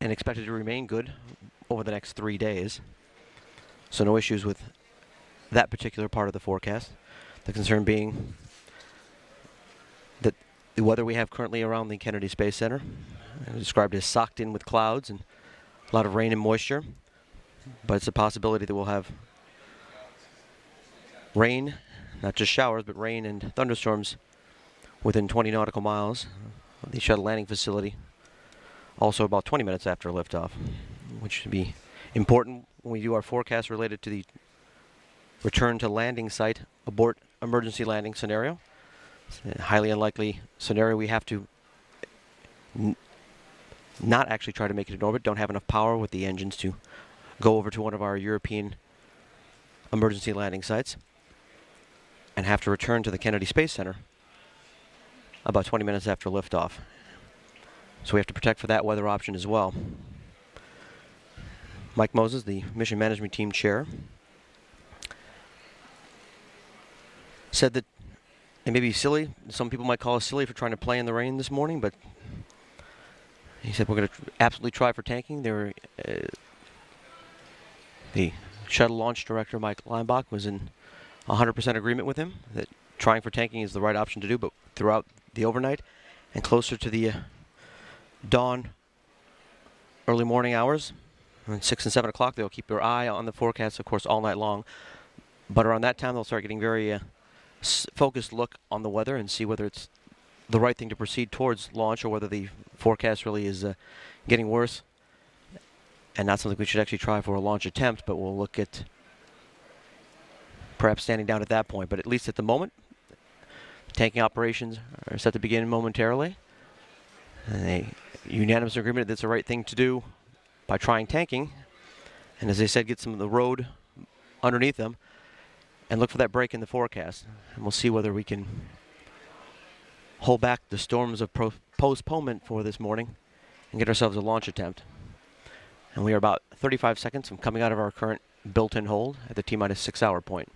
and expected to remain good over the next 3 days. So no issues with that particular part of the forecast. The concern being that the weather we have currently around the Kennedy Space Center, described as socked in with clouds and a lot of rain and moisture, but it's a possibility that we'll have rain, not just showers, but rain and thunderstorms within 20 nautical miles of the shuttle landing facility, also about 20 minutes after liftoff, which should be important when we do our forecast related to the return to landing site abort emergency landing scenario. It's a highly unlikely scenario. We have to not actually try to make it in orbit, don't have enough power with the engines to go over to one of our European emergency landing sites, and have to return to the Kennedy Space Center about 20 minutes after liftoff. So we have to protect for that weather option as well. Mike Moses, the mission management team chair, said that it may be silly, some people might call us silly for trying to play in the rain this morning, but he said we're going to absolutely try for tanking. The shuttle launch director, Mike Leinbach, was in 100% agreement with him that trying for tanking is the right option to do, but throughout the overnight and closer to the dawn, early morning hours, around 6 and 7 o'clock, they'll keep their eye on the forecast, of course, all night long. But around that time, they'll start getting very focused look on the weather and see whether it's the right thing to proceed towards launch or whether the forecast really is getting worse and not something we should actually try for a launch attempt, but we'll look at perhaps standing down at that point. But at least at the moment, tanking operations are set to begin momentarily. And a unanimous agreement that it's the right thing to do by trying tanking. And as they said, get some of the road underneath them and look for that break in the forecast. And we'll see whether we can hold back the storms of postponement for this morning and get ourselves a launch attempt. And we are about 35 seconds from coming out of our current built-in hold at the T-minus 6 hour point.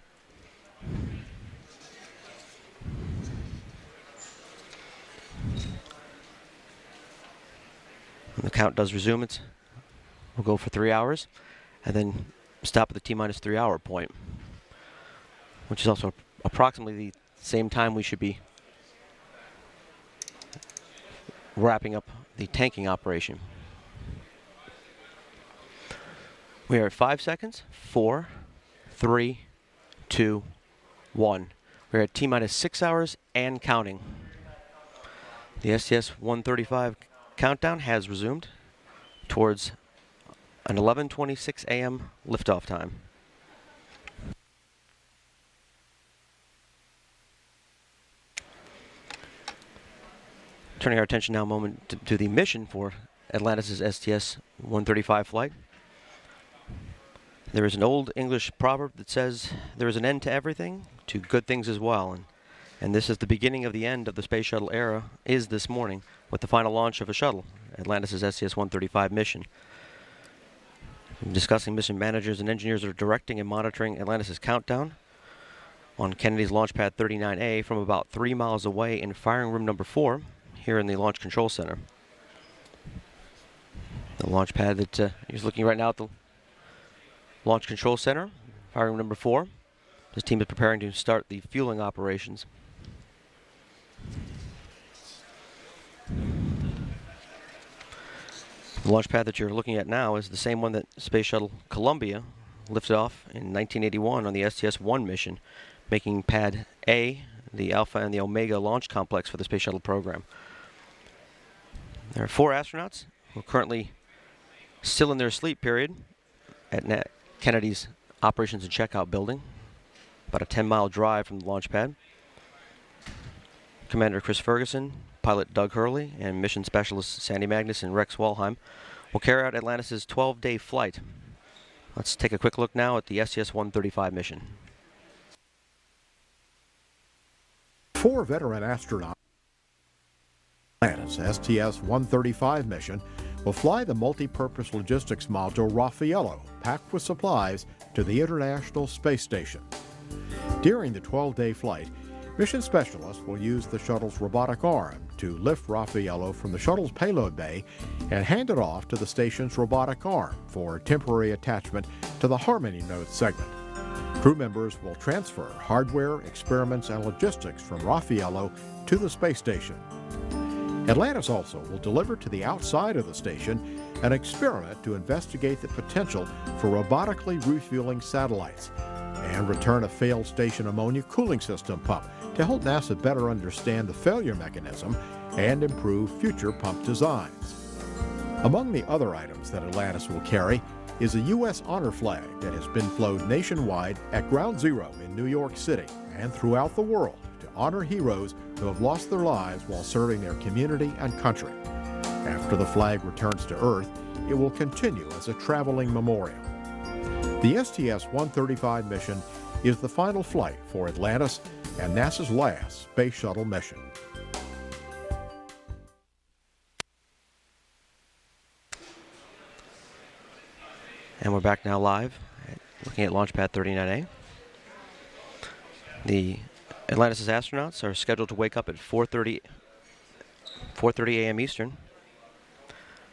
When the count does resume, we'll go for 3 hours and then stop at the T-minus 3 hour point, which is also approximately the same time we should be wrapping up the tanking operation. We are at 5 seconds. 4, 3, 2, 1. We're at T-minus 6 hours and counting. The STS-135 countdown has resumed towards an 11:26 a.m. liftoff time. Turning our attention now a moment to the mission for Atlantis' STS-135 flight. There is an old English proverb that says there is an end to everything, to good things as well. And this is the beginning of the end of the space shuttle era, is this morning, with the final launch of a shuttle, Atlantis' STS-135 mission. I'm discussing mission managers and engineers that are directing and monitoring Atlantis' countdown on Kennedy's Launchpad 39A from about 3 miles away in firing room number 4 here in the Launch Control Center. The launch pad that you're looking right now at the Launch Control Center, firing room number 4. This team is preparing to start the fueling operations. The launch pad that you're looking at now is the same one that Space Shuttle Columbia lifted off in 1981 on the STS-1 mission, making Pad A the Alpha and the Omega launch complex for the Space Shuttle program. There are 4 astronauts who are currently still in their sleep period at Kennedy's Operations and Checkout building, about a 10-mile drive from the launch pad. Commander Chris Ferguson, pilot Doug Hurley, and mission specialists Sandy Magnus and Rex Walheim will carry out Atlantis' 12-day flight. Let's take a quick look now at the STS-135 mission. 4 veteran astronauts Atlantis STS-135 mission will fly the multi-purpose logistics module Raffaello, packed with supplies, to the International Space Station. During the 12-day flight, Mission specialists will use the shuttle's robotic arm to lift Raffaello from the shuttle's payload bay and hand it off to the station's robotic arm for temporary attachment to the Harmony node segment. Crew members will transfer hardware, experiments, and logistics from Raffaello to the space station. Atlantis also will deliver to the outside of the station an experiment to investigate the potential for robotically refueling satellites and return a failed station ammonia cooling system pump to help NASA better understand the failure mechanism and improve future pump designs. Among the other items that Atlantis will carry is a U.S. honor flag that has been flown nationwide at Ground Zero in New York City and throughout the world to honor heroes who have lost their lives while serving their community and country. After the flag returns to Earth, it will continue as a traveling memorial. The STS-135 mission is the final flight for Atlantis and NASA's last space shuttle mission. And we're back now live, looking at Launchpad 39A. The Atlantis' astronauts are scheduled to wake up at 4:30 a.m. Eastern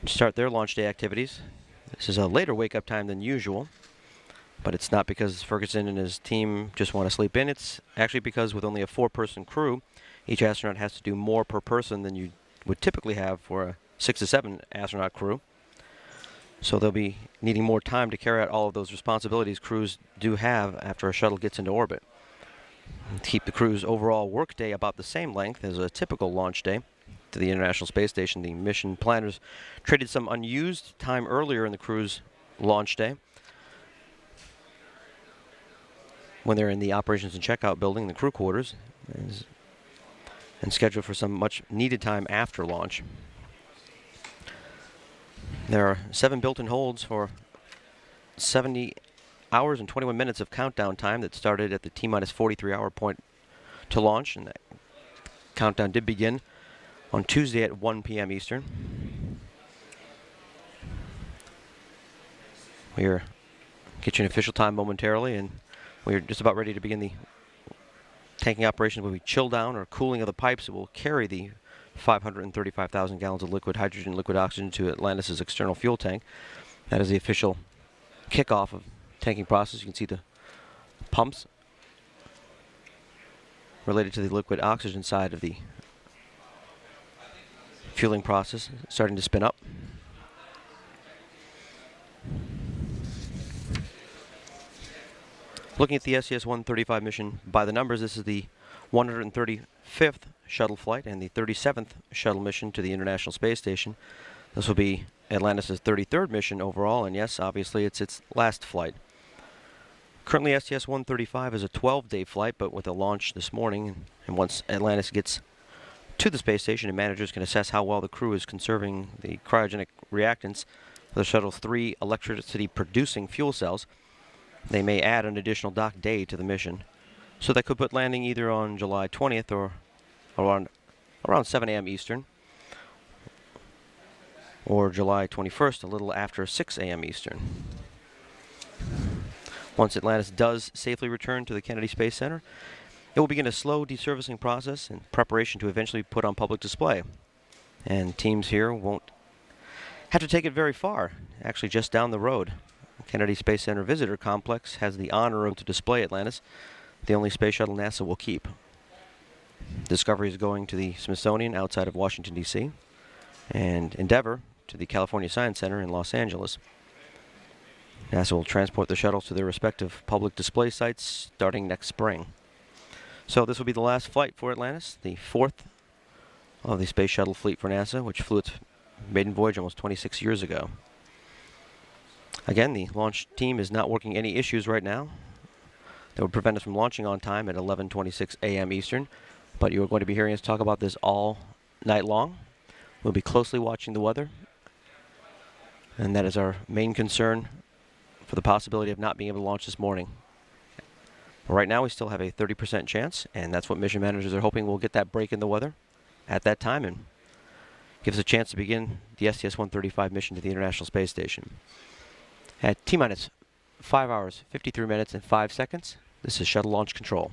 to start their launch day activities. This is a later wake-up time than usual, but it's not because Ferguson and his team just want to sleep in. It's actually because with only a 4-person crew, each astronaut has to do more per person than you would typically have for a 6 to 7 astronaut crew. So they'll be needing more time to carry out all of those responsibilities crews do have after a shuttle gets into orbit. To keep the crew's overall workday about the same length as a typical launch day to the International Space Station, the mission planners traded some unused time earlier in the crew's launch day when they're in the operations and checkout building, the crew quarters, and scheduled for some much needed time after launch. There are 7 built-in holds for 70 hours and 21 minutes of countdown time that started at the T-minus 43-hour point to launch, and that countdown did begin on Tuesday at 1 p.m. Eastern. We'll get you an official time momentarily, and we're just about ready to begin the tanking operation where we chill down or cooling of the pipes that will carry the 535,000 gallons of liquid hydrogen, liquid oxygen to Atlantis' external fuel tank. That is the official kickoff of tanking process. You can see the pumps related to the liquid oxygen side of the fueling process starting to spin up. Looking at the STS-135 mission by the numbers, this is the 135th shuttle flight and the 37th shuttle mission to the International Space Station. This will be Atlantis' 33rd mission overall, and yes, obviously it's its last flight. Currently, STS-135 is a 12-day flight, but with a launch this morning, and once Atlantis gets to the space station, and managers can assess how well the crew is conserving the cryogenic reactants of the shuttle's 3 electricity-producing fuel cells, they may add an additional dock day to the mission. So that could put landing either on July 20th or around 7 a.m. Eastern, or July 21st, a little after 6 a.m. Eastern. Once Atlantis does safely return to the Kennedy Space Center, it will begin a slow deservicing process in preparation to eventually put on public display. And teams here won't have to take it very far, actually just down the road. Kennedy Space Center Visitor Complex has the honor of to display Atlantis, the only space shuttle NASA will keep. Discovery is going to the Smithsonian outside of Washington, D.C., and Endeavour to the California Science Center in Los Angeles. NASA will transport the shuttles to their respective public display sites starting next spring. So this will be the last flight for Atlantis, the 4th of the space shuttle fleet for NASA, which flew its maiden voyage almost 26 years ago. Again, the launch team is not working any issues right now that would prevent us from launching on time at 11:26 a.m. Eastern, but you are going to be hearing us talk about this all night long. We'll be closely watching the weather, and that is our main concern for the possibility of not being able to launch this morning. But right now we still have a 30% chance, and that's what mission managers are hoping we'll get that break in the weather at that time and gives us a chance to begin the STS-135 mission to the International Space Station. At T-minus 5 hours, 53 minutes, and 5 seconds, this is Shuttle Launch Control.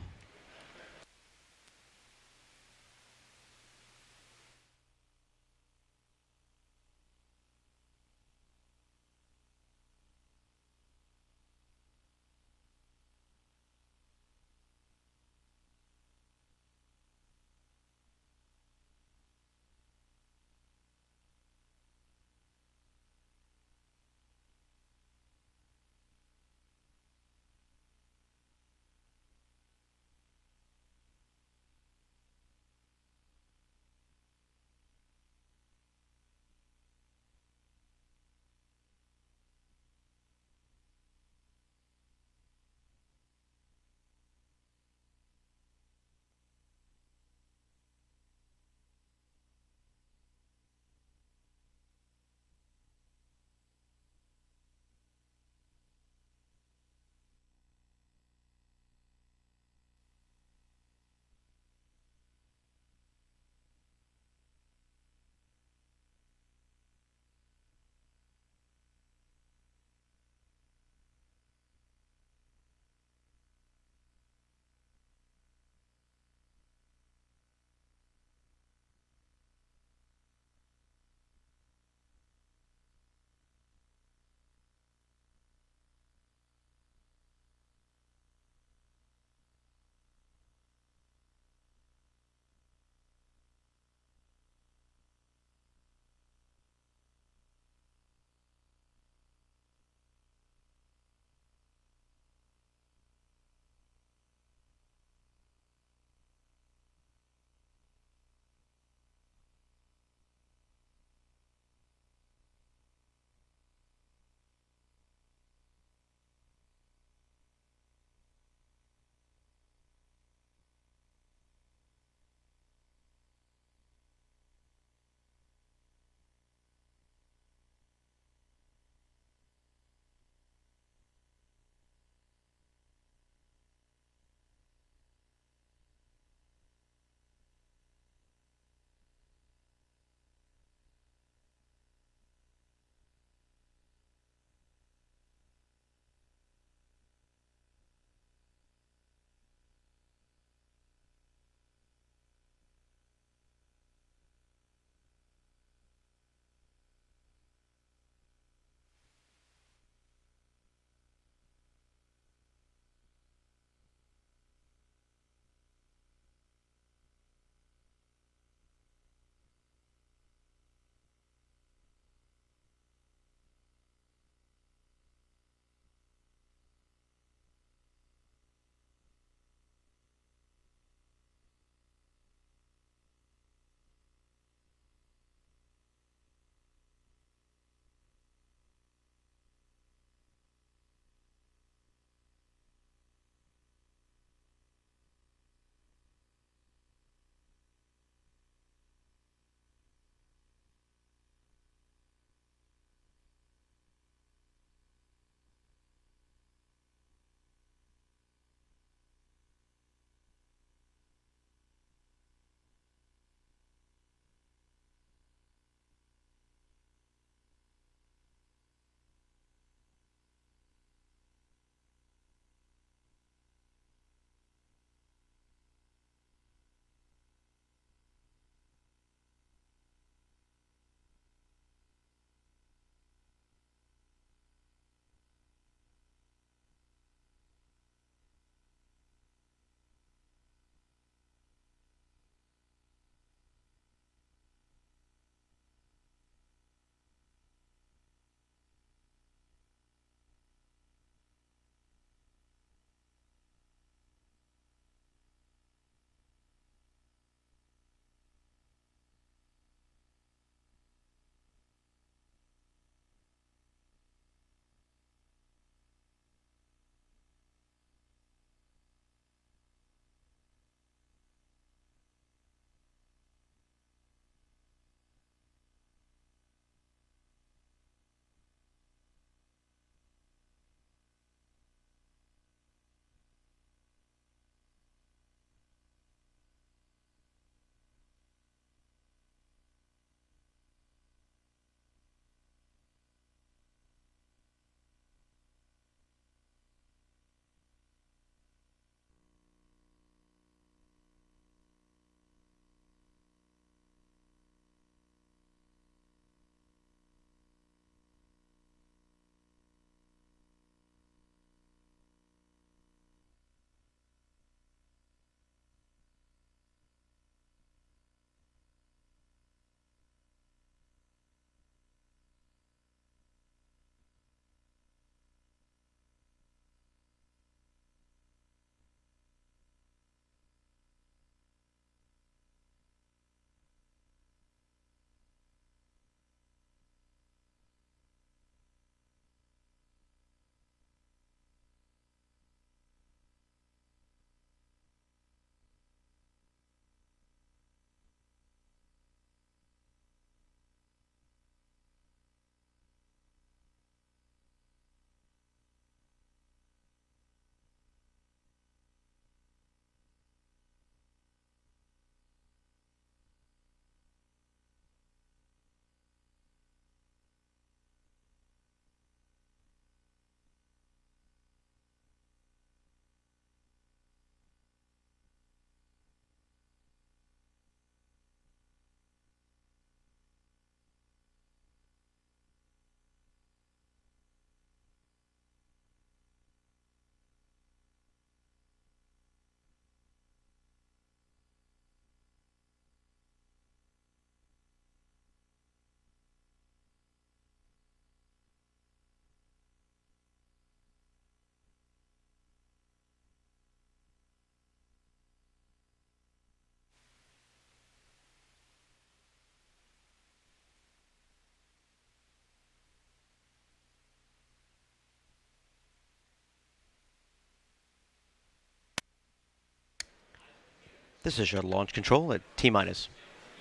This is shuttle launch control at T-minus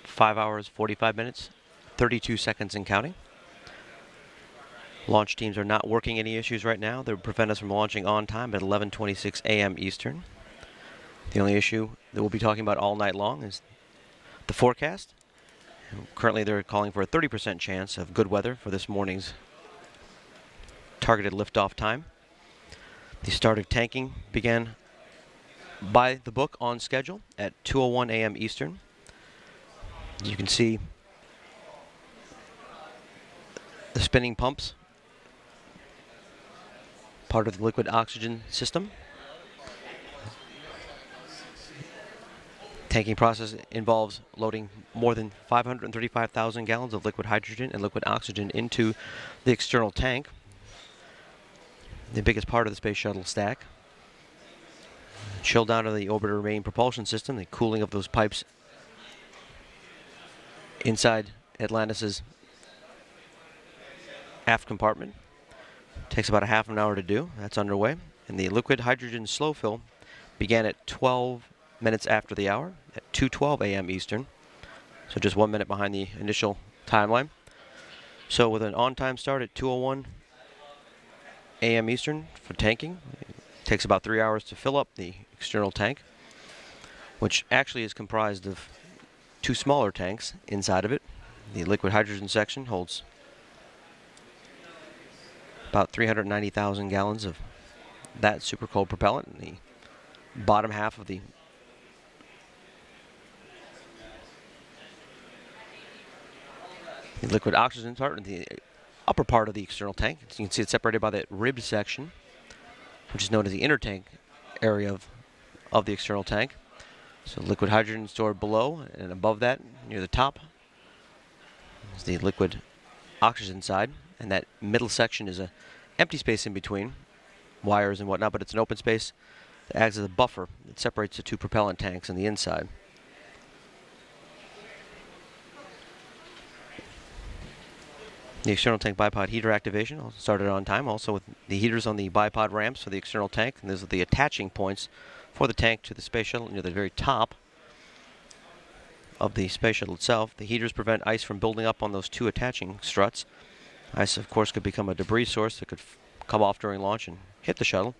5 hours, 45 minutes, 32 seconds and counting. Launch teams are not working any issues right now. They would prevent us from launching on time at 11:26 a.m. Eastern. The only issue that we'll be talking about all night long is the forecast. Currently, they're calling for a 30% chance of good weather for this morning's targeted liftoff time. The start of tanking began by the book on schedule at 2:01 a.m. Eastern. You can see the spinning pumps, part of the liquid oxygen system. Tanking process involves loading more than 535,000 gallons of liquid hydrogen and liquid oxygen into the external tank, the biggest part of the space shuttle stack. Chill down to the orbiter main propulsion system, the cooling of those pipes inside Atlantis' aft compartment. Takes about a half an hour to do. That's underway. And the liquid hydrogen slow fill began at 12 minutes after the hour at 2:12 a.m. Eastern. So just 1 minute behind the initial timeline. So with an on-time start at 2:01 a.m. Eastern for tanking, it takes about 3 hours to fill up the external tank, which actually is comprised of two smaller tanks inside of it. The liquid hydrogen section holds about 390,000 gallons of that super cold propellant, and the bottom half of the liquid oxygen part, and the upper part of the external tank. As you can see, it's separated by that ribbed section, which is known as the inner tank area of the external tank. So liquid hydrogen stored below, and above that, near the top, is the liquid oxygen side, and that middle section is a empty space in between wires and whatnot, but it's an open space that acts as a buffer that separates the two propellant tanks on the inside. The external tank bipod heater activation also started on time, also with the heaters on the bipod ramps for the external tank, and those are the attaching points for the tank to the space shuttle near the very top of the space shuttle itself. The heaters prevent ice from building up on those two attaching struts. Ice, of course, could become a debris source that could come off during launch and hit the shuttle.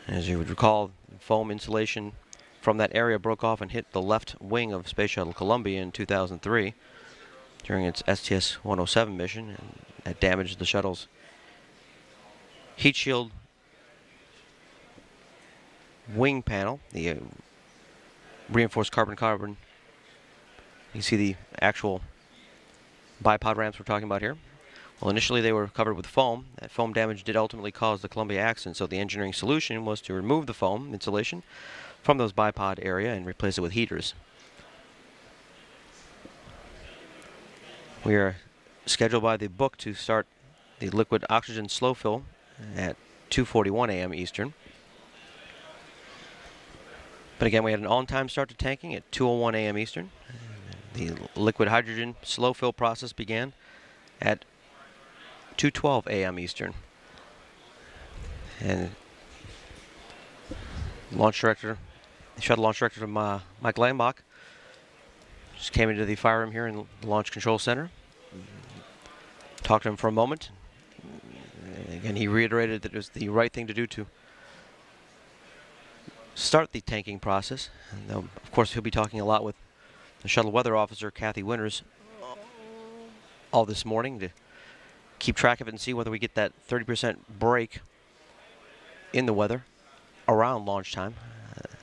As you would recall, foam insulation from that area broke off and hit the left wing of Space Shuttle Columbia in 2003 during its STS-107 mission, and that damaged the shuttle's heat shield wing panel, the reinforced carbon-carbon. You can see the actual bipod ramps we're talking about here. Well, initially they were covered with foam. That foam damage did ultimately cause the Columbia accident, so the engineering solution was to remove the foam insulation from those bipod area and replace it with heaters. We are scheduled by the book to start the liquid oxygen slow fill at 2:41 a.m. Eastern. But again, we had an on-time start to tanking at 2:01 a.m. Eastern. The liquid hydrogen slow fill process began at 2:12 a.m. Eastern. And launch director, the shuttle launch director, Mike Lambach, just came into the fire room here in the Launch Control Center. Talked to him for a moment. Again, he reiterated that it was the right thing to do to start the tanking process. And of course, he'll be talking a lot with the shuttle weather officer, Kathy Winters, all this morning to keep track of it and see whether we get that 30% break in the weather around launch time,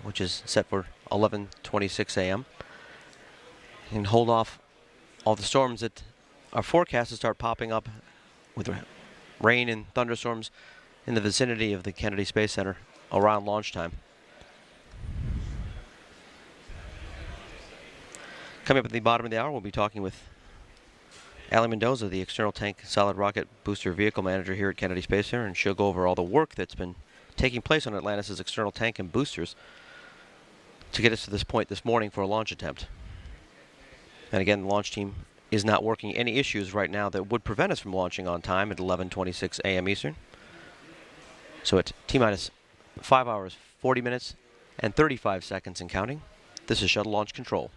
which is set for 11:26 a.m. and hold off all the storms that are forecast to start popping up with rain and thunderstorms in the vicinity of the Kennedy Space Center around launch time. Coming up at the bottom of the hour, we'll be talking with Allie Mendoza, the external tank solid rocket booster vehicle manager here at Kennedy Space Center, and she'll go over all the work that's been taking place on Atlantis' external tank and boosters to get us to this point this morning for a launch attempt. And again, the launch team is not working any issues right now that would prevent us from launching on time at 11:26 a.m. Eastern. So at T-minus 5 hours, 40 minutes, and 35 seconds and counting. This is shuttle launch control.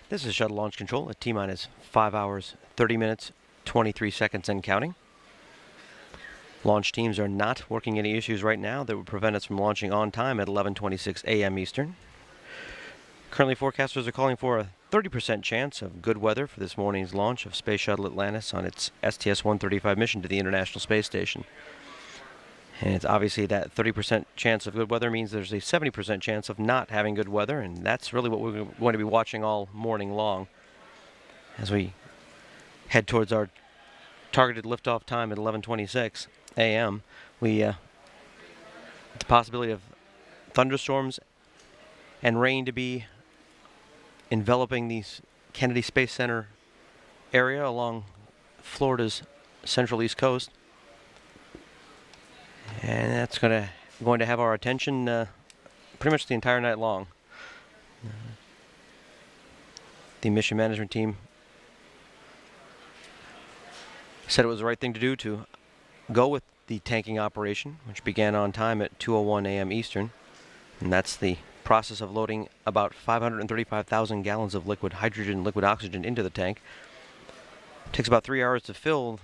This is Shuttle Launch Control at T-minus 5 hours, 30 minutes, 23 seconds and counting. Launch teams are not working any issues right now that would prevent us from launching on time at 11:26 a.m. Eastern. Currently, forecasters are calling for a 30% chance of good weather for this morning's launch of Space Shuttle Atlantis on its STS-135 mission to the International Space Station. And it's obviously that 30% chance of good weather means there's a 70% chance of not having good weather, and that's really what we're going to be watching all morning long as we head towards our targeted liftoff time at 11:26 a.m. The possibility of thunderstorms and rain to be enveloping the Kennedy Space Center area along Florida's central east coast. And that's going to have our attention pretty much the entire night long. The mission management team said it was the right thing to do to go with the tanking operation, which began on time at 2:01 a.m. Eastern. And that's the process of loading about 535,000 gallons of liquid hydrogen, liquid oxygen into the tank. It takes about 3 hours to fill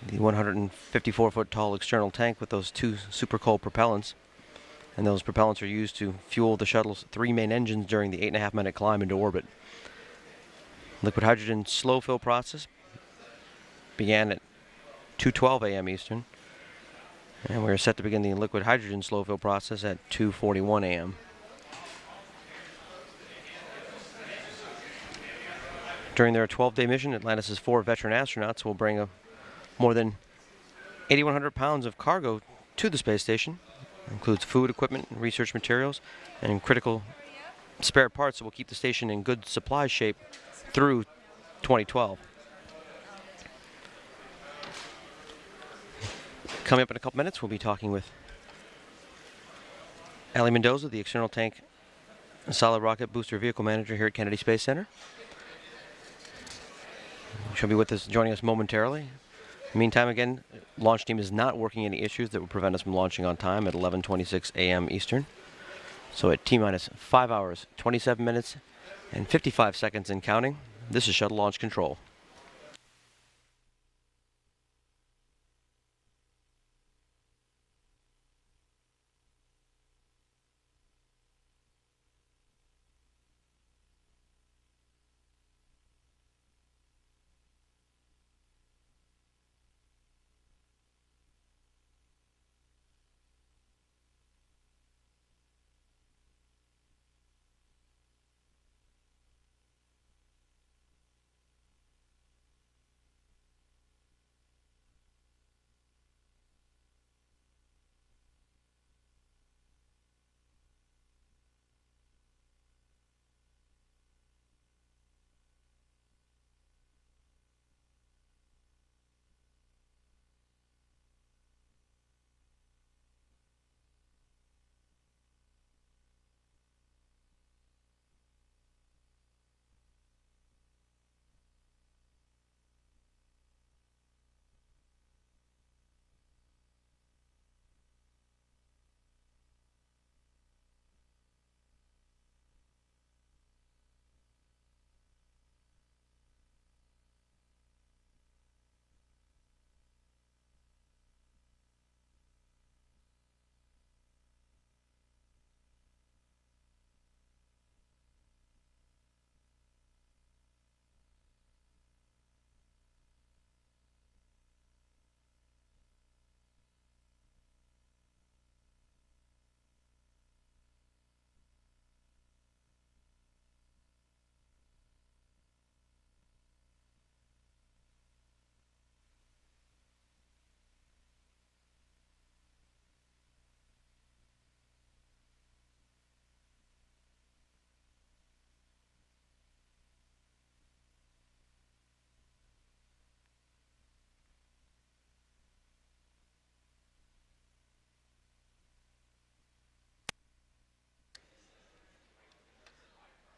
the 154-foot tall external tank with those two super cold propellants. And those propellants are used to fuel the shuttle's 3 main engines during the 8.5-minute climb into orbit. Liquid hydrogen slow fill process began at 2:12 a.m. Eastern. And we're set to begin the liquid hydrogen slow fill process at 2:41 a.m. During their 12-day mission, Atlantis' 4 veteran astronauts will bring more than 8,100 pounds of cargo to the space station. It includes food, equipment, research materials, and critical spare parts that will keep the station in good supply shape through 2012. Coming up in a couple minutes, we'll be talking with Ali Mendoza, the external tank solid rocket booster vehicle manager here at Kennedy Space Center. She'll be with us, joining us momentarily. In the meantime, again, launch team is not working any issues that would prevent us from launching on time at 11:26 a.m. Eastern. So at T-minus 5 hours, 27 minutes, and 55 seconds and counting, this is Shuttle Launch Control.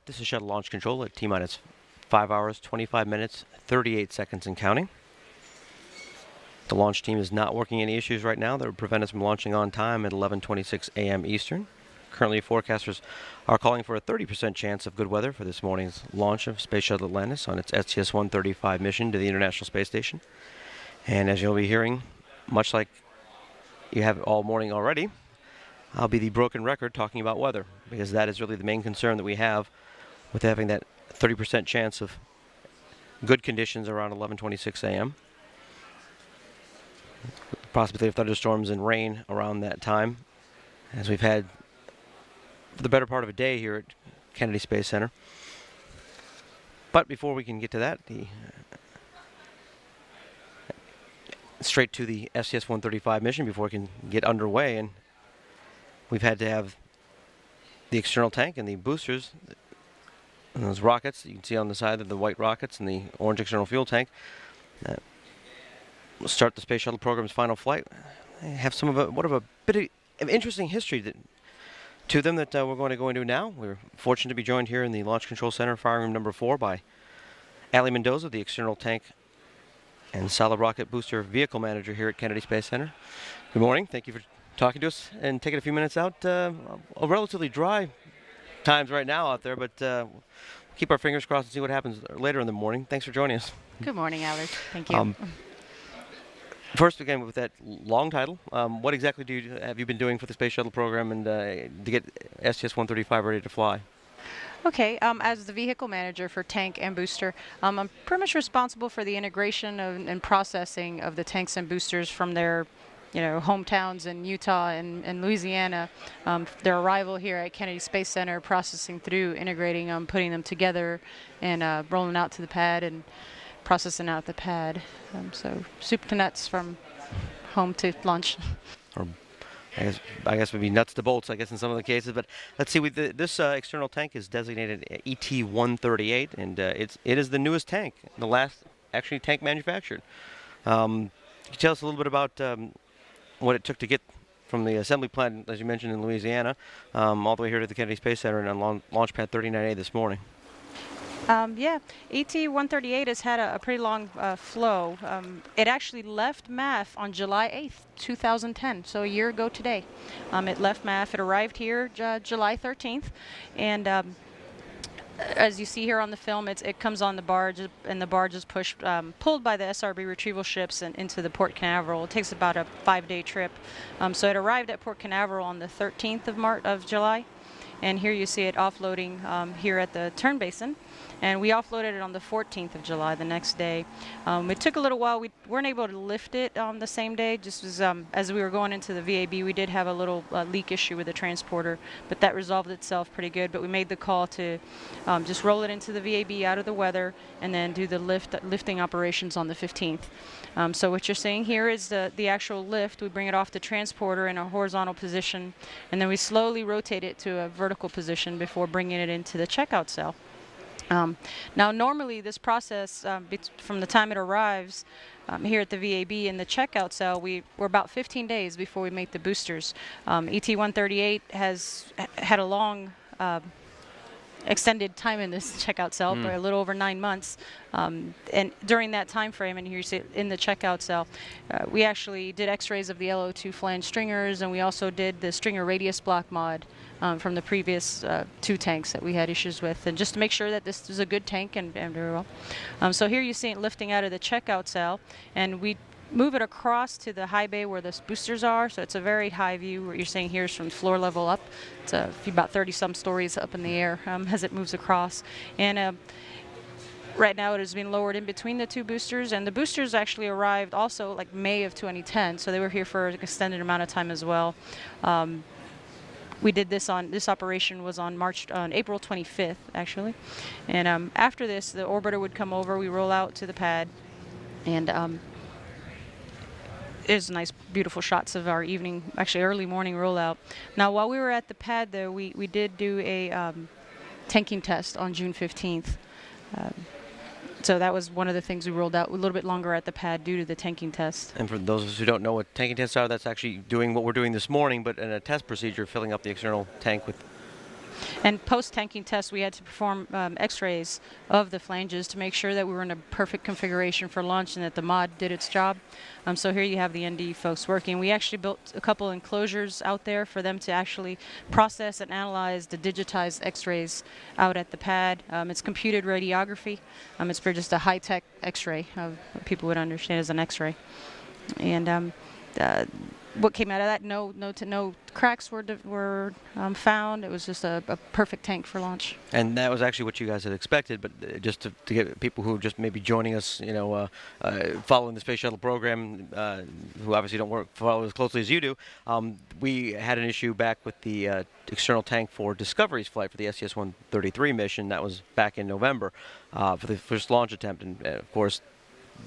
This is Shuttle Launch Control at T-minus 5 hours, 25 minutes, 38 seconds and counting. The launch team is not working any issues right now that would prevent us from launching on time at 11:26 a.m. Eastern. Currently, forecasters are calling for a 30% chance of good weather for this morning's launch of Space Shuttle Atlantis on its STS-135 mission to the International Space Station. And as you'll be hearing, much like you have all morning already, I'll be the broken record talking about weather, because that is really the main concern that we have with having that 30% chance of good conditions around 11:26 a.m. Possibility of thunderstorms and rain around that time, as we've had for the better part of a day here at Kennedy Space Center. But before we can get to that, straight to the STS-135 mission before we can get underway, and we've had to have the external tank and the boosters and those rockets you can see on the side of the white rockets and the orange external fuel tank. We'll start the Space Shuttle program's final flight. They have some of a bit of interesting history to them that we're going to go into now. We're fortunate to be joined here in the Launch Control Center, firing room number 4, by Ali Mendoza, the external tank and solid rocket booster vehicle manager here at Kennedy Space Center. Good morning. Thank you for talking to us and taking a few minutes out. A relatively dry times right now out there, but keep our fingers crossed and see what happens later in the morning. Thanks for joining us. Good morning, Alex. Thank you. First, again, with that long title, what exactly have you been doing for the Space Shuttle program and to get STS-135 ready to fly? Okay, as the vehicle manager for tank and booster, I'm pretty much responsible for the integration and processing of the tanks and boosters from their hometowns in Utah and Louisiana, their arrival here at Kennedy Space Center, processing through, integrating them, putting them together, and rolling out to the pad and processing out the pad. So soup to nuts from home to lunch. Or I guess would be nuts to bolts, I guess, in some of the cases. But let's see, this external tank is designated ET-138, and it is the newest tank, the last actually tank manufactured. Can you tell us a little bit about what it took to get from the assembly plant, as you mentioned, in Louisiana, all the way here to the Kennedy Space Center and on Launchpad 39A this morning? Yeah, ET-138 has had a pretty long flow. It actually left MAF on July 8th, 2010, so a year ago today. It left MAF. It arrived here July 13th, and as you see here on the film, it comes on the barge, and the barge is pulled by the SRB retrieval ships and into the Port Canaveral. It takes about a 5-day trip. So it arrived at Port Canaveral on the 13th of July, and here you see it offloading here at the turn basin. And we offloaded it on the 14th of July, the next day. It took a little while. We weren't able to lift it on the same day. Just as we were going into the VAB, we did have a little leak issue with the transporter, but that resolved itself pretty good. But we made the call to just roll it into the VAB out of the weather and then do the lifting operations on the 15th. So what you're seeing here is the actual lift. We bring it off the transporter in a horizontal position, and then we slowly rotate it to a vertical position before bringing it into the checkout cell. Now, normally this process, from the time it arrives here at the VAB in the checkout cell, we're about 15 days before we make the boosters. ET-138 has had a long extended time in this checkout cell, for a little over 9 months. And during that time frame, and here you see it in the checkout cell, we actually did x-rays of the LO2 flange stringers, and we also did the stringer radius block mod from the previous 2 tanks that we had issues with, and just to make sure that this is a good tank and very well. So here you see it lifting out of the checkout cell, and we move it across to the high bay where the boosters are. So it's a very high view. What you're seeing here is from floor level up. It's about 30-some stories up in the air as it moves across. And right now it has been lowered in between the 2 boosters, and the boosters actually arrived also like May of 2010, so they were here for an extended amount of time as well. We did this operation was on April 25th, actually. And after this, the orbiter would come over, we roll out to the pad, and there's nice, beautiful shots of our early morning rollout. Now, while we were at the pad, though, we did do a tanking test on June 15th. So that was one of the things we rolled out a little bit longer at the pad due to the tanking test. And for those of us who don't know what tanking tests are, that's actually doing what we're doing this morning, but in a test procedure, filling up the external tank with And post-tanking tests, we had to perform x-rays of the flanges to make sure that we were in a perfect configuration for launch and that the mod did its job. So here you have the ND folks working. We actually built a couple enclosures out there for them to actually process and analyze the digitized x-rays out at the pad. It's computed radiography. It's for just a high-tech x-ray of what people would understand as an x-ray. And what came out of that? No cracks were found. It was just a perfect tank for launch. And that was actually what you guys had expected, but just to get people who are just maybe joining us, following the space shuttle program, who obviously don't follow as closely as you do, we had an issue back with the external tank for Discovery's flight for the STS-133 mission. That was back in November for the first launch attempt, and of course,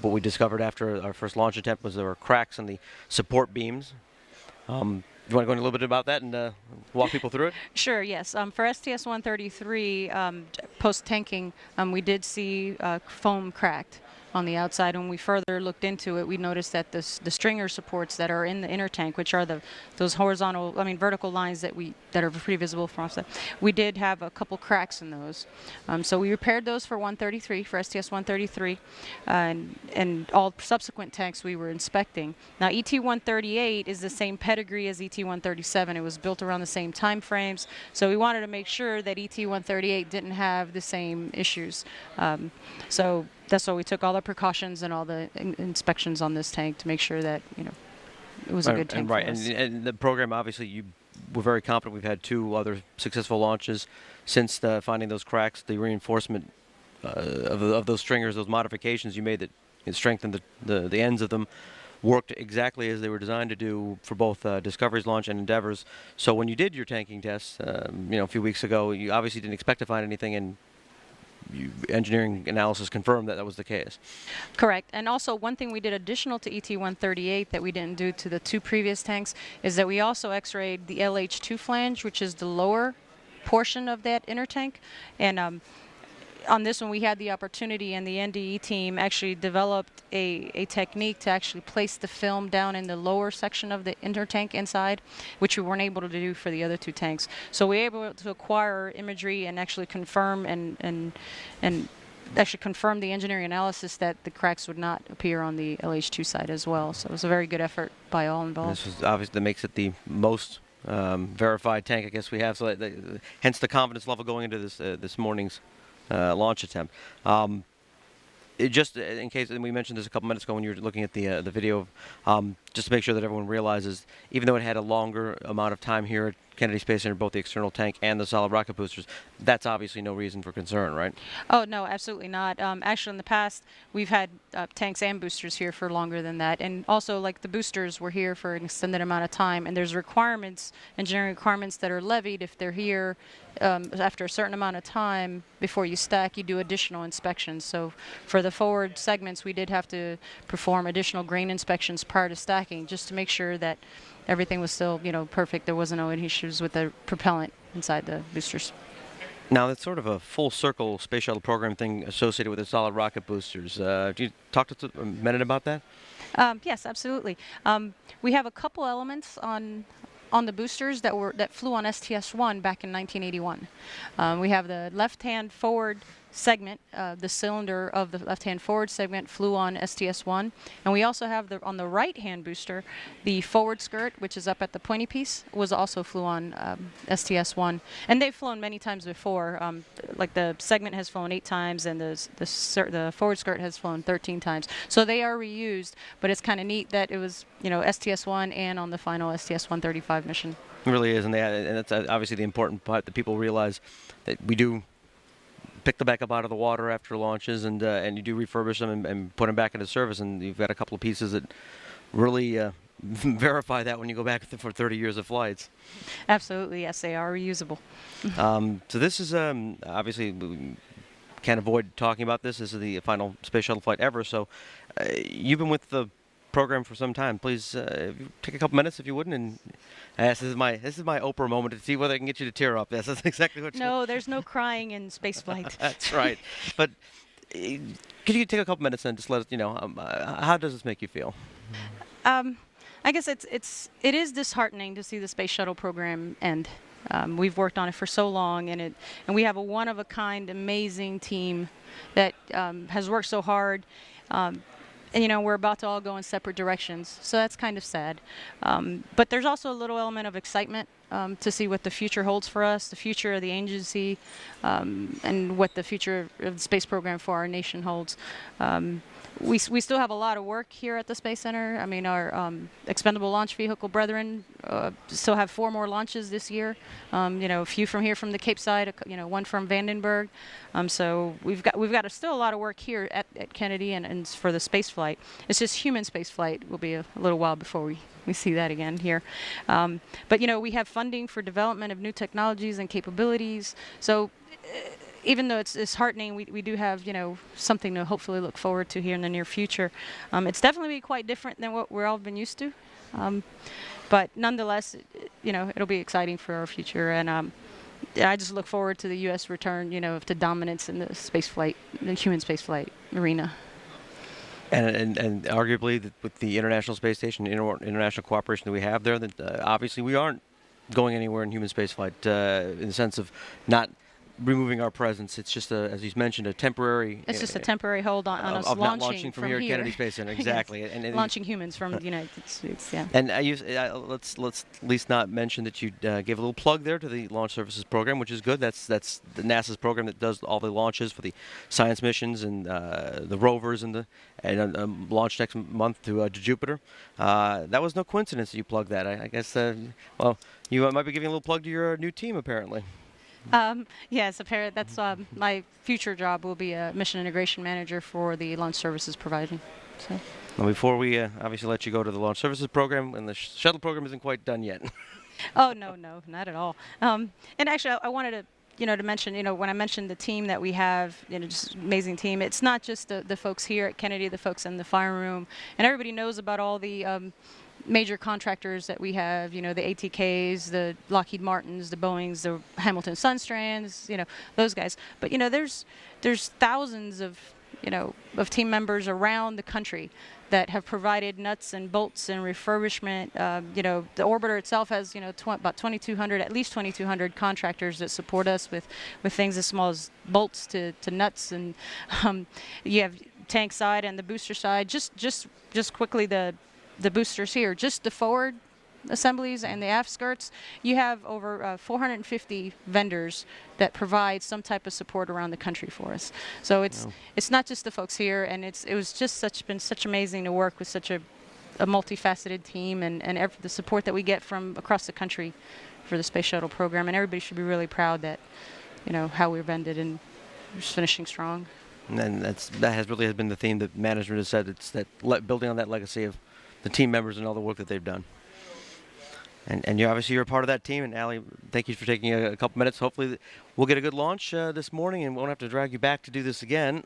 what we discovered after our first launch attempt was there were cracks in the support beams. Do you want to go into a little bit about that and walk people through it? Sure, yes. For STS-133 post-tanking, we did see foam cracked on the outside. When we further looked into it, we noticed that the stringer supports that are in the inner tank, which are those vertical lines that are pretty visible from offset, we did have a couple cracks in those. So we repaired those for STS-133, and all subsequent tanks we were inspecting. Now, ET-138 is the same pedigree as ET-137. It was built around the same time frames, so we wanted to make sure that ET-138 didn't have the same issues. So that's why we took all the precautions and all the inspections on this tank to make sure that it was a good tank. And the program, obviously, you were very confident. We've had 2 other successful launches since finding those cracks. The reinforcement of those stringers, those modifications you made that strengthened the ends of them, worked exactly as they were designed to do for both Discovery's launch and Endeavor's. So when you did your tanking tests, a few weeks ago, you obviously didn't expect to find anything, and engineering analysis confirmed that was the case. Correct. And also, one thing we did additional to ET-138 that we didn't do to the 2 previous tanks is that we also x-rayed the LH2 flange, which is the lower portion of that inner tank. And on this one, we had the opportunity, and the NDE team actually developed a technique to actually place the film down in the lower section of the inner tank inside, which we weren't able to do for the other 2 tanks. So we were able to acquire imagery and actually confirm and actually confirm the engineering analysis that the cracks would not appear on the LH2 side as well. So it was a very good effort by all involved. This is obviously that makes it the most verified tank, I guess, we have. So hence the confidence level going into this morning's launch attempt. Just in case, and we mentioned this a couple minutes ago when you were looking at the video, just to make sure that everyone realizes, even though it had a longer amount of time here at Kennedy Space Center, both the external tank and the solid rocket boosters, that's obviously no reason for concern, right? Oh, no, absolutely not. Actually, in the past, we've had tanks and boosters here for longer than that. And also, like, the boosters were here for an extended amount of time. And there's engineering requirements that are levied if they're here after a certain amount of time before you stack. You do additional inspections. So for the forward segments, we did have to perform additional grain inspections prior to stacking, just to make sure that everything was still, perfect. There wasn't no issues with the propellant inside the boosters. Now, that's sort of a full circle space shuttle program thing associated with the solid rocket boosters. Do you talk to a minute about that? Yes, absolutely. We have a couple elements on the boosters that flew on STS-1 back in 1981. We have the left-hand forward segment, the cylinder of the left-hand forward segment flew on STS-1, and we also have on the right-hand booster, the forward skirt, which is up at the pointy piece, also flew on STS-1, and they've flown many times before. Like the segment has flown 8 times, and the forward skirt has flown 13 times. So they are reused, but it's kind of neat that it was STS-1 and on the final STS-135 mission. It really is, and that's obviously the important part that people realize, that we do pick them back up out of the water after launches, and you do refurbish them and put them back into service, and you've got a couple of pieces that really verify that when you go back for 30 years of flights. Absolutely, yes, they are reusable. So this is obviously, we can't avoid talking about this. This is the final space shuttle flight ever. So you've been with the program for some time. Please take a couple minutes, if you wouldn't, and this is my Oprah moment to see whether I can get you to tear up. Yes, that's exactly what. No, there's no crying in spaceflight. That's right. But could you take a couple minutes and just let us, how does this make you feel? I guess it is disheartening to see the space shuttle program end. We've worked on it for so long, and we have a one-of-a-kind, amazing team that has worked so hard. And we're about to all go in separate directions, so that's kind of sad. But there's also a little element of excitement to see what the future holds for us, the future of the agency, and what the future of the space program for our nation holds. We still have a lot of work here at the Space Center. I mean, our expendable launch vehicle brethren still have 4 more launches this year. A few from here from the Cape Side, one from Vandenberg. So we've got still a lot of work here at Kennedy and for the space flight. It's just human space flight will be a little while before we see that again here. But we have funding for development of new technologies and capabilities. So even though it's heartening, we do have something to hopefully look forward to here in the near future. It's definitely quite different than what we're all been used to, but nonetheless, it'll be exciting for our future. And I just look forward to the U.S. return, to dominance in the space flight, the human space flight arena. And arguably with the International Space Station, international cooperation that we have there, that obviously we aren't going anywhere in human spaceflight in the sense of not removing our presence. It's just as you mentioned, a temporary. It's just a temporary hold on us of launching not launching from here at Kennedy Space Center. Exactly. Yes. and launching humans from the United States. Yeah. And let's at least not mention that you gave a little plug there to the Launch Services Program, which is good. That's the NASA's program that does all the launches for the science missions and the rovers and launch next month to Jupiter. That was no coincidence that you plugged that. I guess. You might be giving a little plug to your new team apparently. Yes, that's my future job will be a mission integration manager for the launch services providing. So. Well, before we obviously let you go to the launch services program, and the shuttle program isn't quite done yet. Oh no, not at all. And actually, I wanted to mention, when I mentioned the team that we have, just amazing team. It's not just the folks here at Kennedy, the folks in the fire room, and everybody knows about all the major contractors that we have, the ATKs, the Lockheed Martins, the Boeings, the Hamilton Sunstrands, those guys. But there's thousands of team members around the country that have provided nuts and bolts and refurbishment. The orbiter itself has about 2,200, at least 2,200 contractors that support us with things as small as bolts to nuts, and you have tank side and the booster side. Just quickly the boosters here, just the forward assemblies and the aft skirts, you have over 450 vendors that provide some type of support around the country for us. So it's not just the folks here, and it was just been such amazing to work with such a multifaceted team, and the support that we get from across the country for the space shuttle program. And everybody should be really proud that how we've ended and we're just finishing strong. And that has really been the theme that management has said. It's that building on that legacy of the team members and all the work that they've done. And you're a part of that team. And Allie, thank you for taking a couple minutes. Hopefully we'll get a good launch this morning and won't have to drag you back to do this again.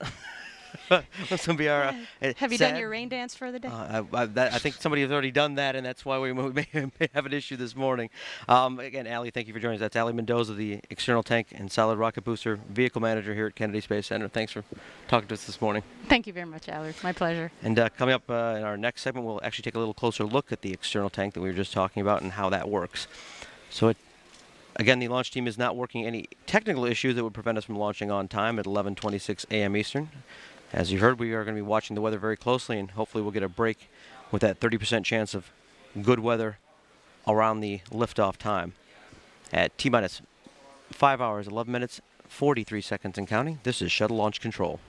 That's going to be our. Have you done your rain dance for the day? I think somebody has already done that, and that's why we may have an issue this morning. Again, Allie, thank you for joining us. That's Allie Mendoza, the External Tank and Solid Rocket Booster Vehicle Manager here at Kennedy Space Center. Thanks for talking to us this morning. Thank you very much, Allard. My pleasure. And coming up in our next segment, we'll actually take a little closer look at the external tank that we were just talking about and how that works. So again, the launch team is not working any technical issues that would prevent us from launching on time at 11:26 a.m. Eastern. As you heard, we are going to be watching the weather very closely, and hopefully we'll get a break with that 30% chance of good weather around the liftoff time. At T-minus 5 hours, 11 minutes, 43 seconds and counting, this is Shuttle Launch Control.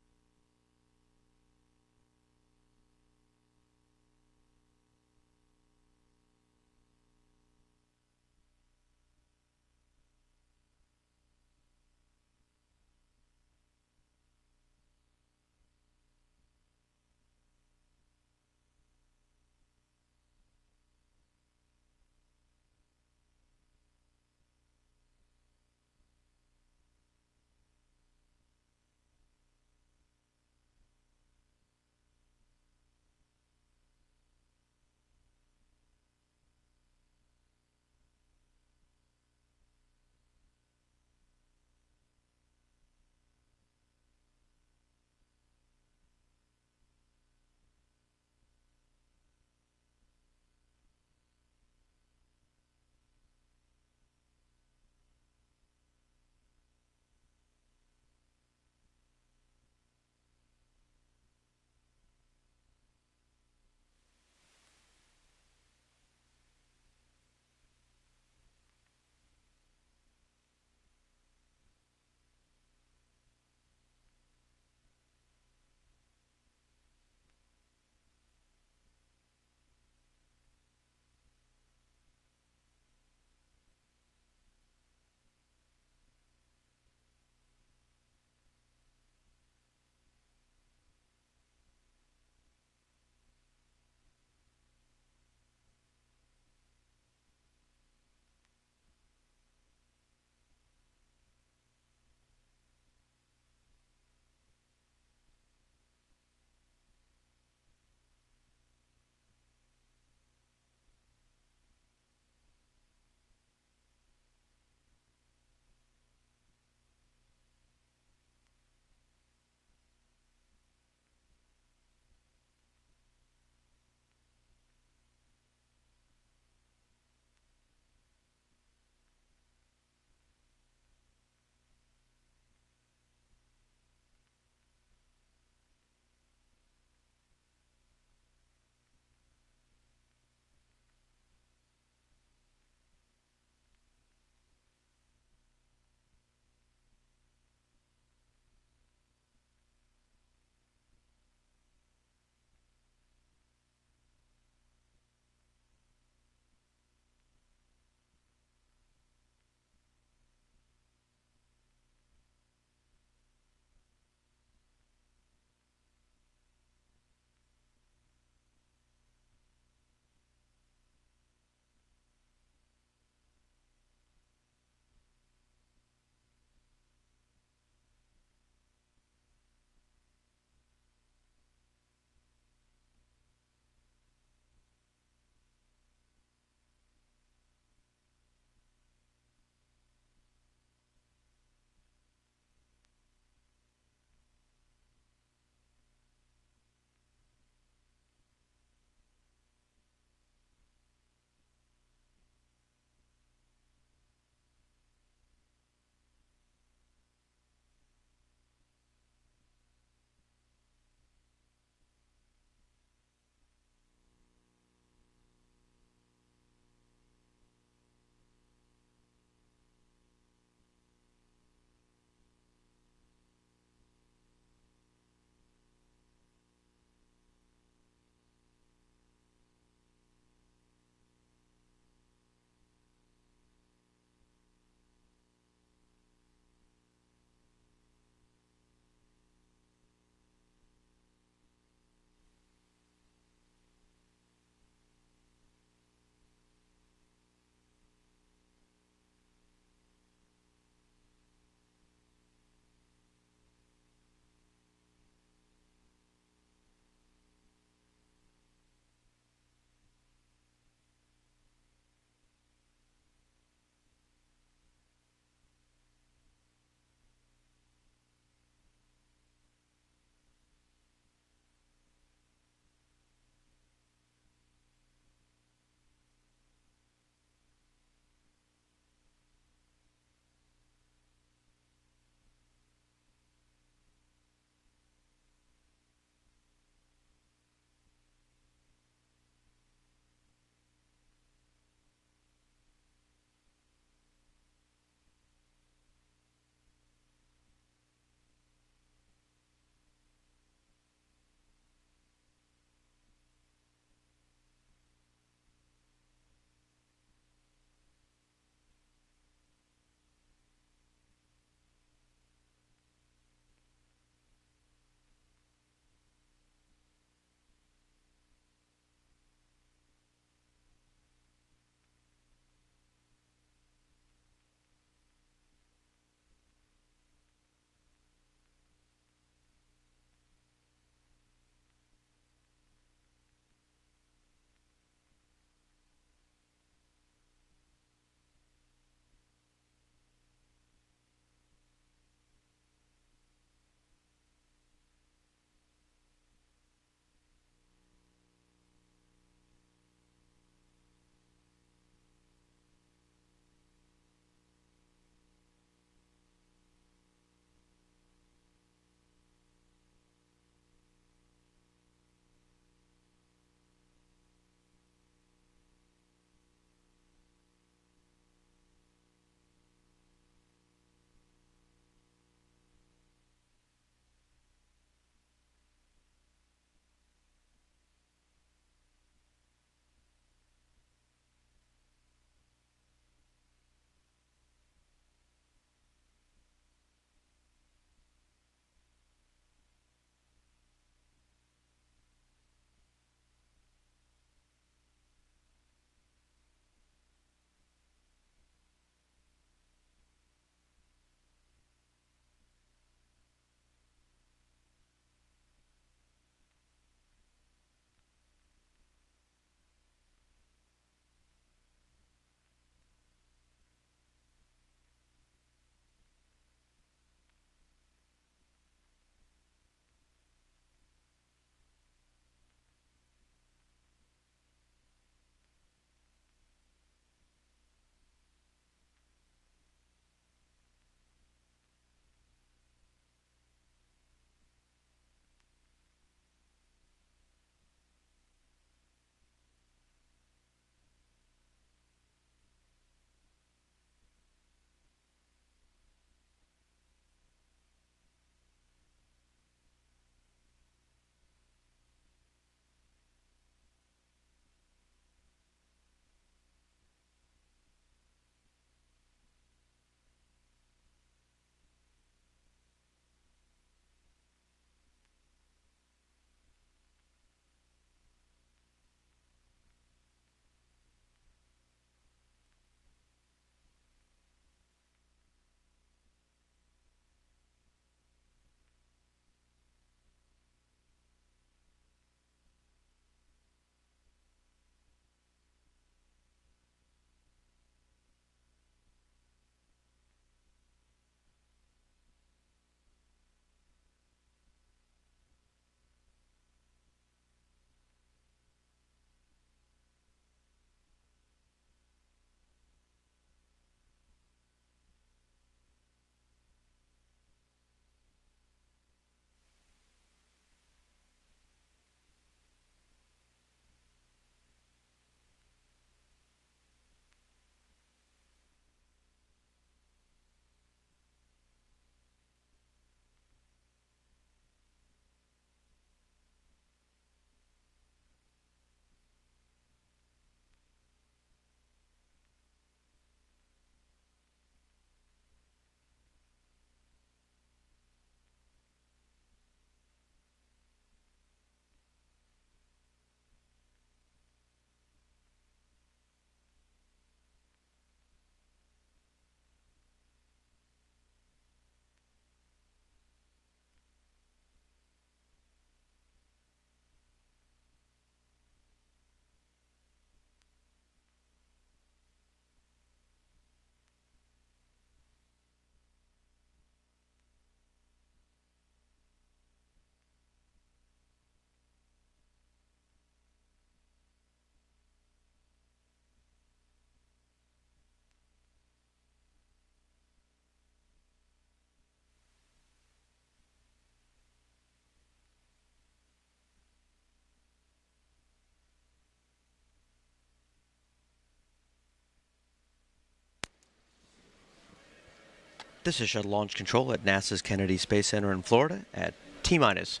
This is Shuttle Launch Control at NASA's Kennedy Space Center in Florida at T-minus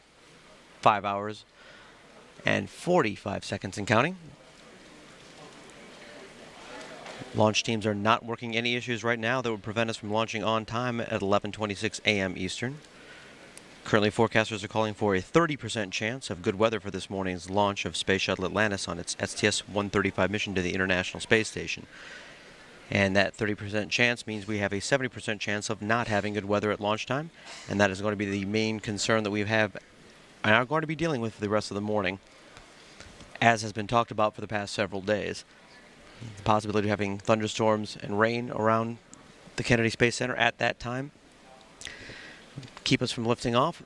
5 hours and 45 seconds and counting. Launch teams are not working any issues right now that would prevent us from launching on time at 11:26 a.m. Eastern. Currently, forecasters are calling for a 30% chance of good weather for this morning's launch of Space Shuttle Atlantis on its STS-135 mission to the International Space Station. And that 30% chance means we have a 70% chance of not having good weather at launch time, and that is going to be the main concern that we have and are going to be dealing with for the rest of the morning, as has been talked about for the past several days. The possibility of having thunderstorms and rain around the Kennedy Space Center at that time keep us from lifting off.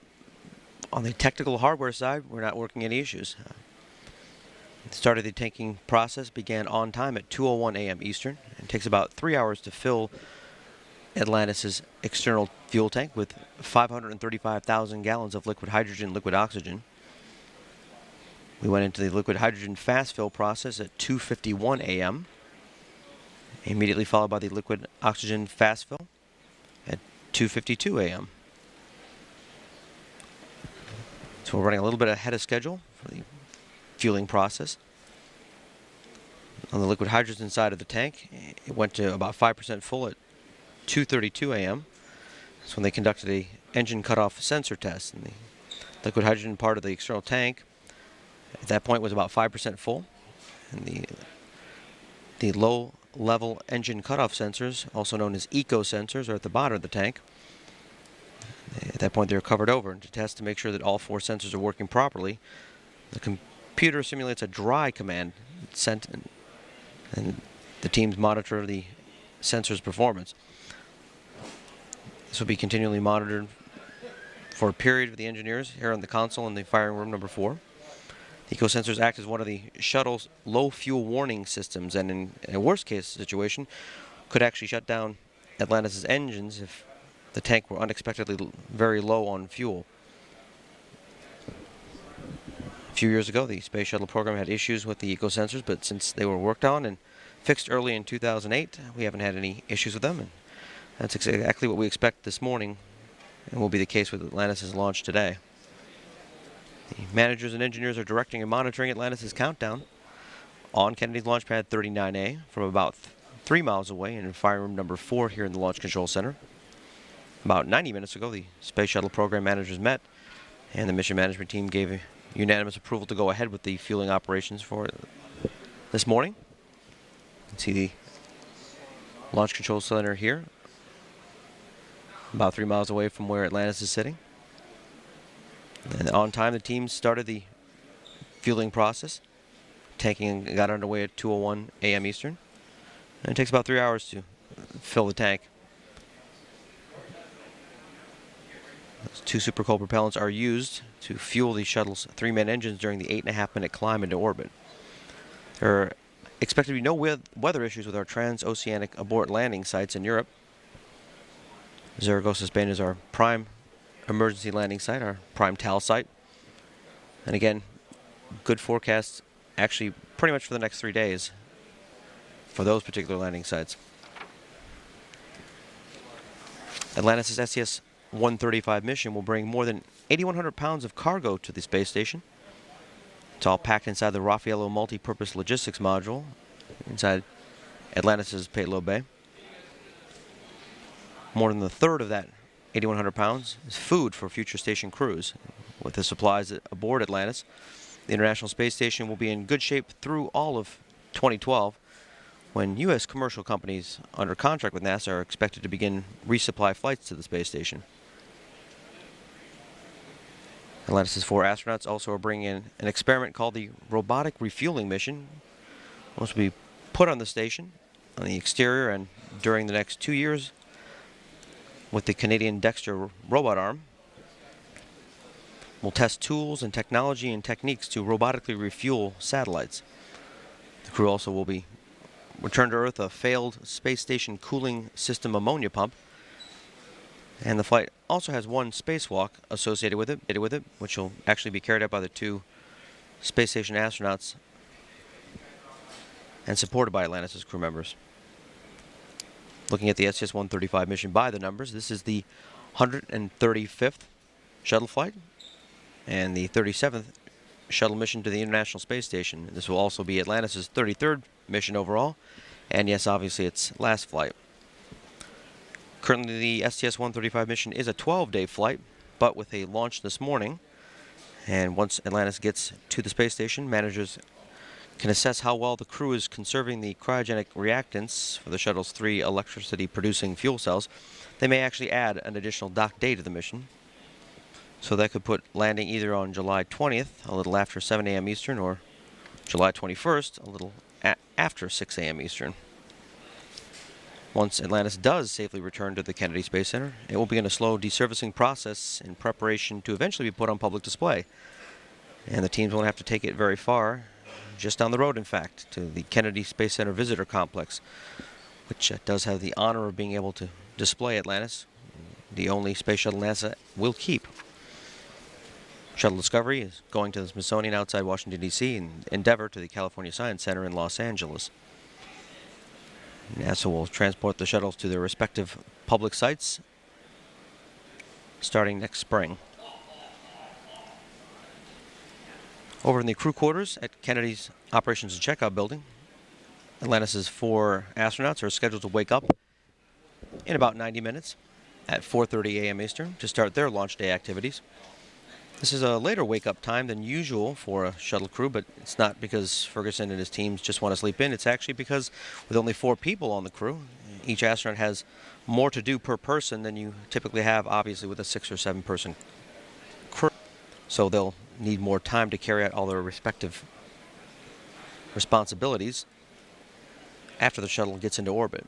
On the technical hardware side, we're not working any issues. The start of the tanking process began on time at 2:01 a.m. Eastern. It takes about 3 hours to fill Atlantis' external fuel tank with 535,000 gallons of liquid hydrogen, liquid oxygen. We went into the liquid hydrogen fast fill process at 2:51 a.m., immediately followed by the liquid oxygen fast fill at 2:52 a.m. So we're running a little bit ahead of schedule for the fueling process. On the liquid hydrogen side of the tank, it went to about 5% full at 2:32 a.m. That's when they conducted a engine cutoff sensor test. And the liquid hydrogen part of the external tank at that point was about 5% full. And the low-level engine cutoff sensors, also known as eco sensors, are at the bottom of the tank. At that point, they're covered over to test to make sure that all 4 sensors are working properly. The computer simulates a dry command sent, and the teams monitor the sensor's performance. This will be continually monitored for a period with the engineers here on the console in the firing room number 4. The eco sensors act as one of the shuttle's low fuel warning systems, and in a worst case situation, could actually shut down Atlantis' engines if the tank were unexpectedly very low on fuel. A few years ago, the Space Shuttle program had issues with the eco sensors, but since they were worked on and fixed early in 2008, we haven't had any issues with them, and that's exactly what we expect this morning, and will be the case with Atlantis' launch today. The managers and engineers are directing and monitoring Atlantis' countdown on Kennedy's Launchpad 39A from about 3 miles away in firing room number 4 here in the Launch Control Center. About 90 minutes ago, the Space Shuttle program managers met, and the mission management team gave unanimous approval to go ahead with the fueling operations for this morning. You can see the Launch Control Center here, about 3 miles away from where Atlantis is sitting. And on time, the team started the fueling process. Tanking got underway at 2:01 a.m. Eastern. And it takes about 3 hours to fill the tank. Those 2 super cold propellants are used to fuel the shuttle's 3-man engines during the 8.5-minute climb into orbit. There are expected to be no weather issues with our transoceanic abort landing sites in Europe. Zaragoza, Spain is our prime emergency landing site, our prime TAL site. And again, good forecasts actually pretty much for the next 3 days for those particular landing sites. Atlantis' STS-135 mission will bring more than 8,100 pounds of cargo to the space station. It's all packed inside the Raffaello multi-purpose logistics module inside Atlantis' payload bay. More than a third of that 8,100 pounds is food for future station crews. With the supplies aboard Atlantis, the International Space Station will be in good shape through all of 2012, when U.S. commercial companies under contract with NASA are expected to begin resupply flights to the space station. Atlantis' 4 astronauts also are bringing in an experiment called the Robotic Refueling Mission, which will be put on the station, on the exterior, and during the next 2 years, with the Canadian Dexter robot arm. We'll test tools and technology and techniques to robotically refuel satellites. The crew also will be returned to Earth a failed space station cooling system ammonia pump. And the flight also has 1 spacewalk associated with it, which will actually be carried out by the 2 space station astronauts and supported by Atlantis' crew members. Looking at the STS-135 mission by the numbers, this is the 135th shuttle flight and the 37th shuttle mission to the International Space Station. This will also be Atlantis' 33rd mission overall, and yes, obviously its last flight. Currently, the STS-135 mission is a 12-day flight, but with a launch this morning. And once Atlantis gets to the space station, managers can assess how well the crew is conserving the cryogenic reactants for the shuttle's 3 electricity-producing fuel cells. They may actually add an additional dock day to the mission. So that could put landing either on July 20th, a little after 7 a.m. Eastern, or July 21st, a little after 6 a.m. Eastern. Once Atlantis does safely return to the Kennedy Space Center, it will begin a slow deservicing process in preparation to eventually be put on public display. And the teams won't have to take it very far, just down the road, in fact, to the Kennedy Space Center Visitor Complex, which does have the honor of being able to display Atlantis, the only space shuttle NASA will keep. Shuttle Discovery is going to the Smithsonian outside Washington, D.C., and Endeavour to the California Science Center in Los Angeles. NASA will transport the shuttles to their respective public sites starting next spring. Over in the crew quarters at Kennedy's Operations and Checkout building, Atlantis' 4 astronauts are scheduled to wake up in about 90 minutes at 4:30 a.m. Eastern to start their launch day activities. This is a later wake-up time than usual for a shuttle crew, but it's not because Ferguson and his teams just want to sleep in. It's actually because with only 4 people on the crew, each astronaut has more to do per person than you typically have, obviously, with a 6 or 7 person crew. So they'll need more time to carry out all their respective responsibilities after the shuttle gets into orbit.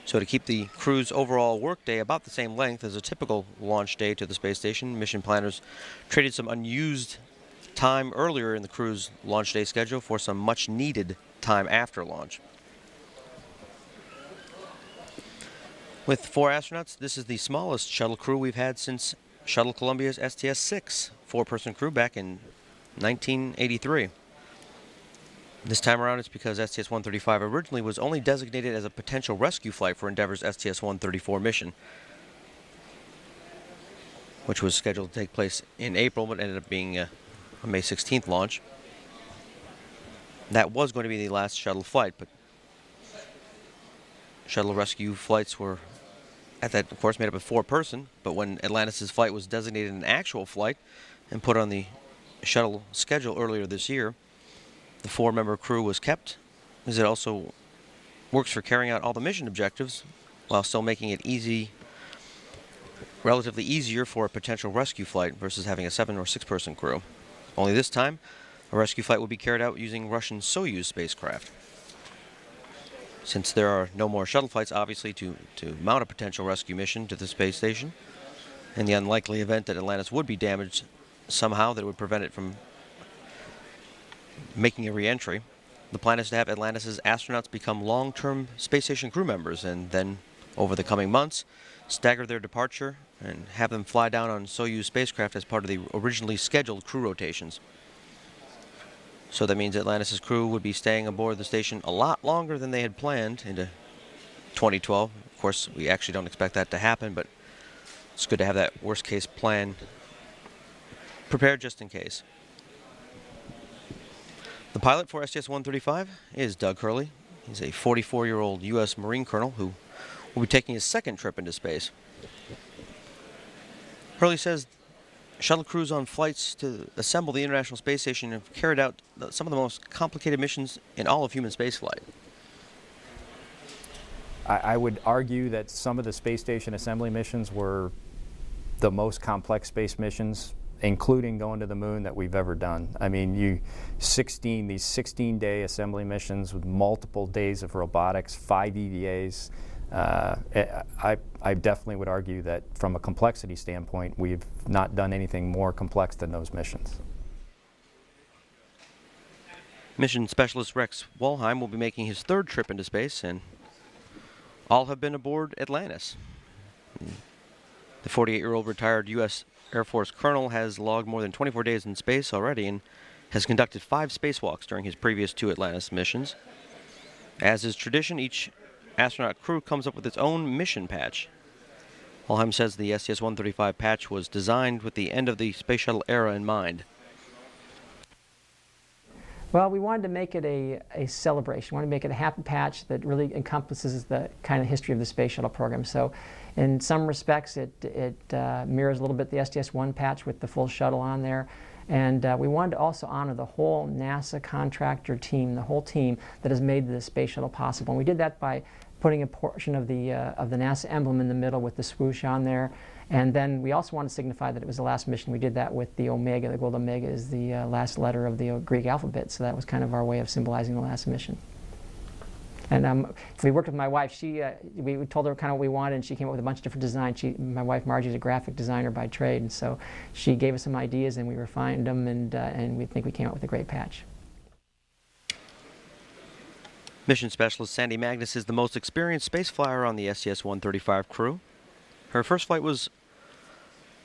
So to keep the crew's overall workday about the same length as a typical launch day to the space station, mission planners traded some unused time earlier in the crew's launch day schedule for some much-needed time after launch. With 4 astronauts, this is the smallest shuttle crew we've had since Shuttle Columbia's STS-6 4-person crew back in 1983. This time around, it's because STS-135 originally was only designated as a potential rescue flight for Endeavour's STS-134 mission, which was scheduled to take place in April, but ended up being a May 16th launch. That was going to be the last shuttle flight, but shuttle rescue flights were, at that, of course, made up of 4-person, but when Atlantis' flight was designated an actual flight and put on the shuttle schedule earlier this year, the 4-member crew was kept, as it also works for carrying out all the mission objectives while still making it relatively easier for a potential rescue flight versus having a 7 or 6-person crew. Only this time, a rescue flight will be carried out using Russian Soyuz spacecraft. Since there are no more shuttle flights, obviously, to mount a potential rescue mission to the space station, in the unlikely event that Atlantis would be damaged somehow that would prevent it from making a re-entry, the plan is to have Atlantis' astronauts become long-term space station crew members and then, over the coming months, stagger their departure and have them fly down on Soyuz spacecraft as part of the originally scheduled crew rotations. So that means Atlantis' crew would be staying aboard the station a lot longer than they had planned into 2012. Of course, we actually don't expect that to happen, but it's good to have that worst-case plan prepared just in case. The pilot for STS-135 is Doug Hurley. He's a 44-year-old U.S. Marine colonel who will be taking his 2nd trip into space. Hurley says shuttle crews on flights to assemble the International Space Station have carried out some of the most complicated missions in all of human spaceflight. I would argue that some of the space station assembly missions were the most complex space missions, including going to the moon, that we've ever done. I mean, these 16-day assembly missions with multiple days of robotics, 5 EVAs. I definitely would argue that from a complexity standpoint, we've not done anything more complex than those missions. Mission Specialist Rex Walheim will be making his 3rd trip into space, and all have been aboard Atlantis. The 48-year-old retired U.S. Air Force colonel has logged more than 24 days in space already and has conducted 5 spacewalks during his previous 2 Atlantis missions. As is tradition, each astronaut crew comes up with its own mission patch. Walheim says the STS-135 patch was designed with the end of the space shuttle era in mind. Well, we wanted to make it a celebration. We wanted to make it a happy patch that really encompasses the kind of history of the space shuttle program. So in some respects, it mirrors a little bit the STS-1 patch with the full shuttle on there. And we wanted to also honor the whole NASA contractor team, the whole team that has made the space shuttle possible. And we did that by putting a portion of the NASA emblem in the middle with the swoosh on there. And then we also want to signify that it was the last mission. We did that with the Omega. The gold Omega is the last letter of the Greek alphabet, so that was kind of our way of symbolizing the last mission. And we worked with my wife. We told her kind of what we wanted, and she came up with a bunch of different designs. My wife Margie is a graphic designer by trade, and so she gave us some ideas, and we refined them, and we think we came up with a great patch. Mission specialist Sandy Magnus is the most experienced space flyer on the STS-135 crew. Her first flight was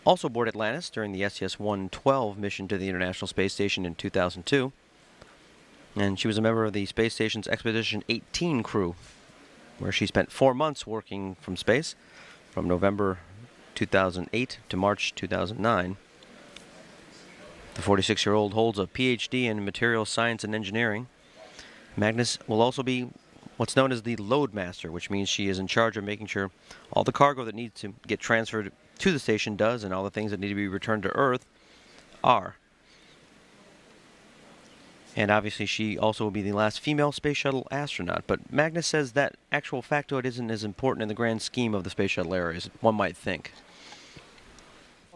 also aboard Atlantis during the STS-112 mission to the International Space Station in 2002. And she was a member of the space station's Expedition 18 crew, where she spent 4 months working from space, from November 2008 to March 2009. The 46-year-old holds a PhD in materials science and engineering. Magnus will also be what's known as the load master, which means she is in charge of making sure all the cargo that needs to get transferred to the station does, and all the things that need to be returned to Earth are. And obviously she also will be the last female space shuttle astronaut, but Magnus says that actual factoid isn't as important in the grand scheme of the space shuttle era as one might think.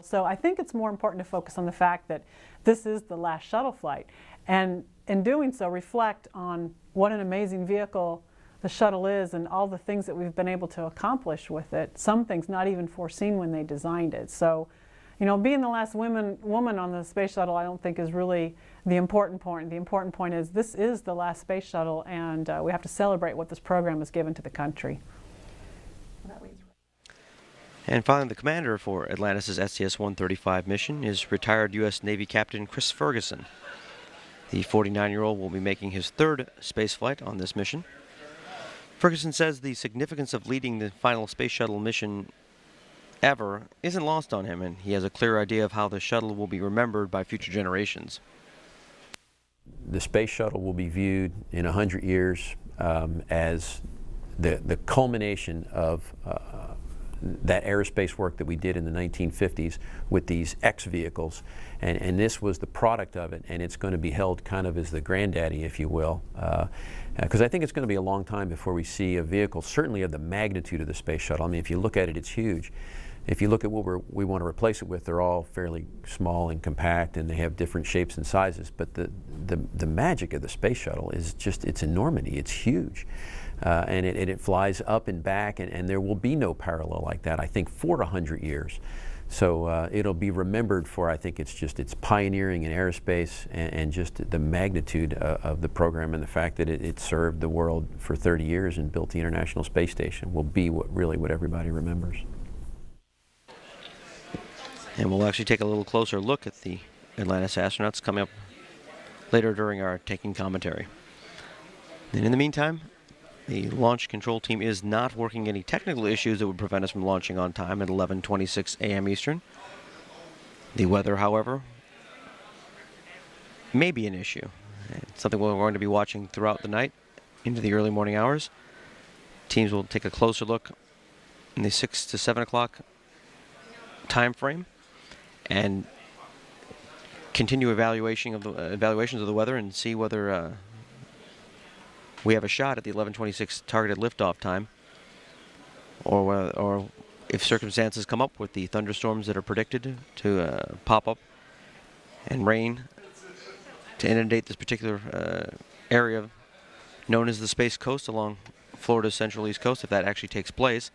So I think it's more important to focus on the fact that this is the last shuttle flight, and in doing so reflect on what an amazing vehicle the shuttle is and all the things that we've been able to accomplish with it, some things not even foreseen when they designed it. So, you know, being the last woman on the space shuttle I don't think is really the important point. The important point is this is the last space shuttle, and we have to celebrate what this program has given to the country. And finally, the commander for Atlantis' STS-135 mission is retired U.S. Navy Captain Chris Ferguson. The 49-year-old will be making his third spaceflight on this mission. Ferguson says the significance of leading the final space shuttle mission ever isn't lost on him, and he has a clear idea of how the shuttle will be remembered by future generations. The space shuttle will be viewed in 100 years as the culmination of that aerospace work that we did in the 1950s with these X vehicles, and this was the product of it, and it's going to be held kind of as the granddaddy, if you will, because I think it's going to be a long time before we see a vehicle certainly of the magnitude of the space shuttle. I mean, if you look at it, it's huge. If you look at what we want to replace it with, they're all fairly small and compact, and they have different shapes and sizes, but the magic of the space shuttle is just its enormity. It's huge. And it flies up and back, and there will be no parallel like that, I think, for 100 years. So it'll be remembered for, I think, its pioneering in aerospace and just the magnitude of the program, and the fact that it served the world for 30 years and built the International Space Station will be what everybody remembers. And we'll actually take a little closer look at the Atlantis astronauts coming up later during our taking commentary. And in the meantime, the launch control team is not working any technical issues that would prevent us from launching on time at 11:26 a.m. Eastern. The weather, however, may be an issue. It's something we're going to be watching throughout the night into the early morning hours. Teams will take a closer look in the 6 to 7 o'clock time frame and continue evaluations of the weather and see whether we have a shot at the 11:26 targeted liftoff time, or if circumstances come up with the thunderstorms that are predicted to pop up and rain to inundate this particular area known as the Space Coast along Florida's central east coast. If that actually takes place,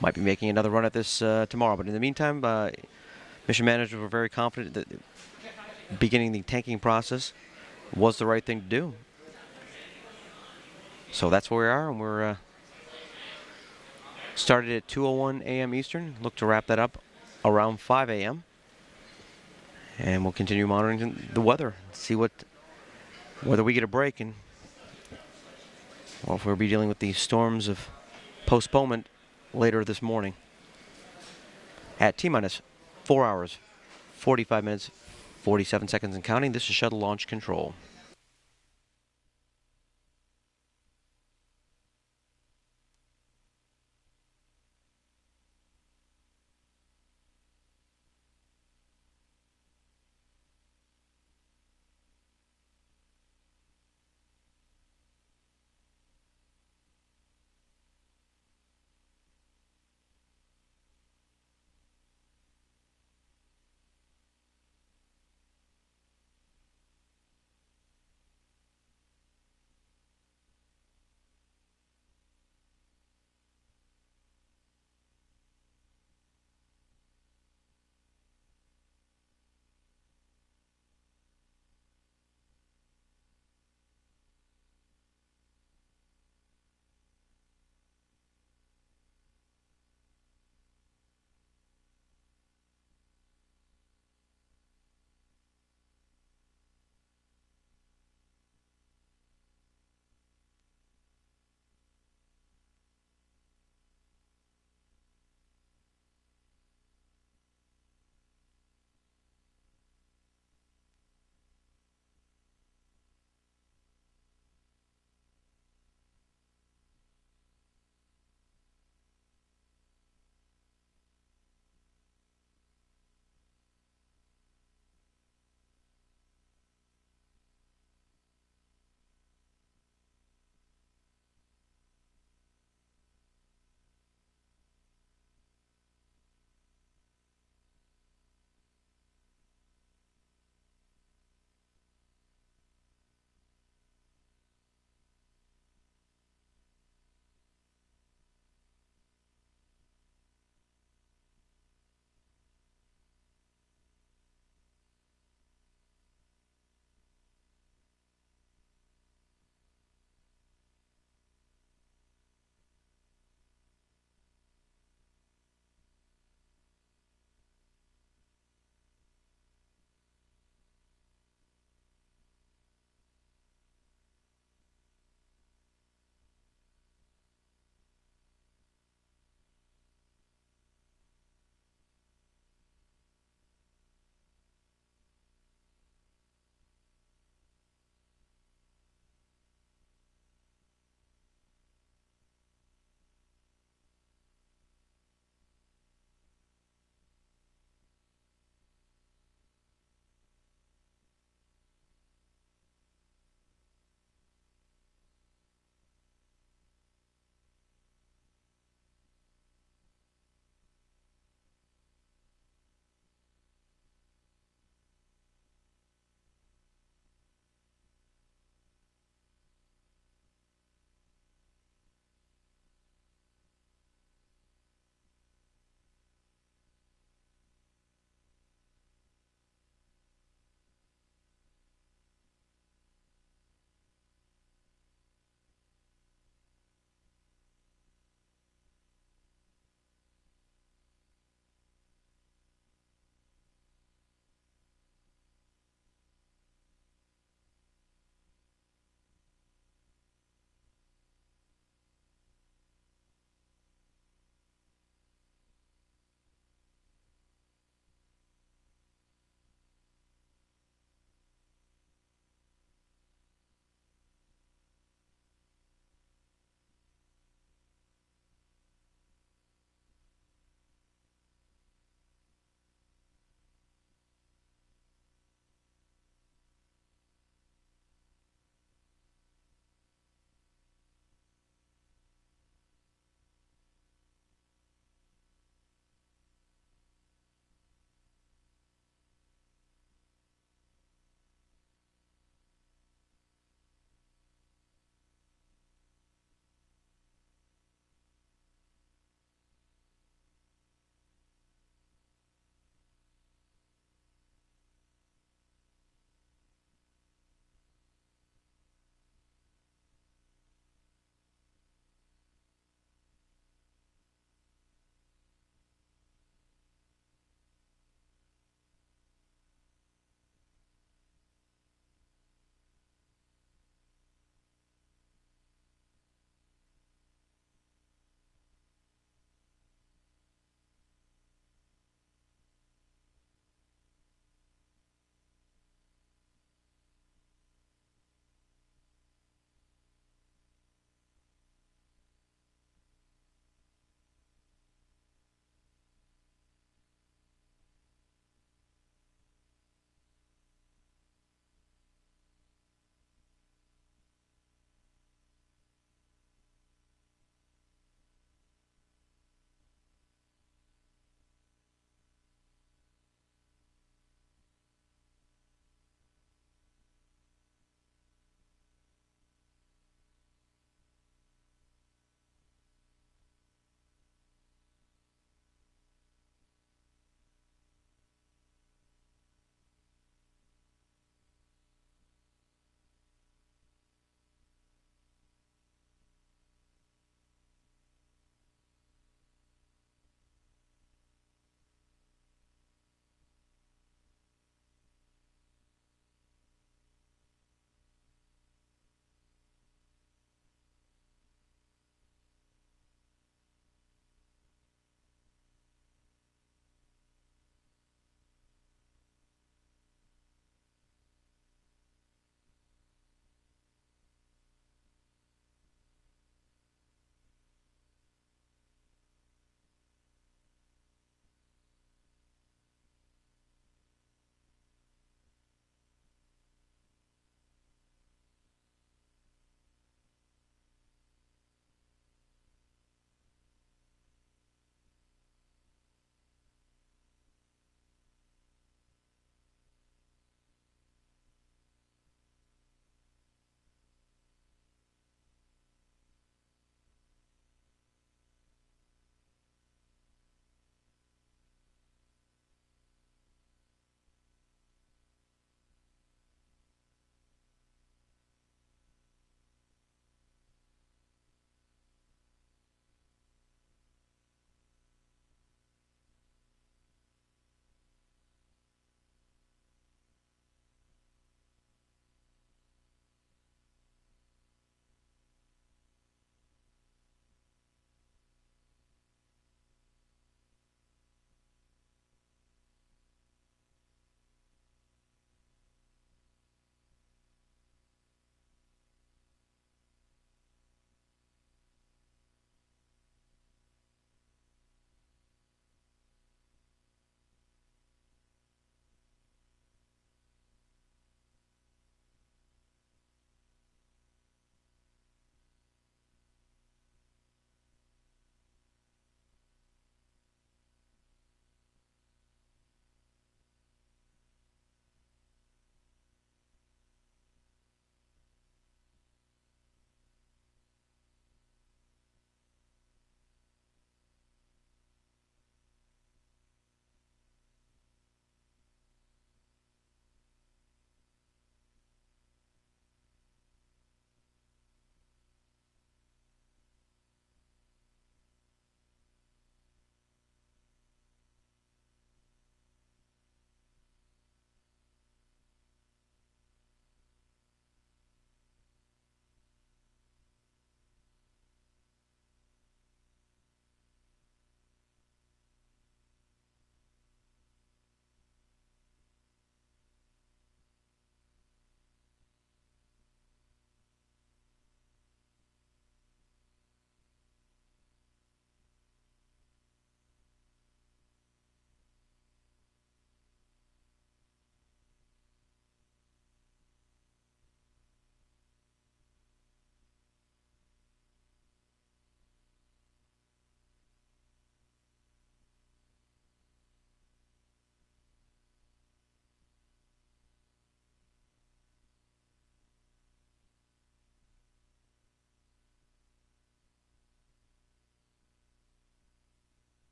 might be making another run at this tomorrow. But in the meantime, mission managers were very confident that beginning the tanking process was the right thing to do. So that's where we are, and we're started at 2:01 a.m. Eastern. Look to wrap that up around 5 a.m. And we'll continue monitoring the weather, see whether we get a break and Well, if we'll be dealing with the storms of postponement later this morning. At T-minus 4 hours, 45 minutes, 47 seconds and counting, this is shuttle launch control.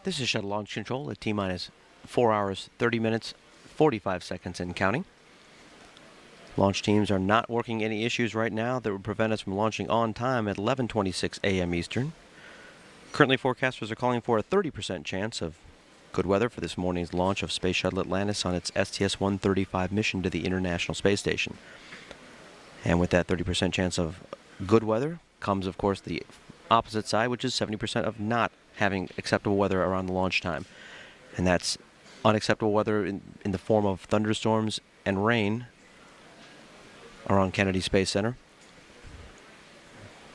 This is Shuttle Launch Control at T-minus 4 hours, 30 minutes, 45 seconds and counting. Launch teams are not working any issues right now that would prevent us from launching on time at 11:26 a.m. Eastern. Currently, forecasters are calling for a 30% chance of good weather for this morning's launch of Space Shuttle Atlantis on its STS-135 mission to the International Space Station. And with that 30% chance of good weather comes, of course, the opposite side, which is 70% of not having acceptable weather around the launch time. And that's unacceptable weather in the form of thunderstorms and rain around Kennedy Space Center.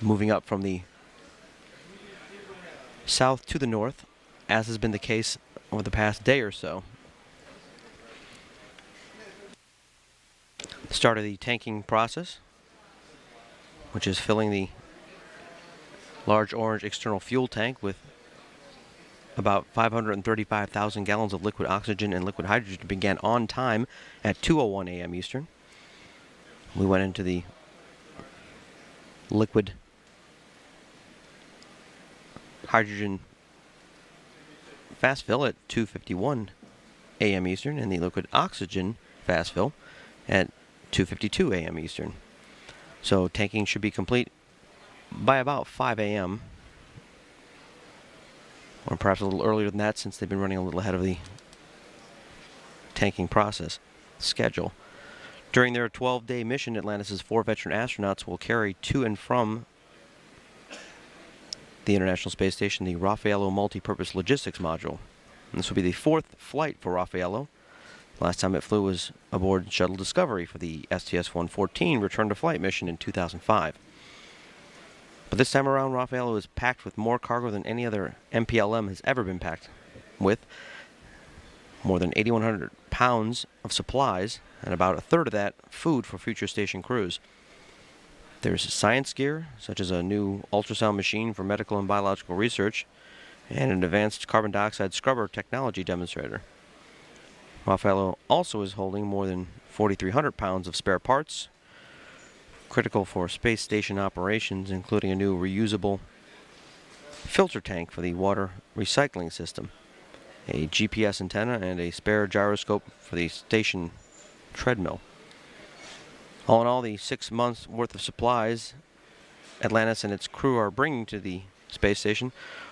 Moving up from the south to the north, as has been the case over the past day or so. The start of the tanking process, which is filling the large orange external fuel tank with about 535,000 gallons of liquid oxygen and liquid hydrogen, began on time at 2:01 a.m. Eastern. We went into the liquid hydrogen fast fill at 2:51 a.m. Eastern and the liquid oxygen fast fill at 2:52 a.m. Eastern. So tanking should be complete by about 5 a.m. or perhaps a little earlier than that, since they've been running a little ahead of the tanking process schedule. During their 12-day mission, Atlantis' 4 veteran astronauts will carry to and from the International Space Station the Raffaello Multi-Purpose Logistics Module. And this will be the 4th flight for Raffaello. Last time it flew was aboard Shuttle Discovery for the STS-114 return-to-flight mission in 2005. But this time around, Raffaello is packed with more cargo than any other MPLM has ever been packed with. More than 8,100 pounds of supplies, and about a third of that food for future station crews. There's science gear, such as a new ultrasound machine for medical and biological research, and an advanced carbon dioxide scrubber technology demonstrator. Raffaello also is holding more than 4,300 pounds of spare parts, critical for space station operations, including a new reusable filter tank for the water recycling system, a GPS antenna, and a spare gyroscope for the station treadmill. All in all, the 6 months worth of supplies Atlantis and its crew are bringing to the space station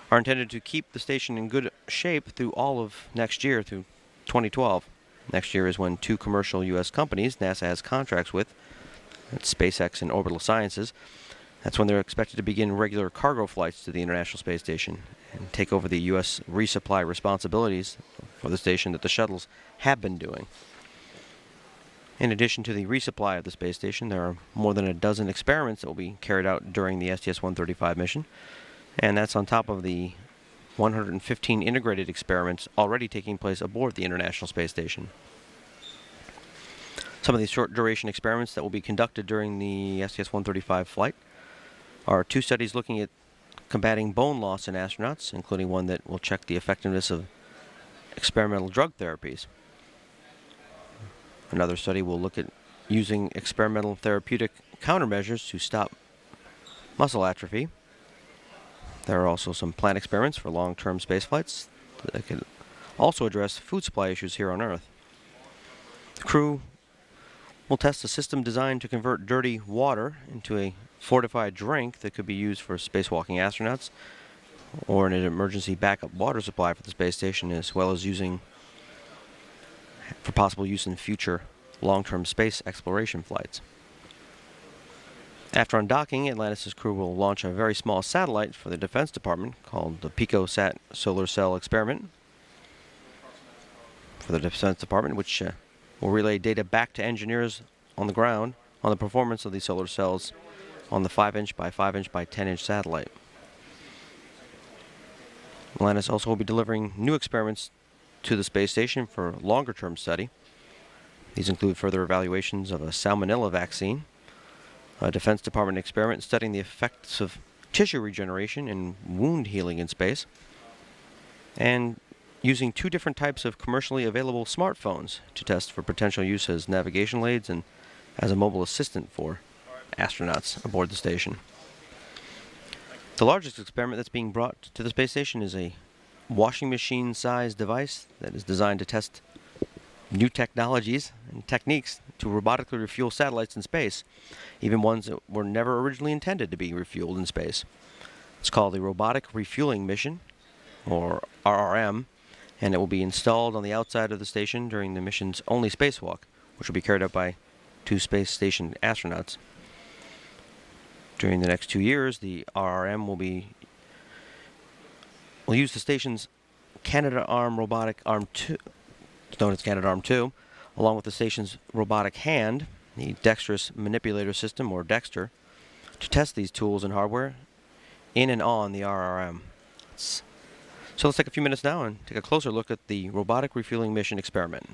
are intended to keep the station in good shape through all of next year, through 2012. Next year is when 2 commercial U.S. companies NASA has contracts with, that's SpaceX and Orbital Sciences. That's when they're expected to begin regular cargo flights to the International Space Station and take over the U.S. resupply responsibilities for the station that the shuttles have been doing. In addition to the resupply of the space station, there are more than a dozen experiments that will be carried out during the STS-135 mission, and that's on top of the 115 integrated experiments already taking place aboard the International Space Station. Some of these short-duration experiments that will be conducted during the STS-135 flight are 2 studies looking at combating bone loss in astronauts, including one that will check the effectiveness of experimental drug therapies. Another study will look at using experimental therapeutic countermeasures to stop muscle atrophy. There are also some planned experiments for long-term space flights that could also address food supply issues here on Earth. The crew will test a system designed to convert dirty water into a fortified drink that could be used for spacewalking astronauts or an emergency backup water supply for the space station, as well as using for possible use in future long-term space exploration flights. After undocking, Atlantis' crew will launch a very small satellite for the Defense Department called the PicoSat Solar Cell Experiment for the Defense Department, which will relay data back to engineers on the ground on the performance of the solar cells on the 5-inch by 5-inch by 10-inch satellite. Atlantis also will be delivering new experiments to the space station for longer-term study. These include further evaluations of a salmonella vaccine, a Defense Department experiment studying the effects of tissue regeneration and wound healing in space, and using 2 different types of commercially available smartphones to test for potential use as navigation aids and as a mobile assistant for astronauts aboard the station. The largest experiment that's being brought to the space station is a washing machine-sized device that is designed to test new technologies and techniques to robotically refuel satellites in space, even ones that were never originally intended to be refueled in space. It's called the Robotic Refueling Mission, or RRM, and it will be installed on the outside of the station during the mission's only spacewalk, which will be carried out by 2 space station astronauts. During the next 2 years, the RRM will use the station's Canadarm robotic arm 2, known as Canadarm 2, along with the station's robotic hand, the Dexterous Manipulator System, or Dexter, to test these tools and hardware in and on the RRM. So let's take a few minutes now and take a closer look at the Robotic Refueling Mission experiment.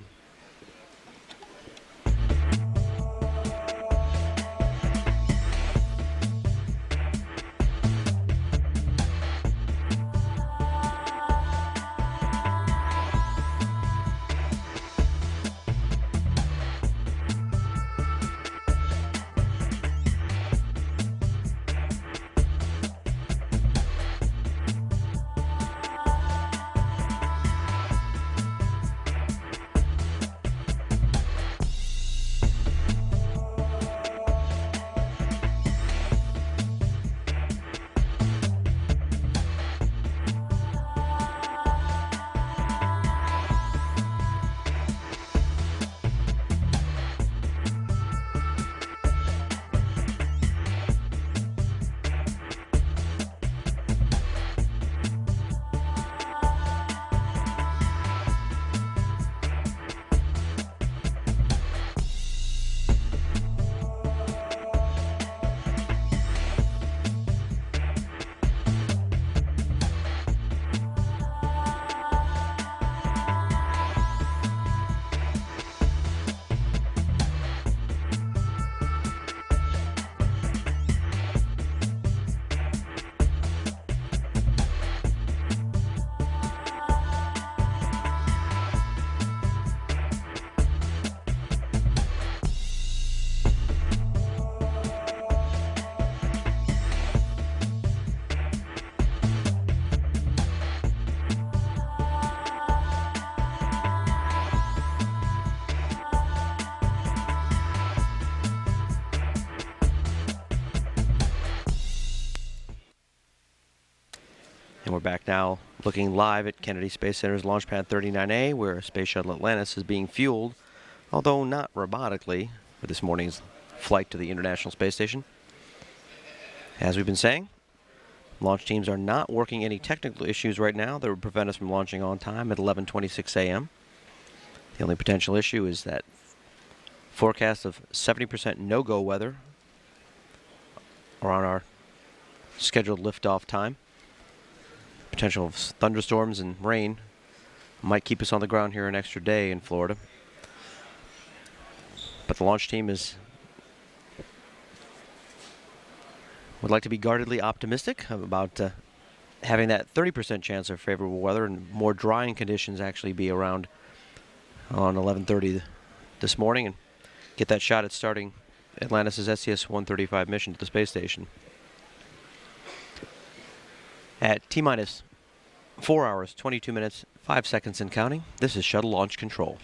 And we're back now looking live at Kennedy Space Center's Launchpad 39A, where Space Shuttle Atlantis is being fueled, although not robotically, for this morning's flight to the International Space Station. As we've been saying, launch teams are not working any technical issues right now that would prevent us from launching on time at 11:26 a.m. The only potential issue is that forecast of 70% no-go weather around our scheduled liftoff time. Potential of thunderstorms and rain might keep us on the ground here an extra day in Florida. But the launch team would like to be guardedly optimistic about having that 30% chance of favorable weather and more drying conditions actually be around on 11:30 this morning, and get that shot at starting Atlantis' STS-135 mission to the space station. At T-minus 4 hours, 22 minutes, 5 seconds and counting, this is Shuttle Launch Control.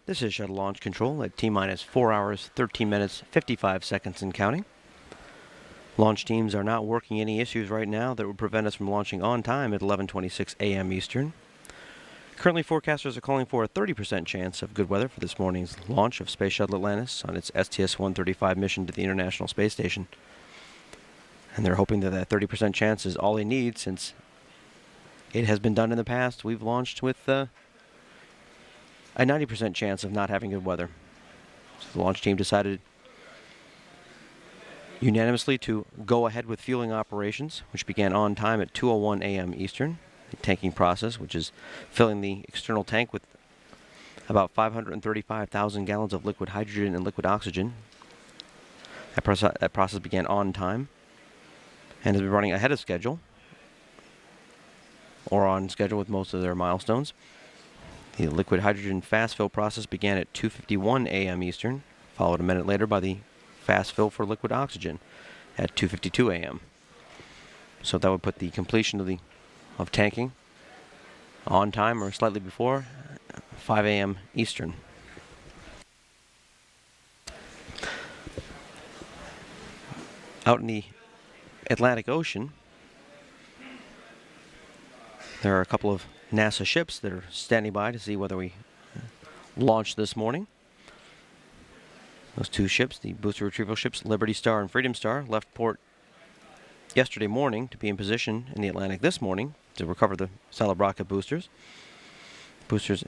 This is Shuttle Launch Control at T-minus 4 hours, 13 minutes, 55 seconds and counting. Launch teams are not working any issues right now that would prevent us from launching on time at 11:26 a.m. Eastern. Currently, forecasters are calling for a 30% chance of good weather for this morning's launch of Space Shuttle Atlantis on its STS-135 mission to the International Space Station. And they're hoping that that 30% chance is all they need, since it has been done in the past. We've launched with a 90% chance of not having good weather. So the launch team decided unanimously to go ahead with fueling operations, which began on time at 2:01 a.m. Eastern. The tanking process, which is filling the external tank with about 535,000 gallons of liquid hydrogen and liquid oxygen. That process began on time and has been running ahead of schedule, or on schedule with most of their milestones. The liquid hydrogen fast fill process began at 2:51 a.m. Eastern, followed a minute later by the fast fill for liquid oxygen at 2:52 a.m. So that would put the completion of tanking on time or slightly before 5 a.m. Eastern. Out in the Atlantic Ocean, there are a couple of NASA ships that are standing by to see whether we launch this morning. Those two ships, the booster retrieval ships Liberty Star and Freedom Star, left port yesterday morning to be in position in the Atlantic this morning to recover the solid rocket boosters. Boosters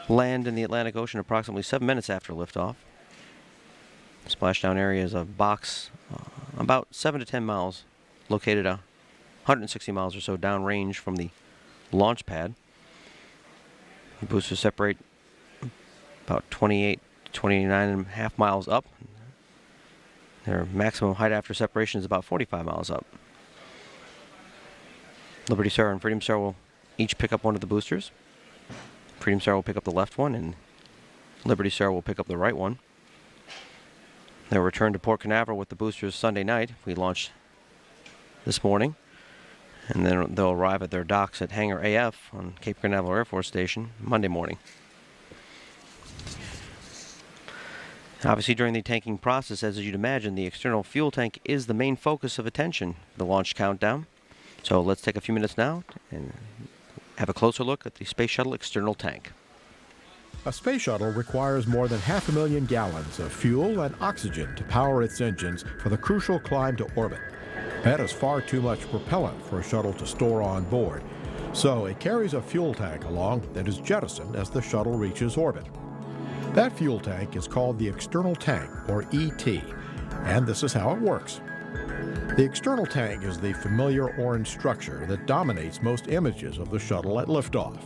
land in the Atlantic Ocean approximately 7 minutes after liftoff. The splashdown area is a box about 7 to 10 miles, located 160 miles or so downrange from the launch pad. The boosters separate about 28 to 29 and a half miles up. Their maximum height after separation is about 45 miles up. Liberty Star and Freedom Star will each pick up one of the boosters. Freedom Star will pick up the left one, and Liberty Star will pick up the right one. They'll return to Port Canaveral with the boosters Sunday night. We launched this morning, and then they'll arrive at their docks at Hangar AF on Cape Canaveral Air Force Station Monday morning. Obviously, during the tanking process, as you'd imagine, the external fuel tank is the main focus of attention for the launch countdown. So let's take a few minutes now and have a closer look at the Space Shuttle external tank. A space shuttle requires more than 500,000 gallons of fuel and oxygen to power its engines for the crucial climb to orbit. That is far too much propellant for a shuttle to store on board, so it carries a fuel tank along that is jettisoned as the shuttle reaches orbit. That fuel tank is called the external tank, or ET, and this is how it works. The external tank is the familiar orange structure that dominates most images of the shuttle at liftoff.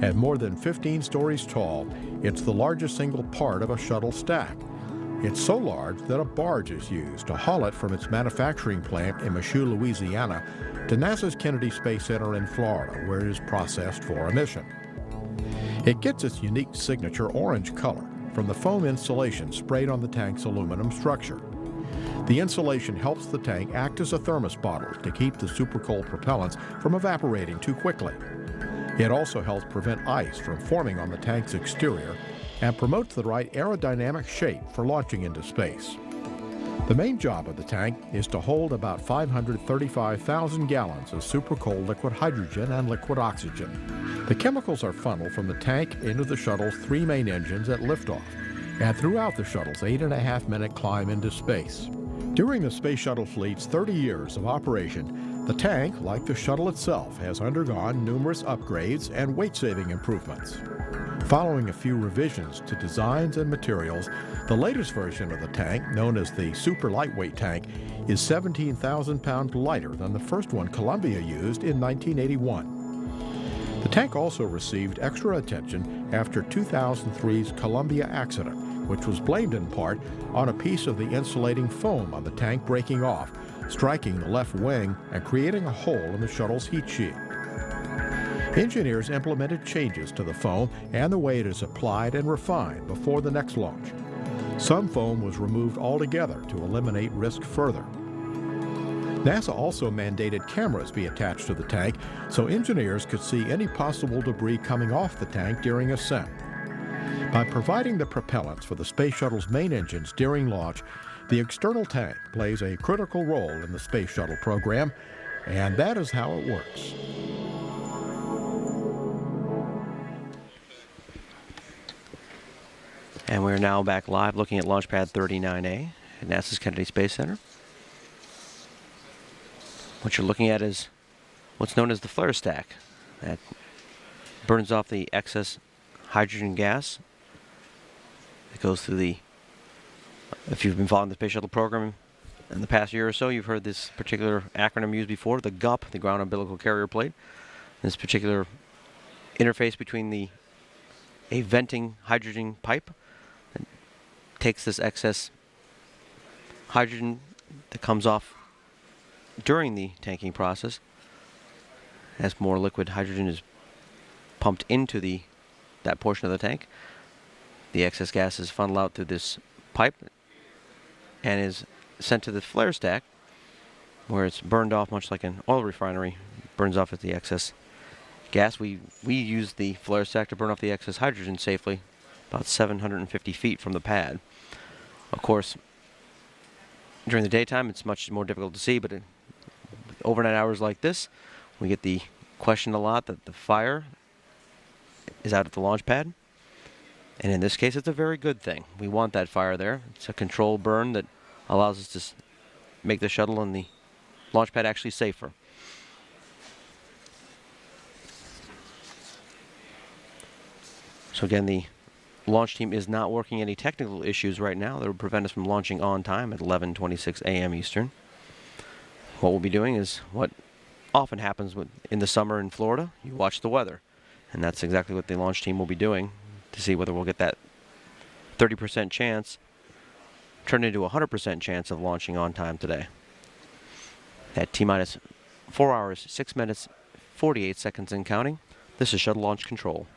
At more than 15 stories tall, it's the largest single part of a shuttle stack. It's so large that a barge is used to haul it from its manufacturing plant in Michoud, Louisiana, to NASA's Kennedy Space Center in Florida, where it is processed for a mission. It gets its unique signature orange color from the foam insulation sprayed on the tank's aluminum structure. The insulation helps the tank act as a thermos bottle to keep the supercold propellants from evaporating too quickly. It also helps prevent ice from forming on the tank's exterior and promotes the right aerodynamic shape for launching into space. The main job of the tank is to hold about 535,000 gallons of supercold liquid hydrogen and liquid oxygen. The chemicals are funneled from the tank into the shuttle's 3 main engines at liftoff and throughout the shuttle's 8.5-minute climb into space. During the Space Shuttle fleet's 30 years of operation, the tank, like the shuttle itself, has undergone numerous upgrades and weight-saving improvements. Following a few revisions to designs and materials, the latest version of the tank, known as the Super Lightweight Tank, is 17,000 pounds lighter than the first one Columbia used in 1981. The tank also received extra attention after 2003's Columbia accident, which was blamed in part on a piece of the insulating foam on the tank breaking off, striking the left wing and creating a hole in the shuttle's heat shield. Engineers implemented changes to the foam and the way it is applied and refined before the next launch. Some foam was removed altogether to eliminate risk further. NASA also mandated cameras be attached to the tank so engineers could see any possible debris coming off the tank during ascent. By providing the propellants for the Space Shuttle's main engines during launch, the external tank plays a critical role in the Space Shuttle program, and that is how it works. And we're now back live looking at Launchpad 39A at NASA's Kennedy Space Center. What you're looking at is what's known as the flare stack. That burns off the excess hydrogen gas. It goes through the, if you've been following the Space Shuttle program in the past year or so, you've heard this particular acronym used before, the GUP, the Ground Umbilical Carrier Plate. This particular interface between a venting hydrogen pipe that takes this excess hydrogen that comes off during the tanking process. As more liquid hydrogen is pumped into that portion of the tank, the excess gas is funneled out through this pipe and is sent to the flare stack, where it's burned off much like an oil refinery burns off the excess gas. We use the flare stack to burn off the excess hydrogen safely, about 750 feet from the pad. Of course, during the daytime, it's much more difficult to see, but in overnight hours like this, we get the question a lot that the fire is out at the launch pad. And in this case, it's a very good thing. We want that fire there. It's a controlled burn that allows us to make the shuttle and the launch pad actually safer. So again, the launch team is not working any technical issues right now that would prevent us from launching on time at 11:26 a.m. Eastern. What we'll be doing is what often happens in the summer in Florida. You watch the weather. And that's exactly what the launch team will be doing to see whether we'll get that 30% chance turned into a 100% chance of launching on time today. At T-minus 4 hours, 6 minutes, 48 seconds and counting, this is Shuttle Launch Control.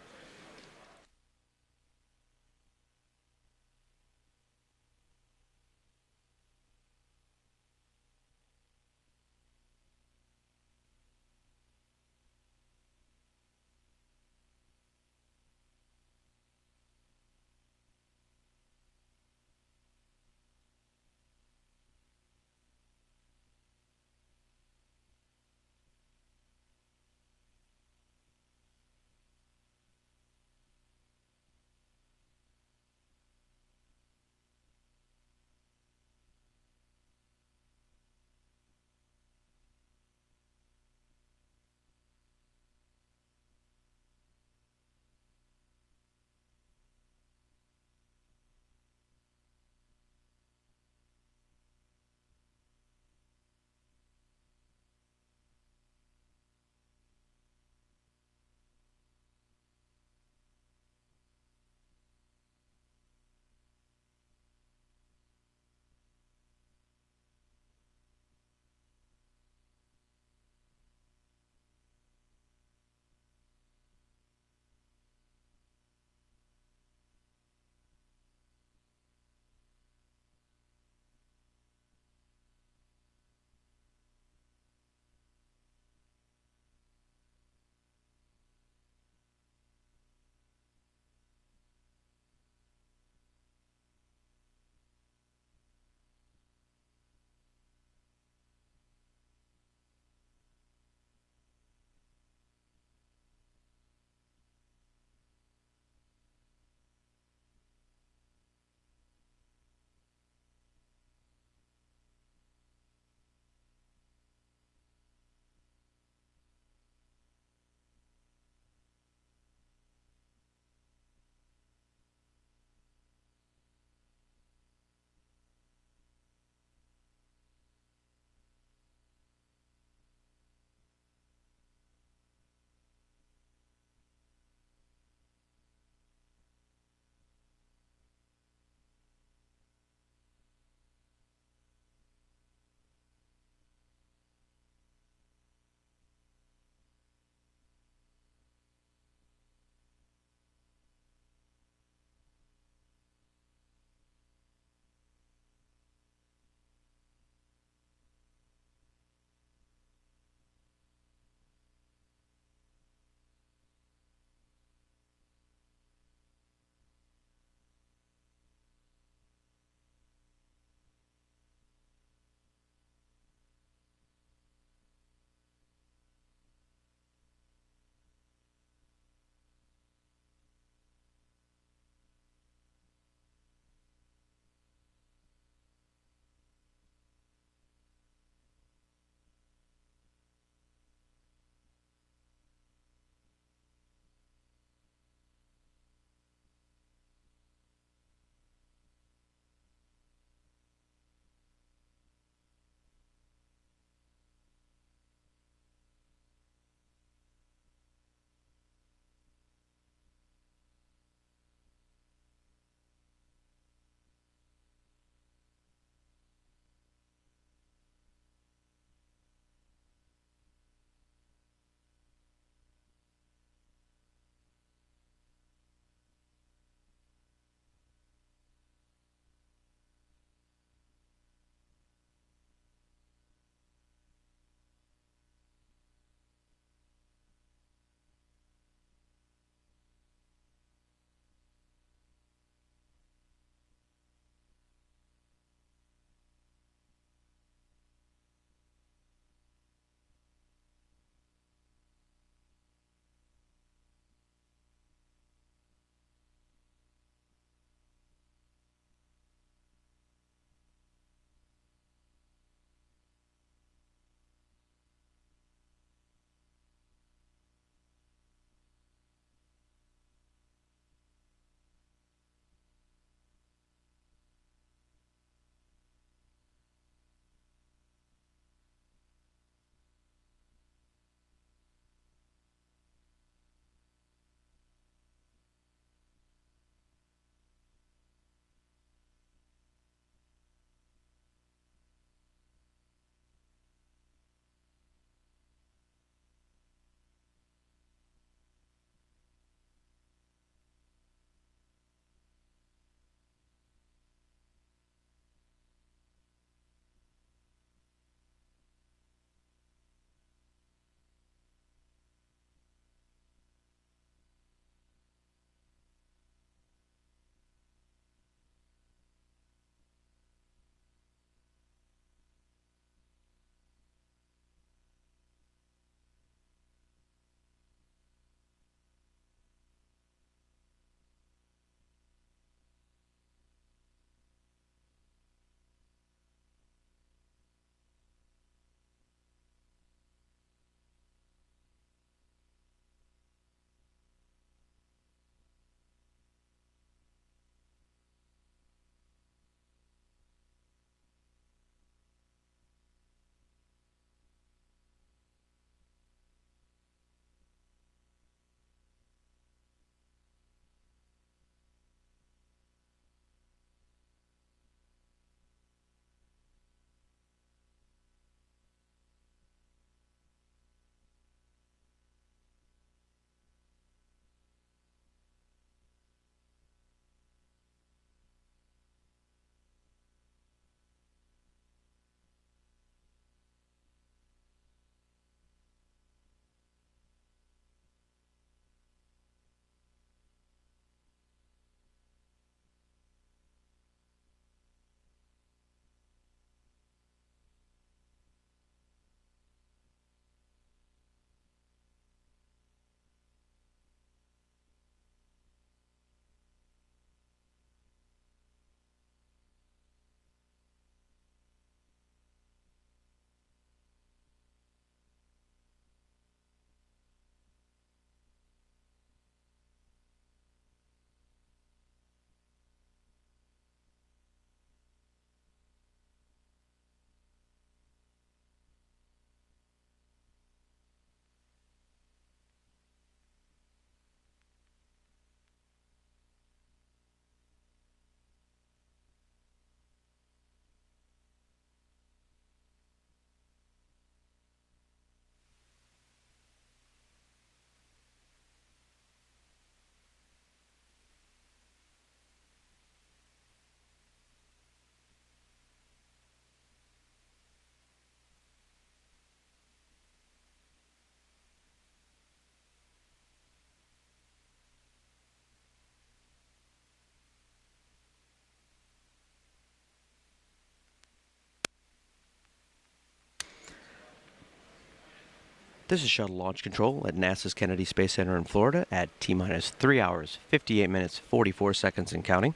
This is Shuttle Launch Control at NASA's Kennedy Space Center in Florida at T-minus 3 hours, 58 minutes, 44 seconds and counting.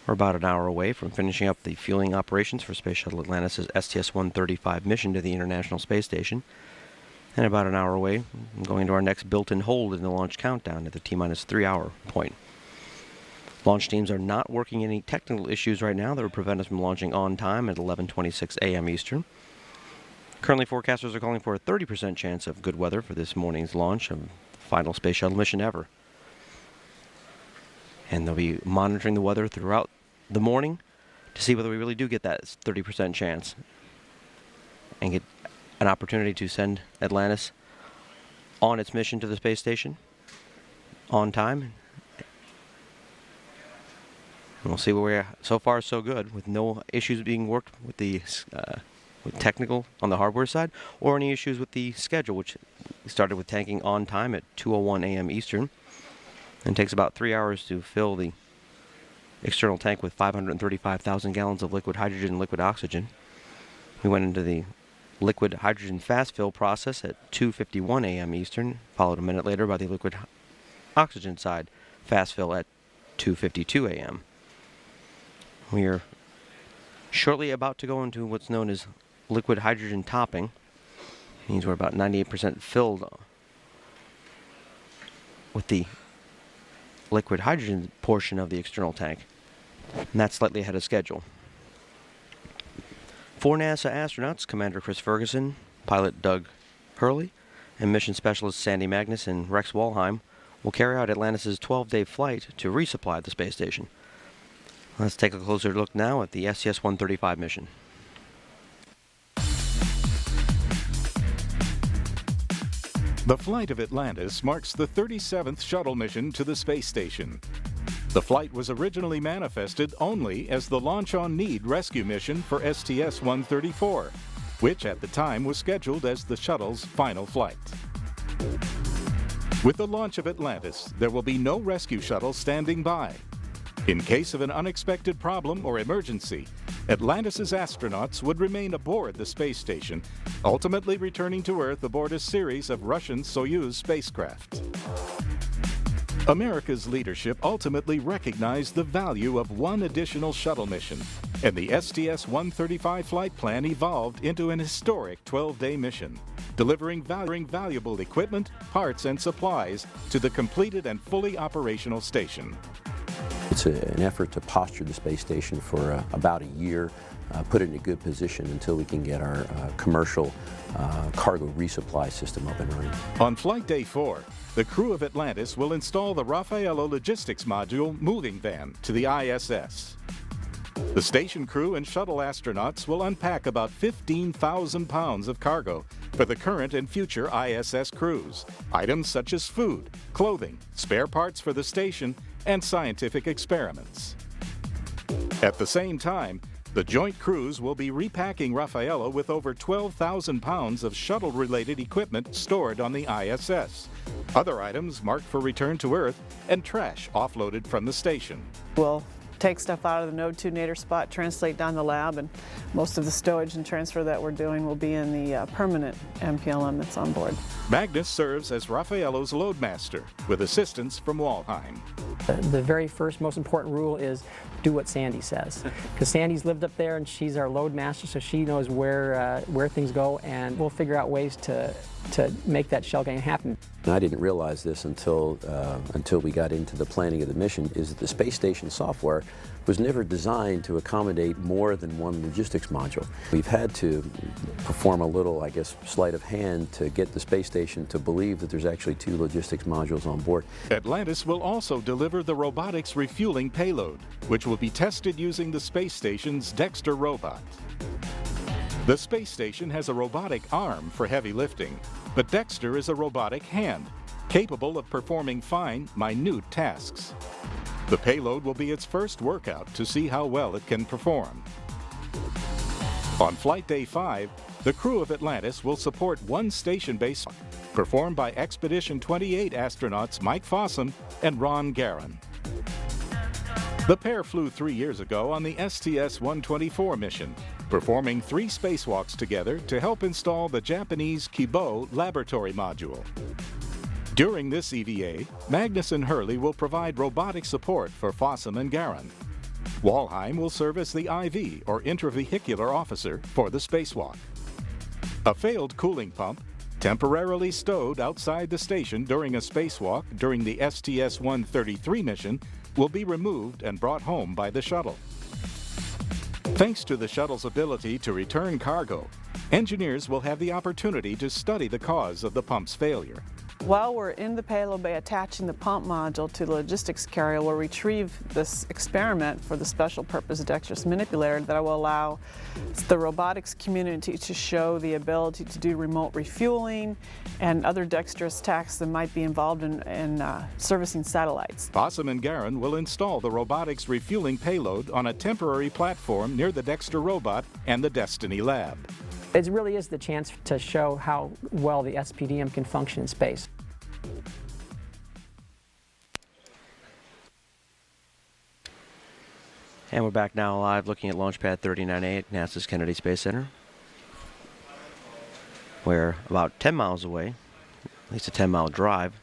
We're about an hour away from finishing up the fueling operations for Space Shuttle Atlantis' STS-135 mission to the International Space Station, and about an hour away from going to our next built-in hold in the launch countdown at the T-minus 3 hour point. Launch teams are not working any technical issues right now that would prevent us from launching on time at 11:26 a.m. Eastern. Currently, forecasters are calling for a 30% chance of good weather for this morning's launch of the final Space Shuttle mission ever. And they'll be monitoring the weather throughout the morning to see whether we really do get that 30% chance and get an opportunity to send Atlantis on its mission to the space station on time. And we'll see where we are. So far, so good, with no issues being worked with the with technical on the hardware side, or any issues with the schedule, which started with tanking on time at 2:01 a.m. Eastern, and takes about 3 hours to fill the external tank with 535,000 gallons of liquid hydrogen and liquid oxygen. We went into the liquid hydrogen fast fill process at 2:51 a.m. Eastern, followed a minute later by the liquid oxygen side fast fill at 2:52 a.m. We are shortly about to go into what's known as liquid hydrogen topping. It means we're about 98% filled with the liquid hydrogen portion of the external tank, and that's slightly ahead of schedule. 4 NASA astronauts, Commander Chris Ferguson, pilot Doug Hurley, and mission specialist Sandy Magnus and Rex Walheim, will carry out Atlantis' 12-day flight to resupply the space station. Let's take a closer look now at the STS-135 mission. The flight of Atlantis marks the 37th shuttle mission to the space station. The flight was originally manifested only as the Launch on Need rescue mission for STS-134, which at the time was scheduled as the shuttle's final flight. With the launch of Atlantis, there will be no rescue shuttle standing by. In case of an unexpected problem or emergency, Atlantis' astronauts would remain aboard the space station, ultimately returning to Earth aboard a series of Russian Soyuz spacecraft. America's leadership ultimately recognized the value of one additional shuttle mission, and the STS-135 flight plan evolved into an historic 12-day mission, delivering valuable equipment, parts, and supplies to the completed and fully operational station. It's an effort to posture the space station for about a year, put it in a good position until we can get our commercial cargo resupply system up and running. On flight day 4, the crew of Atlantis will install the Raffaello Logistics Module moving van to the ISS. The station crew and shuttle astronauts will unpack about 15,000 pounds of cargo for the current and future ISS crews, items such as food, clothing, spare parts for the station, and scientific experiments. At the same time, the joint crews will be repacking Raffaello with over 12,000 pounds of shuttle-related equipment stored on the ISS, other items marked for return to Earth, and trash offloaded from the station. We'll take stuff out of the Node 2 nadir spot, translate down the lab, and most of the stowage and transfer that we're doing will be in the permanent MPLM that's on board. Magnus serves as Raffaello's loadmaster, with assistance from Walheim. The very first most important rule is do what Sandy says, because Sandy's lived up there and she's our load master, so she knows where things go, and we'll figure out ways to make that shell game happen. And I didn't realize this until we got into the planning of the mission, is that the space station software was never designed to accommodate more than one logistics module. We've had to perform a little, I guess, sleight of hand to get the space station to believe that there's actually 2 logistics modules on board. Atlantis will also deliver the robotics refueling payload, which will be tested using the space station's Dexter robot. The space station has a robotic arm for heavy lifting, but Dexter is a robotic hand, capable of performing fine, minute tasks. The payload will be its first workout to see how well it can perform. On flight day 5, the crew of Atlantis will support one station base performed by Expedition 28 astronauts Mike Fossum and Ron Garan. The pair flew 3 years ago on the STS-124 mission performing 3 spacewalks together to help install the Japanese Kibo laboratory module. During this EVA, Magnus and Hurley will provide robotic support for Fossum and Garin. Walheim will serve as the IV, or intravehicular officer, for the spacewalk. A failed cooling pump, temporarily stowed outside the station during a spacewalk during the STS-133 mission, will be removed and brought home by the shuttle. Thanks to the shuttle's ability to return cargo, engineers will have the opportunity to study the cause of the pump's failure. While we're in the payload bay attaching the pump module to the logistics carrier, we'll retrieve this experiment for the special purpose dexterous manipulator that will allow the robotics community to show the ability to do remote refueling and other dexterous tasks that might be involved in servicing satellites. Fossum and Garin will install the robotics refueling payload on a temporary platform near the Dexter robot and the Destiny lab. It really is the chance to show how well the SPDM can function in space. And we're back now live looking at Launchpad 39A at NASA's Kennedy Space Center, where about 10 miles away, at least a 10-mile drive,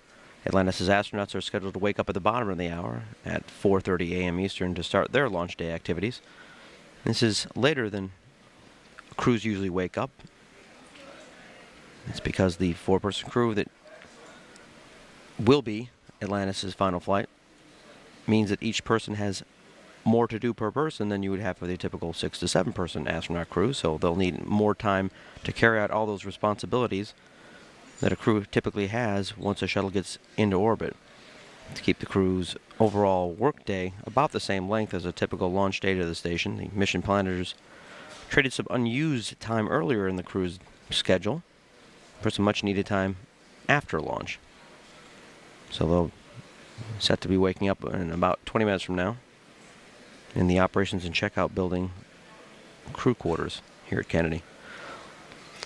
Atlantis' astronauts are scheduled to wake up at the bottom of the hour at 4:30 a.m. Eastern to start their launch day activities. This is later than crews usually wake up. It's because the 4-person crew that will be Atlantis' final flight means that each person has more to do per person than you would have for the typical 6 to 7-person astronaut crew, so they'll need more time to carry out all those responsibilities that a crew typically has once a shuttle gets into orbit, to keep the crew's overall workday about the same length as a typical launch day to the station. The mission planners traded some unused time earlier in the crew's schedule for some much-needed time after launch. So they'll set to be waking up in about 20 minutes from now in the Operations and Checkout Building crew quarters here at Kennedy.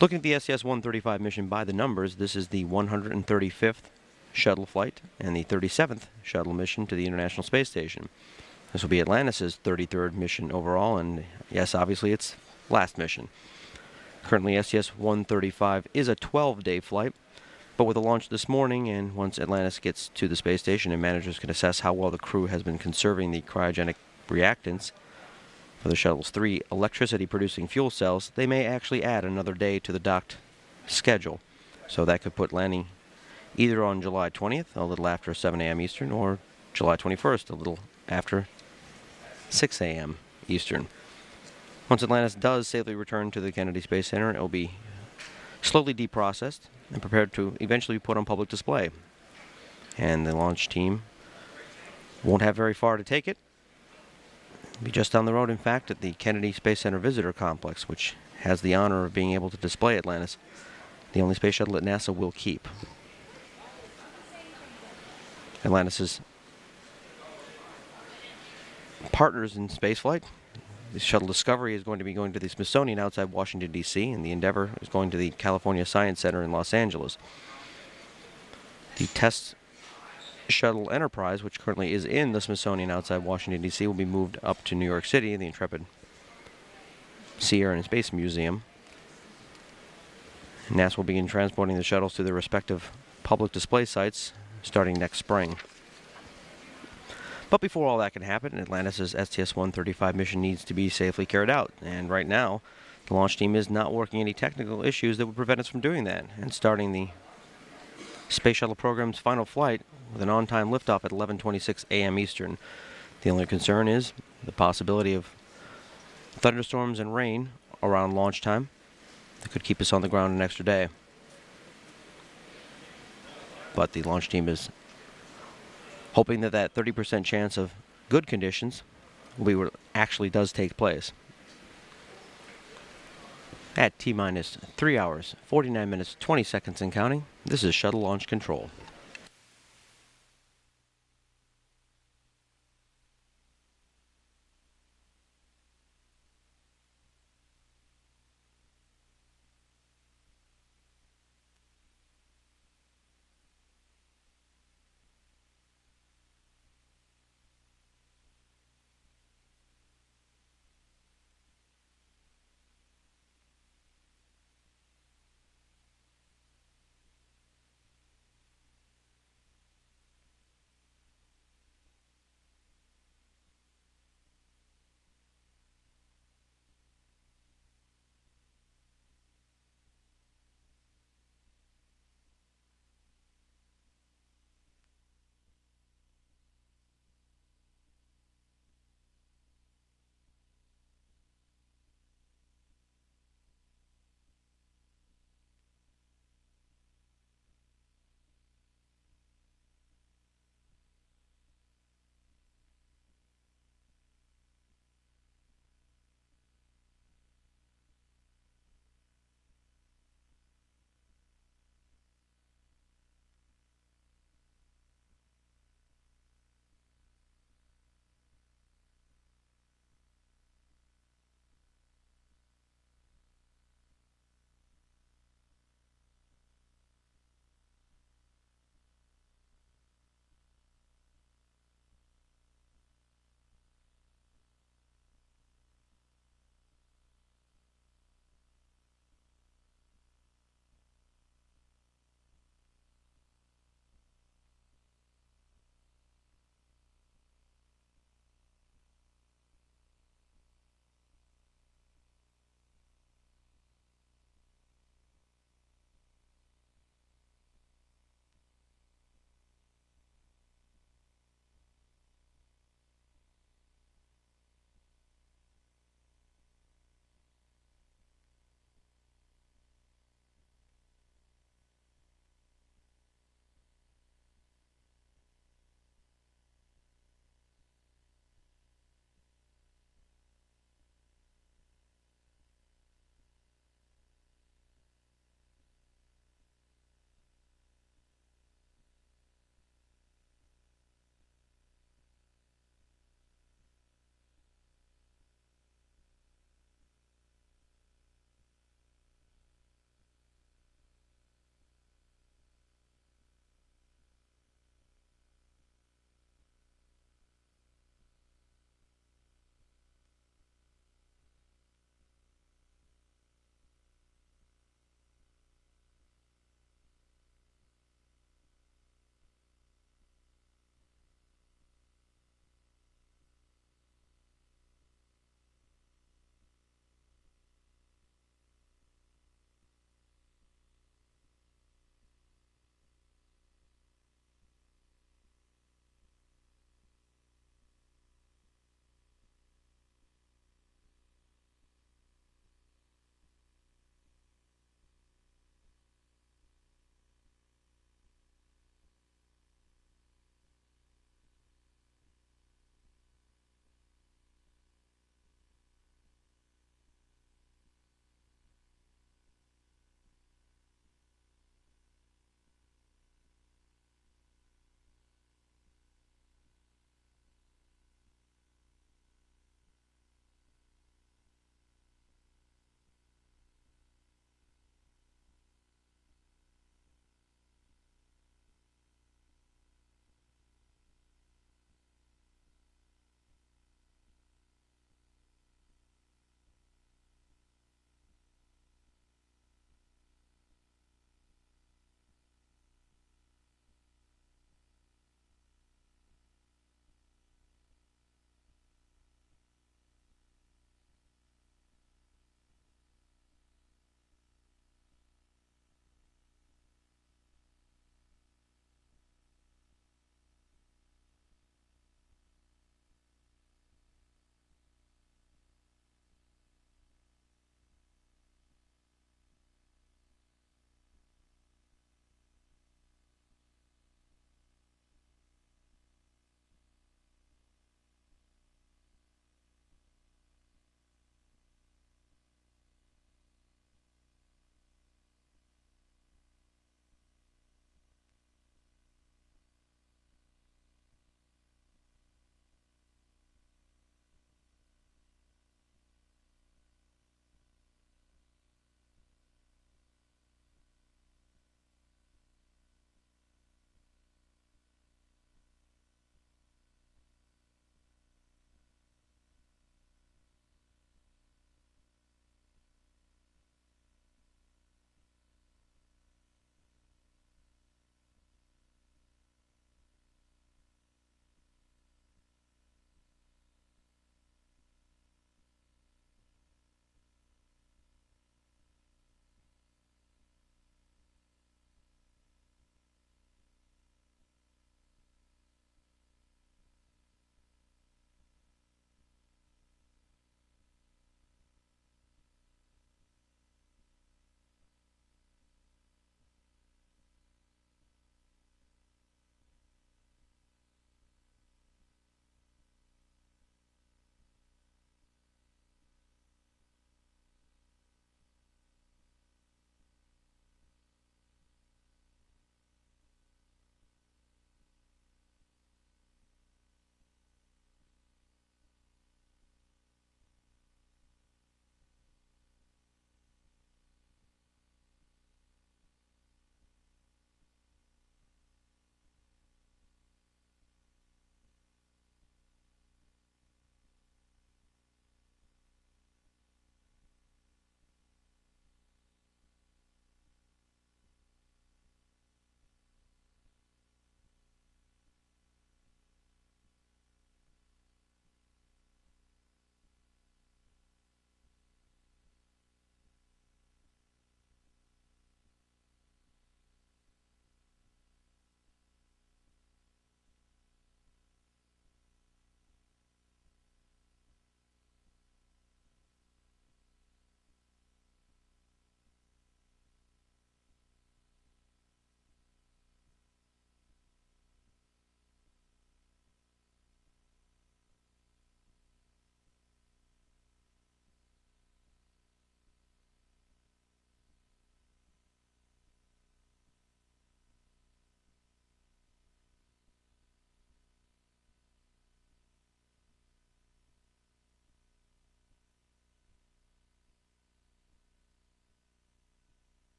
Looking at the STS-135 mission by the numbers, this is the 135th shuttle flight and the 37th shuttle mission to the International Space Station. This will be Atlantis' 33rd mission overall, and yes, obviously its last mission. Currently, STS-135 is a 12-day flight, but with a launch this morning, and once Atlantis gets to the space station and managers can assess how well the crew has been conserving the cryogenic reactants for the shuttle's 3 electricity-producing fuel cells, they may actually add another day to the docked schedule. So that could put landing either on July 20th, a little after 7 a.m. Eastern, or July 21st, a little after 6 a.m. Eastern. Once Atlantis does safely return to the Kennedy Space Center, it will be slowly deprocessed and prepared to eventually be put on public display. And the launch team won't have very far to take it. It'll be just down the road, in fact, at the Kennedy Space Center Visitor Complex, which has the honor of being able to display Atlantis, the only space shuttle that NASA will keep. Atlantis' partners in spaceflight. The shuttle Discovery is going to be going to the Smithsonian outside Washington, D.C., and the Endeavour is going to the California Science Center in Los Angeles. The test shuttle Enterprise, which currently is in the Smithsonian outside Washington, D.C., will be moved up to New York City in the Intrepid Sea, Air, and Space Museum. NASA will begin transporting the shuttles to their respective public display sites starting next spring. But before all that can happen, Atlantis' STS-135 mission needs to be safely carried out, and right now, the launch team is not working any technical issues that would prevent us from doing that, and starting the Space Shuttle program's final flight with an on-time liftoff at 11:26 a.m. Eastern. The only concern is the possibility of thunderstorms and rain around launch time that could keep us on the ground an extra day. But the launch team is hoping that that 30% chance of good conditions will be what actually does take place. At T-minus 3 hours, 49 minutes, 20 seconds and counting, this is Shuttle Launch Control.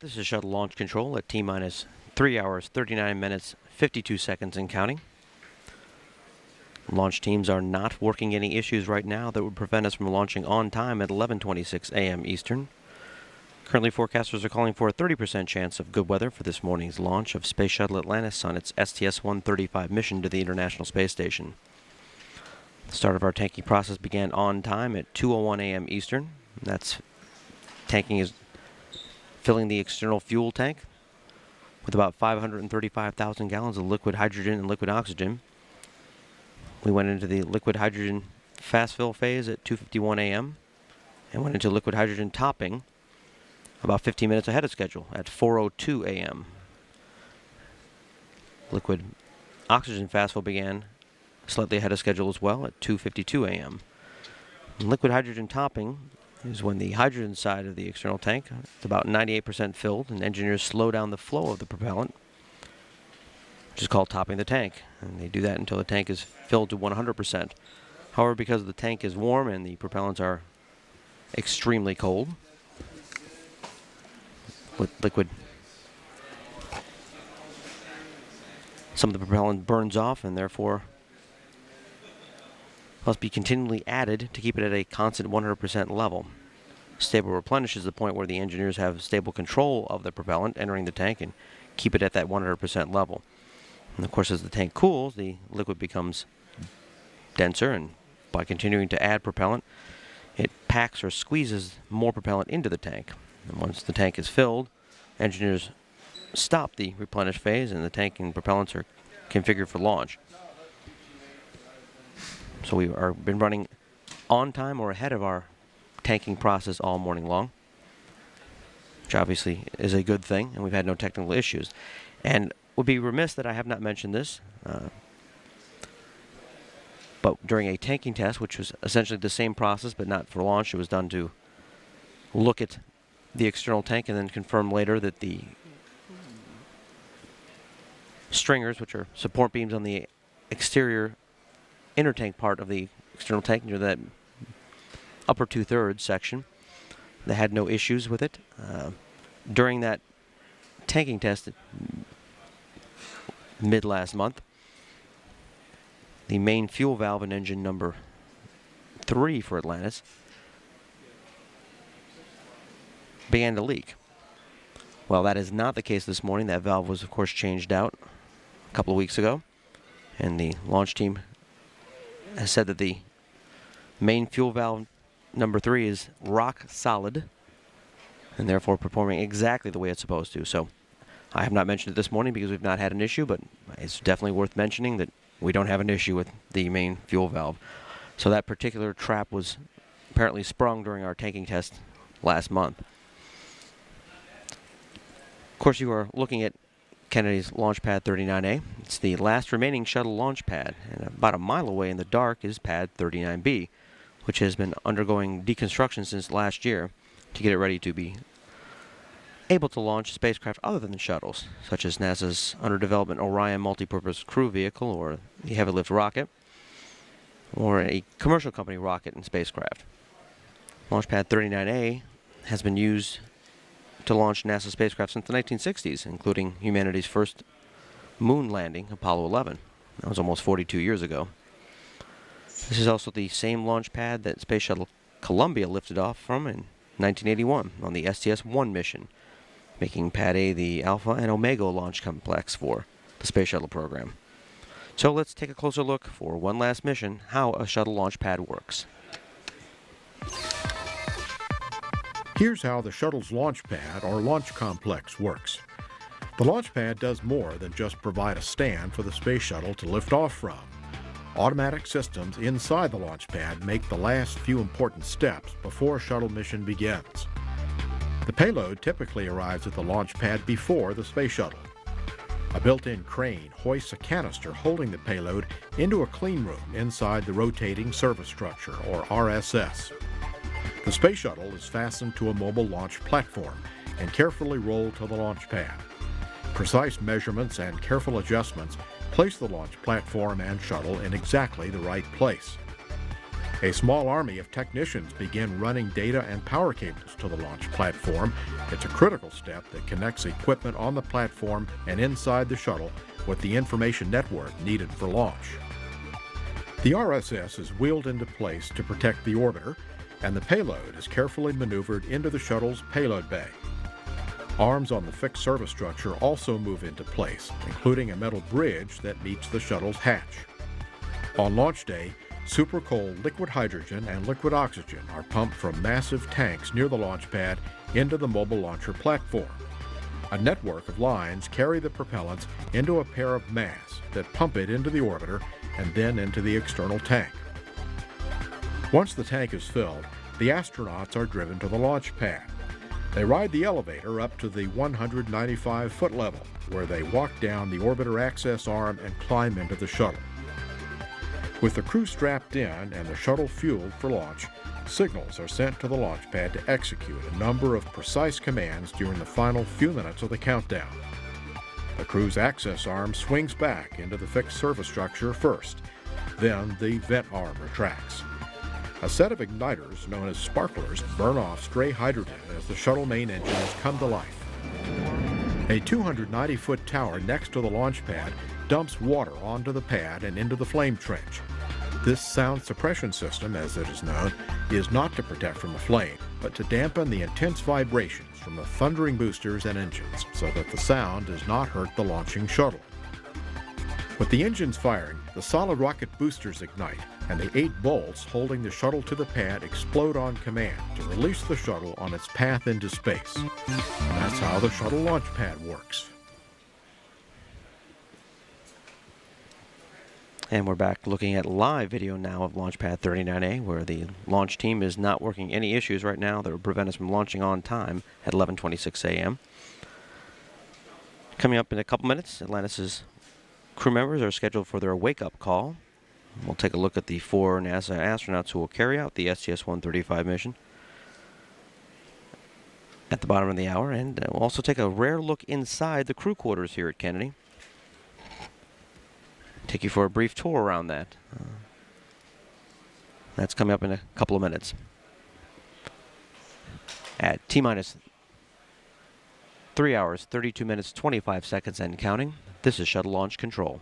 This is Shuttle Launch Control at T-minus 3 hours, 39 minutes, 52 seconds and counting. Launch teams are not working any issues right now that would prevent us from launching on time at 11:26 a.m. Eastern. Currently, forecasters are calling for a 30% chance of good weather for this morning's launch of Space Shuttle Atlantis on its STS-135 mission to the International Space Station. The start of our tanking process began on time at 2:01 a.m. Eastern. That's tanking is filling the external fuel tank with about 535,000 gallons of liquid hydrogen and liquid oxygen. We went into the liquid hydrogen fast fill phase at 2:51 a.m. and went into liquid hydrogen topping about 15 minutes ahead of schedule at 4:02 a.m. Liquid oxygen fast fill began slightly ahead of schedule as well at 2:52 a.m. Liquid hydrogen topping is when the hydrogen side of the external tank is about 98% filled and engineers slow down the flow of the propellant, which is called topping the tank. And they do that until the tank is filled to 100%. However, because the tank is warm and the propellants are extremely cold, with liquid, some of the propellant burns off and therefore must be continually added to keep it at a constant 100% level. Stable replenish is the point where the engineers have stable control of the propellant entering the tank and keep it at that 100% level. And of course, as the tank cools, the liquid becomes denser, and by continuing to add propellant, it packs or squeezes more propellant into the tank. And once the tank is filled, engineers stop the replenish phase and the tank and propellants are configured for launch. So we are been running on time or ahead of our tanking process all morning long, which obviously is a good thing, and we've had no technical issues. And would be remiss that I have not mentioned this, but during a tanking test, which was essentially the same process but not for launch, it was done to look at the external tank and then confirm later that the stringers, which are support beams on the exterior inner tank part of the external tank, near that upper 2/3 section, they had no issues with it. During that tanking test mid last month, the main fuel valve in engine number 3 for Atlantis began to leak. Well, that is not the case this morning. That valve was, of course, changed out a couple of weeks ago, and the launch team has said that the main fuel valve number 3 is rock solid and therefore performing exactly the way it's supposed to. So I have not mentioned it this morning because we've not had an issue, but it's definitely worth mentioning that we don't have an issue with the main fuel valve. So that particular trap was apparently sprung during our tanking test last month. Of course, you are looking at Kennedy's Launchpad 39A. It's the last remaining shuttle launch pad, and about a mile away in the dark is Pad 39B, which has been undergoing deconstruction since last year to get it ready to be able to launch spacecraft other than the shuttles, such as NASA's under development Orion multipurpose crew vehicle, or the heavy lift rocket, or a commercial company rocket and spacecraft. Launchpad 39A has been used to launch NASA spacecraft since the 1960s, including humanity's first moon landing, Apollo 11. That was almost 42 years ago. This is also the same launch pad that Space Shuttle Columbia lifted off from in 1981 on the STS-1 mission, making Pad A the Alpha and Omega launch complex for the Space Shuttle program. So let's take a closer look for one last mission, how a shuttle launch pad works. Here's how the shuttle's launch pad or launch complex works. The launch pad does more than just provide a stand for the space shuttle to lift off from. Automatic systems inside the launch pad make the last few important steps before a shuttle mission begins. The payload typically arrives at the launch pad before the space shuttle. A built-in crane hoists a canister holding the payload into a clean room inside the rotating service structure, or RSS. The space shuttle is fastened to a mobile launch platform and carefully rolled to the launch pad. Precise measurements and careful adjustments place the launch platform and shuttle in exactly the right place. A small army of technicians begin running data and power cables to the launch platform. It's a critical step that connects equipment on the platform and inside the shuttle with the information network needed for launch. The RSS is wheeled into place to protect the orbiter, and the payload is carefully maneuvered into the shuttle's payload bay. Arms on the fixed service structure also move into place, including a metal bridge that meets the shuttle's hatch. On launch day, supercold liquid hydrogen and liquid oxygen are pumped from massive tanks near the launch pad into the mobile launcher platform. A network of lines carry the propellants into a pair of masts that pump it into the orbiter and then into the external tank. Once the tank is filled, the astronauts are driven to the launch pad. They ride the elevator up to the 195-foot level, where they walk down the orbiter access arm and climb into the shuttle. With the crew strapped in and the shuttle fueled for launch, signals are sent to the launch pad to execute a number of precise commands during the final few minutes of the countdown. The crew's access arm swings back into the fixed service structure first, then the vent arm retracts. A set of igniters, known as sparklers, burn off stray hydrogen as the shuttle main engines come to life. A 290-foot tower next to the launch pad dumps water onto the pad and into the flame trench. This sound suppression system, as it is known, is not to protect from the flame, but to dampen the intense vibrations from the thundering boosters and engines so that the sound does not hurt the launching shuttle. With the engines firing, the solid rocket boosters ignite, and the 8 bolts holding the shuttle to the pad explode on command to release the shuttle on its path into space. That's how the shuttle launch pad works. And we're back looking at live video now of Launchpad 39A, where the launch team is not working any issues right now that would prevent us from launching on time at 11:26 a.m. Coming up in a couple minutes, Atlantis' crew members are scheduled for their wake-up call. We'll take a look at the 4 NASA astronauts who will carry out the STS-135 mission at the bottom of the hour, and we'll also take a rare look inside the crew quarters here at Kennedy. Take you for a brief tour around that. That's coming up in a couple of minutes. At T-minus 3 hours, 32 minutes, 25 seconds and counting, this is Shuttle Launch Control.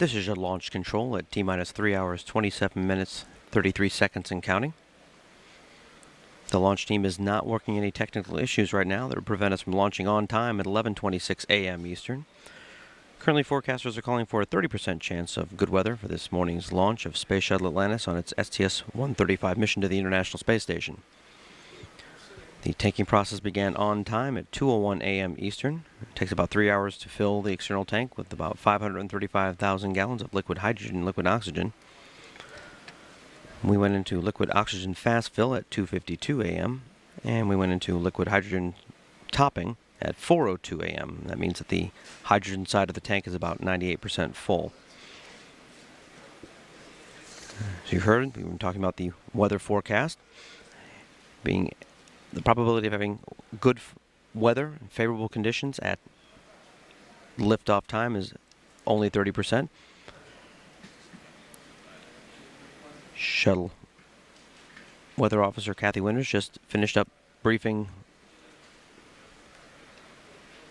This is your launch control at T-minus 3 hours, 27 minutes, 33 seconds and counting. The launch team is not working any technical issues right now that would prevent us from launching on time at 11:26 a.m. Eastern. Currently, forecasters are calling for a 30% chance of good weather for this morning's launch of Space Shuttle Atlantis on its STS-135 mission to the International Space Station. The tanking process began on time at 2:01 a.m. Eastern. It takes about 3 hours to fill the external tank with about 535,000 gallons of liquid hydrogen and liquid oxygen. We went into liquid oxygen fast fill at 2:52 a.m. and we went into liquid hydrogen topping at 4:02 a.m. That means that the hydrogen side of the tank is about 98% full. So you heard, we were talking about the weather forecast being the probability of having good weather and favorable conditions at liftoff time is only 30%. Shuttle Weather Officer Kathy Winters just finished up briefing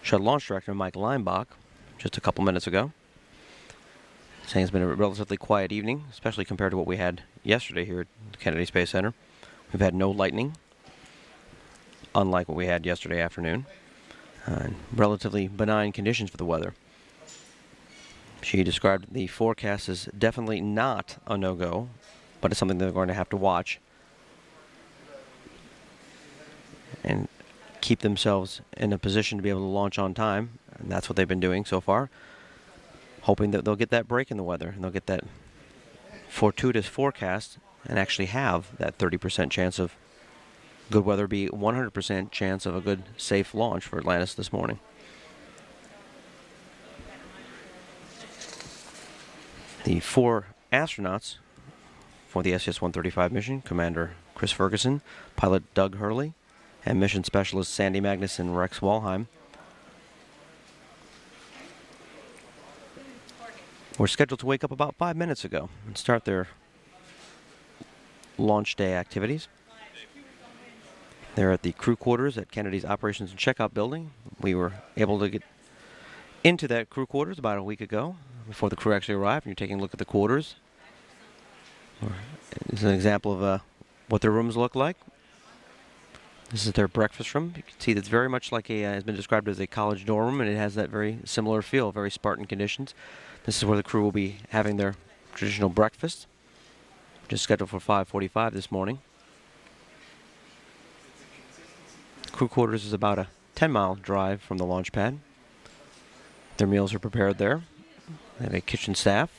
Shuttle Launch Director Mike Leinbach just a couple minutes ago, saying it's been a relatively quiet evening, especially compared to what we had yesterday here at the Kennedy Space Center. We've had no lightning, unlike what we had yesterday afternoon. Relatively benign conditions for the weather. She described the forecast as definitely not a no-go, but it's something they're going to have to watch and keep themselves in a position to be able to launch on time, and that's what they've been doing so far, hoping that they'll get that break in the weather and they'll get that fortuitous forecast and actually have that 30% chance of good weather, be 100% chance of a good, safe launch for Atlantis this morning. The 4 astronauts for the STS-135 mission, Commander Chris Ferguson, pilot Doug Hurley, and mission specialist Sandy Magnus and Rex Walheim, were scheduled to wake up about 5 minutes ago and start their launch day activities. They're at the crew quarters at Kennedy's Operations and Checkout Building. We were able to get into that crew quarters about a week ago, before the crew actually arrived, and you're taking a look at the quarters. This is an example of what their rooms look like. This is their breakfast room. You can see that's very much like has been described as a college dorm room, and it has that very similar feel, very Spartan conditions. This is where the crew will be having their traditional breakfast, which is scheduled for 5:45 this morning. Crew quarters is about a 10-mile drive from the launch pad. Their meals are prepared there. They have a kitchen staff.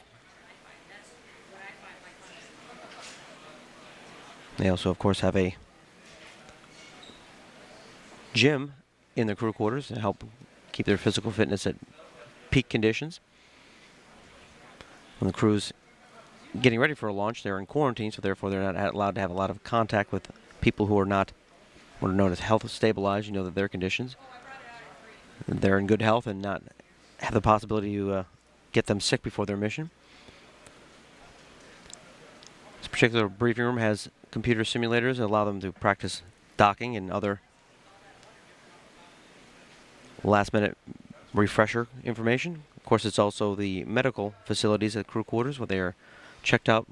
They also, of course, have a gym in the crew quarters to help keep their physical fitness at peak conditions. When the crew's getting ready for a launch, they're in quarantine, so therefore they're not allowed to have a lot of contact with people who are not what are known as health stabilized. You know that their conditions, they're in good health and not have the possibility to get them sick before their mission. This particular briefing room has computer simulators that allow them to practice docking and other last-minute refresher information. Of course, it's also the medical facilities at crew quarters where they are checked out,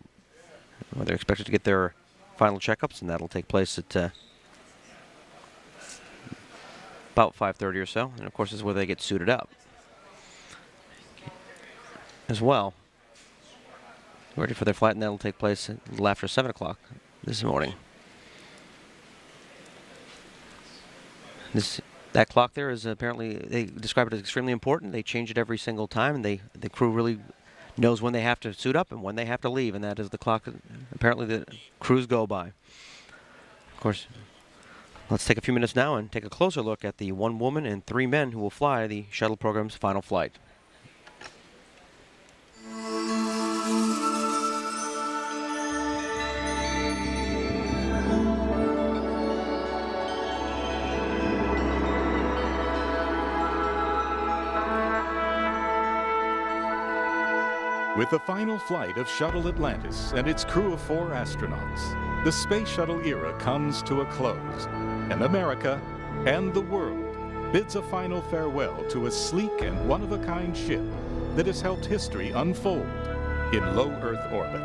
where they're expected to get their final checkups, and that'll take place at about 5:30 or so. And of course, this is where they get suited up as well, ready for their flight, and that'll take place a little after 7 o'clock this morning. That clock there is apparently, they describe it as extremely important. They change it every single time, and the crew really knows when they have to suit up and when they have to leave, and that is the clock that apparently the crews go by. Of course, let's take a few minutes now and take a closer look at the 1 woman and 3 men who will fly the shuttle program's final flight. With the final flight of Shuttle Atlantis and its crew of 4 astronauts, the space shuttle era comes to a close, and America and the world bids a final farewell to a sleek and one-of-a-kind ship that has helped history unfold in low Earth orbit.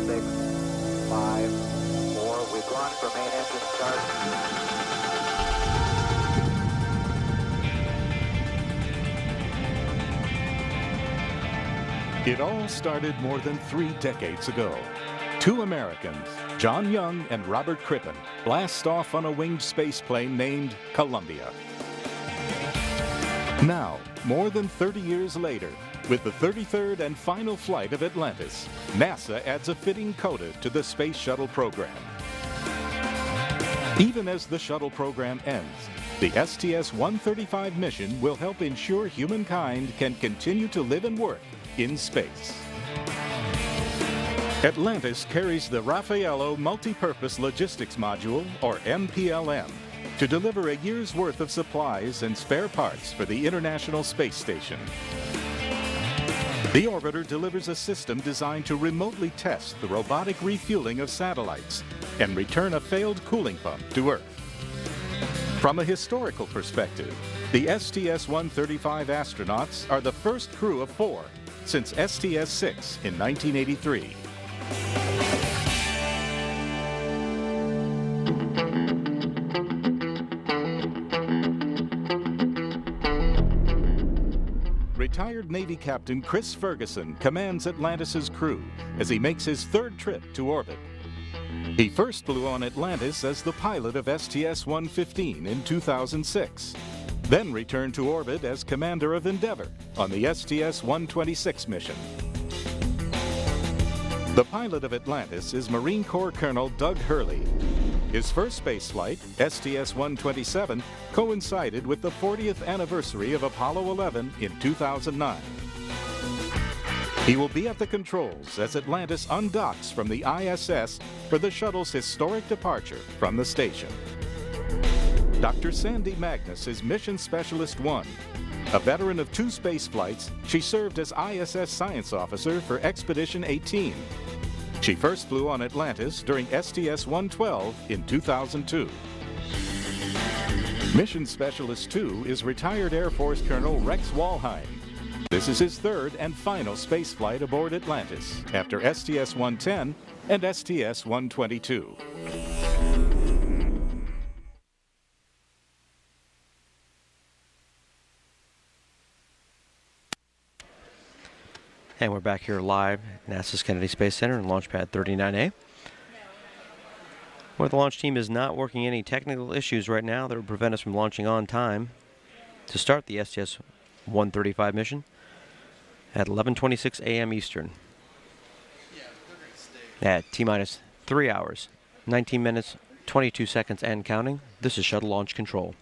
6, 5, 4. We've launched for main engine start. It all started more than 3 decades ago. 2 Americans, John Young and Robert Crippen, blast off on a winged spaceplane named Columbia. Now, more than 30 years later, with the 33rd and final flight of Atlantis, NASA adds a fitting coda to the Space Shuttle program. Even as the shuttle program ends, the STS-135 mission will help ensure humankind can continue to live and work in space. Atlantis carries the Raffaello Multipurpose Logistics Module, or MPLM, to deliver a year's worth of supplies and spare parts for the International Space Station. The orbiter delivers a system designed to remotely test the robotic refueling of satellites and return a failed cooling pump to Earth. From a historical perspective, the STS-135 astronauts are the first crew of 4 since STS-6 in 1983. Retired Navy Captain Chris Ferguson commands Atlantis' crew as he makes his 3rd trip to orbit. He first flew on Atlantis as the pilot of STS-115 in 2006, then returned to orbit as commander of Endeavour on the STS-126 mission. The pilot of Atlantis is Marine Corps Colonel Doug Hurley. His first spaceflight, STS-127, coincided with the 40th anniversary of Apollo 11 in 2009. He will be at the controls as Atlantis undocks from the ISS for the shuttle's historic departure from the station. Dr. Sandy Magnus is Mission Specialist 1. A veteran of 2 space flights, she served as ISS Science Officer for Expedition 18. She first flew on Atlantis during STS-112 in 2002. Mission Specialist 2 is retired Air Force Colonel Rex Walheim. This is his 3rd and final space flight aboard Atlantis after STS-110 and STS-122. And we're back here live at NASA's Kennedy Space Center in Launchpad 39A, where the launch team is not working any technical issues right now that would prevent us from launching on time to start the STS-135 mission at 11:26 a.m. Eastern at T-minus 3 hours, 19 minutes, 22 seconds and counting. This is Shuttle Launch Control.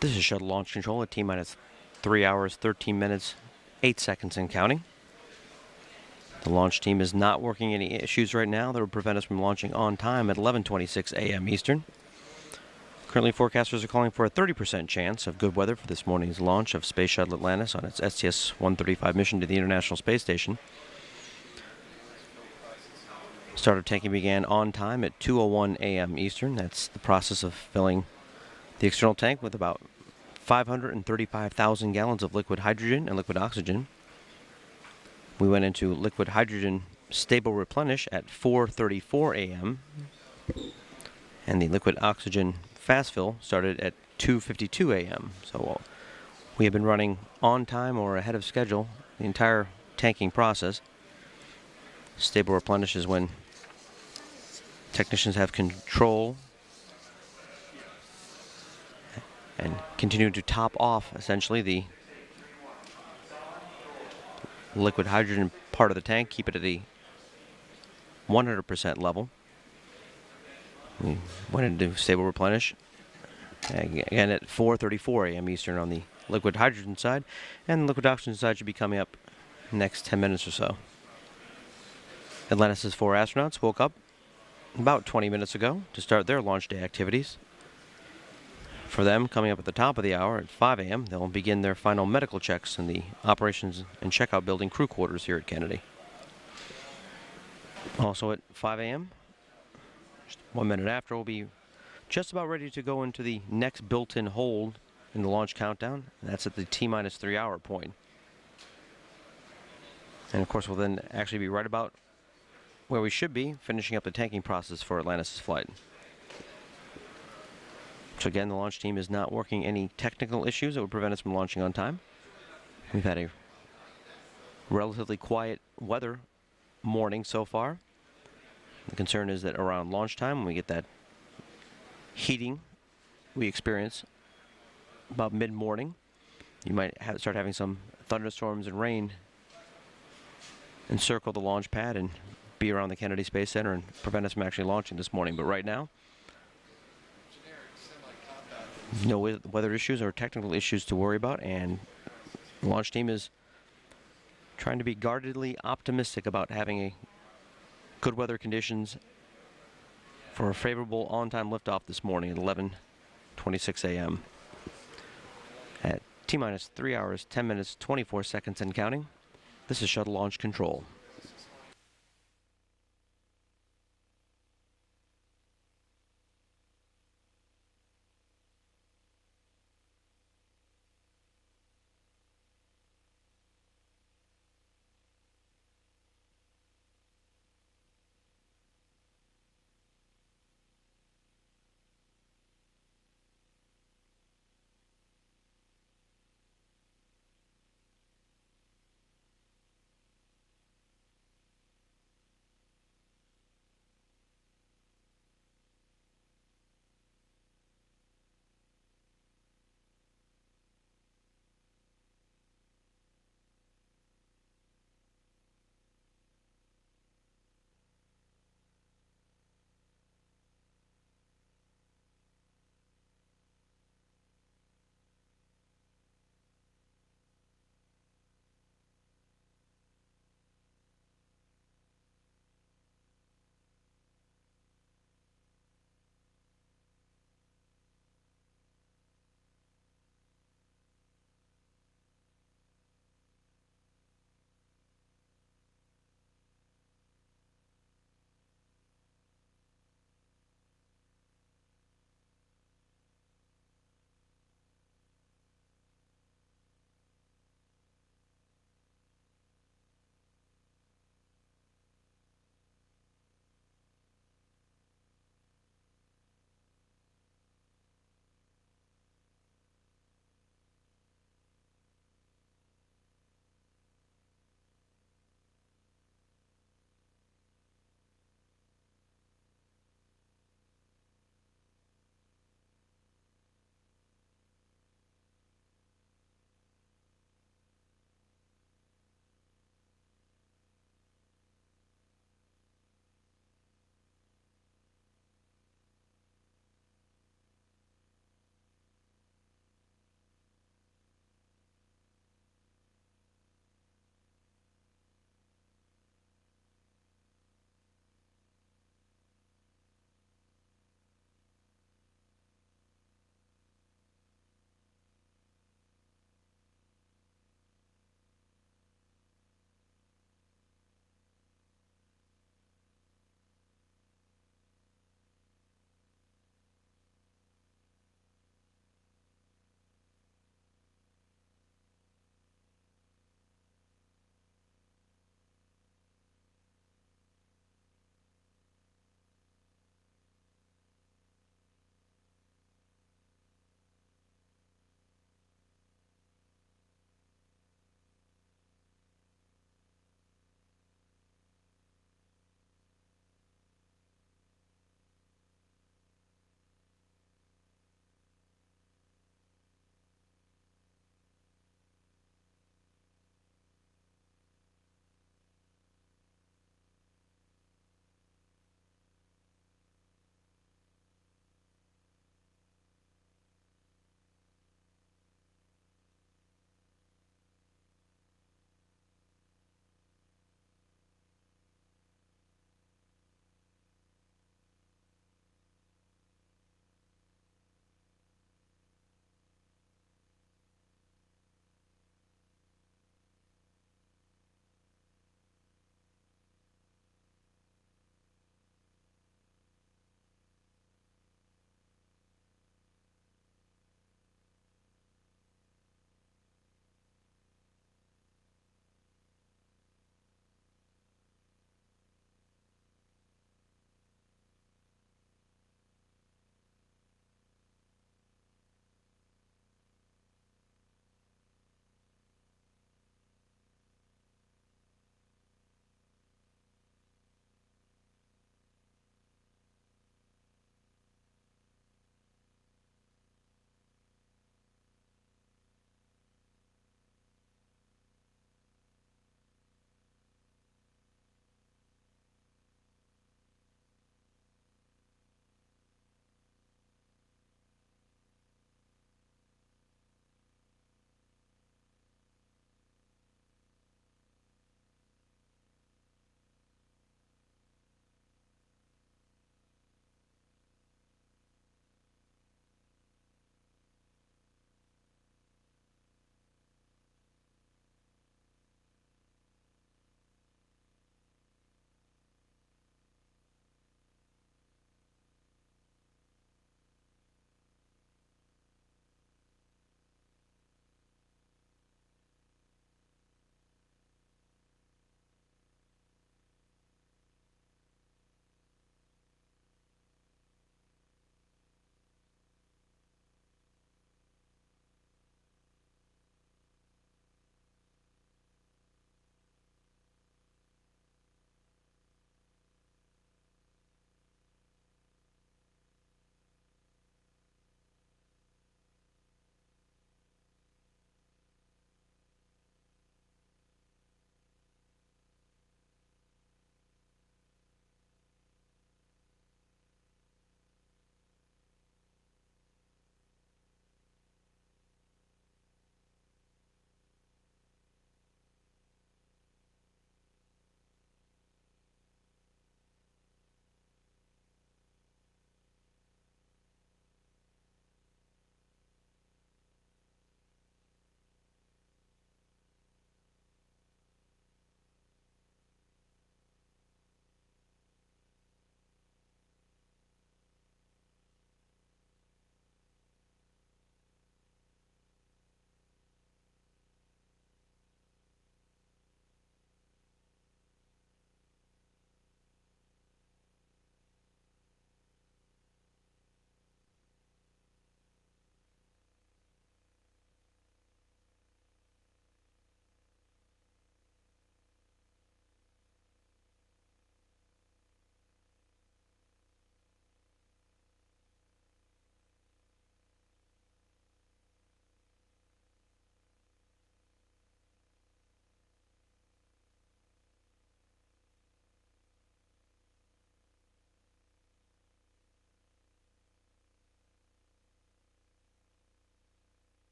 This is Shuttle Launch Control at T-minus 3 hours, 13 minutes, 8 seconds and counting. The launch team is not working any issues right now that would prevent us from launching on time at 11:26 a.m. Eastern. Currently, forecasters are calling for a 30% chance of good weather for this morning's launch of Space Shuttle Atlantis on its STS-135 mission to the International Space Station. Start of tanking began on time at 2:01 a.m. Eastern. That's the process of filling the external tank with about 535,000 gallons of liquid hydrogen and liquid oxygen. We went into liquid hydrogen stable replenish at 4:34 a.m. and the liquid oxygen fast fill started at 2:52 a.m. So we have been running on time or ahead of schedule the entire tanking process. Stable replenish is when technicians have control and continue to top off essentially the liquid hydrogen part of the tank, keep it at a 100% level. We went into stable replenish again at 4:34 a.m. Eastern on the liquid hydrogen side, and the liquid oxygen side should be coming up next 10 minutes or so. Atlantis' 4 astronauts woke up about 20 minutes ago to start their launch day activities. For them, coming up at the top of the hour at 5 a.m., they'll begin their final medical checks in the Operations and Checkout Building crew quarters here at Kennedy. Also at 5 a.m., just 1 minute after, we'll be just about ready to go into the next built-in hold in the launch countdown. And that's at the T-minus 3 hour point. And of course, we'll then actually be right about where we should be, finishing up the tanking process for Atlantis' flight. So again, the launch team is not working any technical issues that would prevent us from launching on time. We've had a relatively quiet weather morning so far. The concern is that around launch time, when we get that heating we experience about mid-morning, you might start having some thunderstorms and rain encircle the launch pad and be around the Kennedy Space Center and prevent us from actually launching this morning. But right now, no weather issues or technical issues to worry about, and the launch team is trying to be guardedly optimistic about having a good weather conditions for a favorable on-time liftoff this morning at 11:26 a.m. At T-minus 3 hours, 10 minutes, 24 seconds and counting. This is Shuttle Launch Control.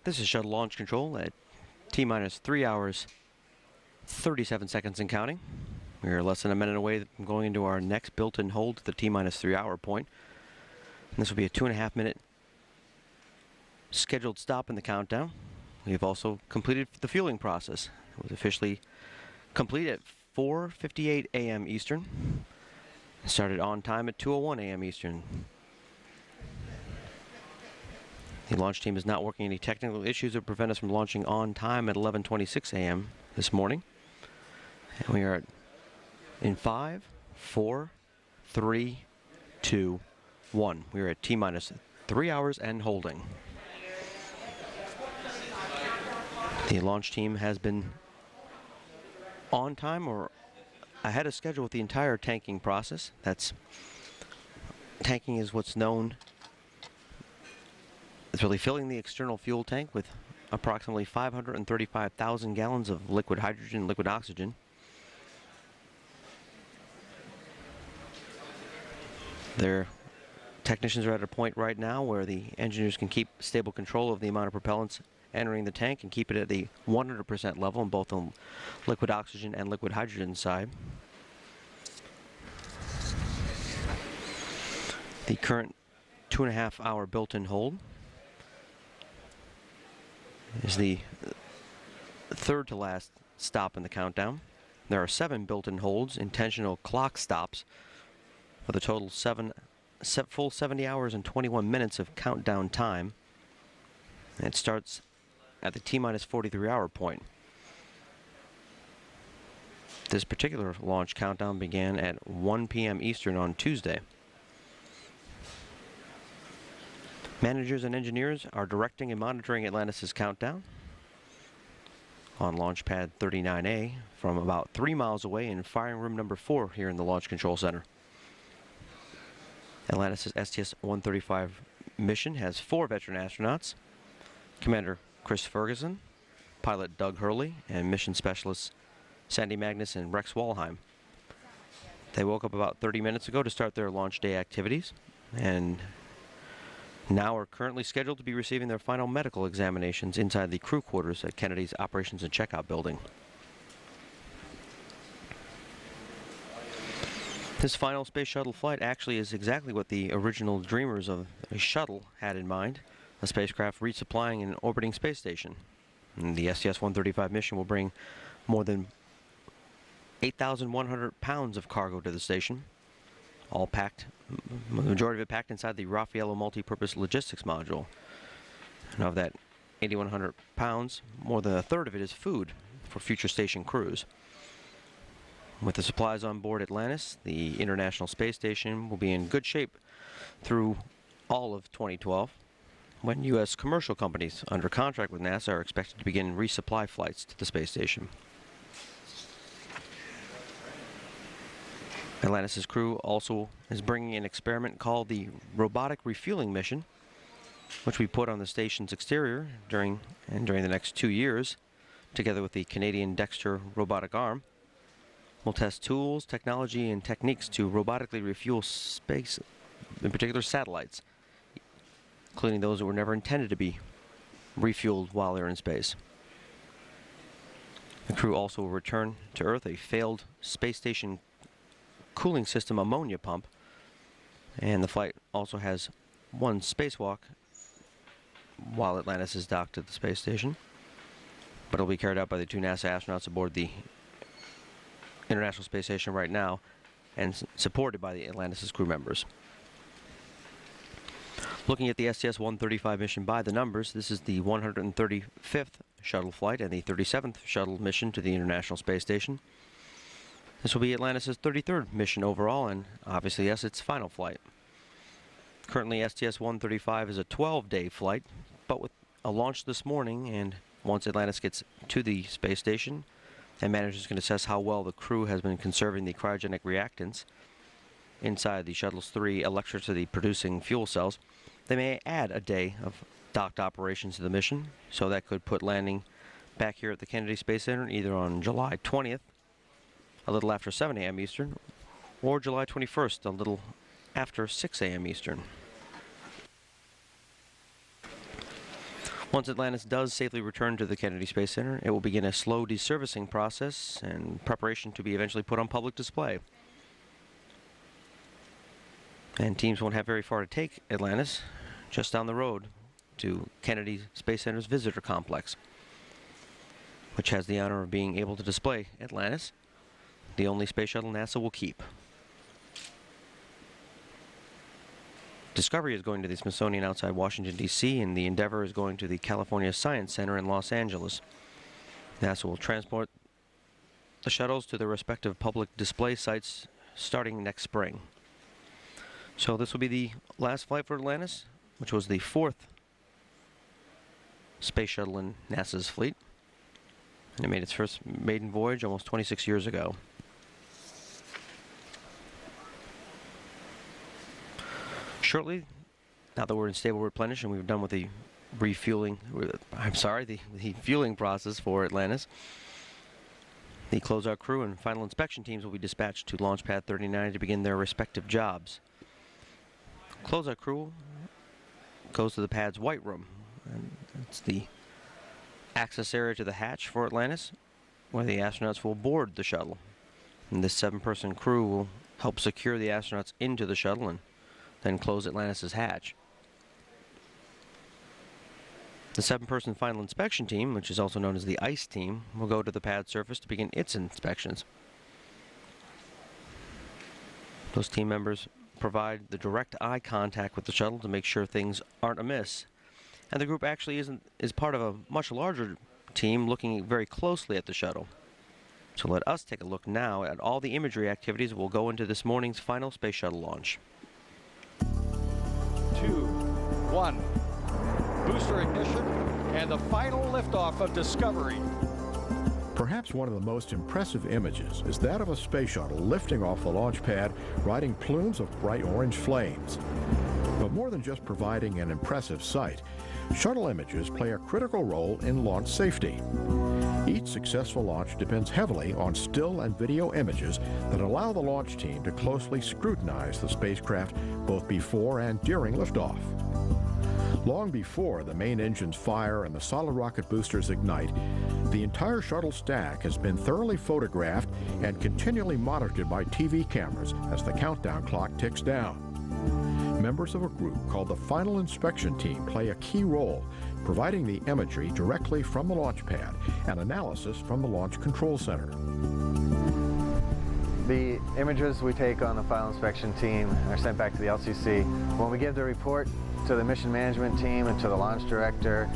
This is Shuttle Launch Control at T-minus 3 hours, 37 seconds and counting. We're less than a minute away from going into our next built-in hold to the T-minus 3 hour point. And this will be a 2.5 minute scheduled stop in the countdown. We've also completed the fueling process. It was officially complete at 4:58 a.m. Eastern. It started on time at 2:01 a.m. Eastern. The launch team is not working any technical issues that prevent us from launching on time at 11:26 a.m. this morning. And we are in 5, 4, 3, 2, 1. We are at T-minus 3 hours and holding. The launch team has been on time or ahead of schedule with the entire tanking process. Tanking is what's known. It's really filling the external fuel tank with approximately 535,000 gallons of liquid hydrogen and liquid oxygen. Their technicians are at a point right now where the engineers can keep stable control of the amount of propellants entering the tank and keep it at the 100% level on both the liquid oxygen and liquid hydrogen side. The current 2.5 hour built-in hold is the third to last stop in the countdown. There are 7 built-in holds, intentional clock stops, with a total full 70 hours and 21 minutes of countdown time. And it starts at the T-minus 43 hour point. This particular launch countdown began at 1 p.m. Eastern on Tuesday. Managers and engineers are directing and monitoring Atlantis' countdown on Launchpad 39A from about 3 miles away in firing room number 4 here in the Launch Control Center. Atlantis' STS-135 mission has 4 veteran astronauts: Commander Chris Ferguson, pilot Doug Hurley, and mission specialists Sandy Magnus and Rex Walheim. They woke up about 30 minutes ago to start their launch day activities, and now are currently scheduled to be receiving their final medical examinations inside the crew quarters at Kennedy's Operations and Checkout building. This final space shuttle flight actually is exactly what the original dreamers of a shuttle had in mind: a spacecraft resupplying an orbiting space station. And the STS-135 mission will bring more than 8,100 pounds of cargo to the station, all packed, the majority of it packed inside the Raffaello multi-purpose logistics module. And of that 8,100 pounds, more than a third of it is food for future station crews. With the supplies on board Atlantis, the International Space Station will be in good shape through all of 2012, when U.S. commercial companies under contract with NASA are expected to begin resupply flights to the space station. Atlantis' crew also is bringing an experiment called the Robotic Refueling mission, which we put on the station's exterior during the next 2 years, together with the Canadian Dexter robotic arm. We'll test tools, technology, and techniques to robotically refuel space, in particular satellites, including those that were never intended to be refueled while they're in space. The crew also will return to Earth a failed space station cooling system ammonia pump, and the flight also has 1 spacewalk while Atlantis is docked at the space station, but it'll be carried out by the 2 NASA astronauts aboard the International Space Station right now and supported by the Atlantis' crew members. Looking at the STS-135 mission by the numbers, this is the 135th shuttle flight and the 37th shuttle mission to the International Space Station. This will be Atlantis' 33rd mission overall, and obviously, yes, its final flight. Currently, STS-135 is a 12-day flight, but with a launch this morning, and once Atlantis gets to the space station, and managers can assess how well the crew has been conserving the cryogenic reactants inside the shuttle's 3 electricity-producing fuel cells, they may add a day of docked operations to the mission, so that could put landing back here at the Kennedy Space Center either on July 20th, a little after 7 a.m. Eastern, or July 21st, a little after 6 a.m. Eastern. Once Atlantis does safely return to the Kennedy Space Center, it will begin a slow deservicing process and preparation to be eventually put on public display. And teams won't have very far to take Atlantis, just down the road to Kennedy Space Center's visitor complex, which has the honor of being able to display Atlantis, the only space shuttle NASA will keep. Discovery is going to the Smithsonian outside Washington, D.C., and the Endeavour is going to the California Science Center in Los Angeles. NASA will transport the shuttles to their respective public display sites starting next spring. So this will be the last flight for Atlantis, which was the 4th space shuttle in NASA's fleet. And it made its first maiden voyage almost 26 years ago. Shortly, now that we're in stable replenish and we've done with the refueling, the fueling process for Atlantis, the closeout crew and final inspection teams will be dispatched to Launchpad 39 to begin their respective jobs. Closeout crew goes to the pad's white room, and it's the access area to the hatch for Atlantis, where the astronauts will board the shuttle. And this 7-person crew will help secure the astronauts into the shuttle and then close Atlantis' hatch. The 7-person final inspection team, which is also known as the ICE team, will go to the pad surface to begin its inspections. Those team members provide the direct eye contact with the shuttle to make sure things aren't amiss. And the group actually is part of a much larger team looking very closely at the shuttle. So let us take a look now at all the imagery activities that will go into this morning's final space shuttle launch. 2, 1. Booster ignition and the final liftoff of Discovery. Perhaps one of the most impressive images is that of a space shuttle lifting off the launch pad, riding plumes of bright orange flames. But more than just providing an impressive sight, shuttle images play a critical role in launch safety. Each successful launch depends heavily on still and video images that allow the launch team to closely scrutinize the spacecraft both before and during liftoff. Long before the main engines fire and the solid rocket boosters ignite, the entire shuttle stack has been thoroughly photographed and continually monitored by TV cameras as the countdown clock ticks down. Members of a group called the Final Inspection Team play a key role, providing the imagery directly from the launch pad and analysis from the Launch Control Center. The images we take on the Final Inspection Team are sent back to the LCC. When we give the report to the mission management team and to the launch director,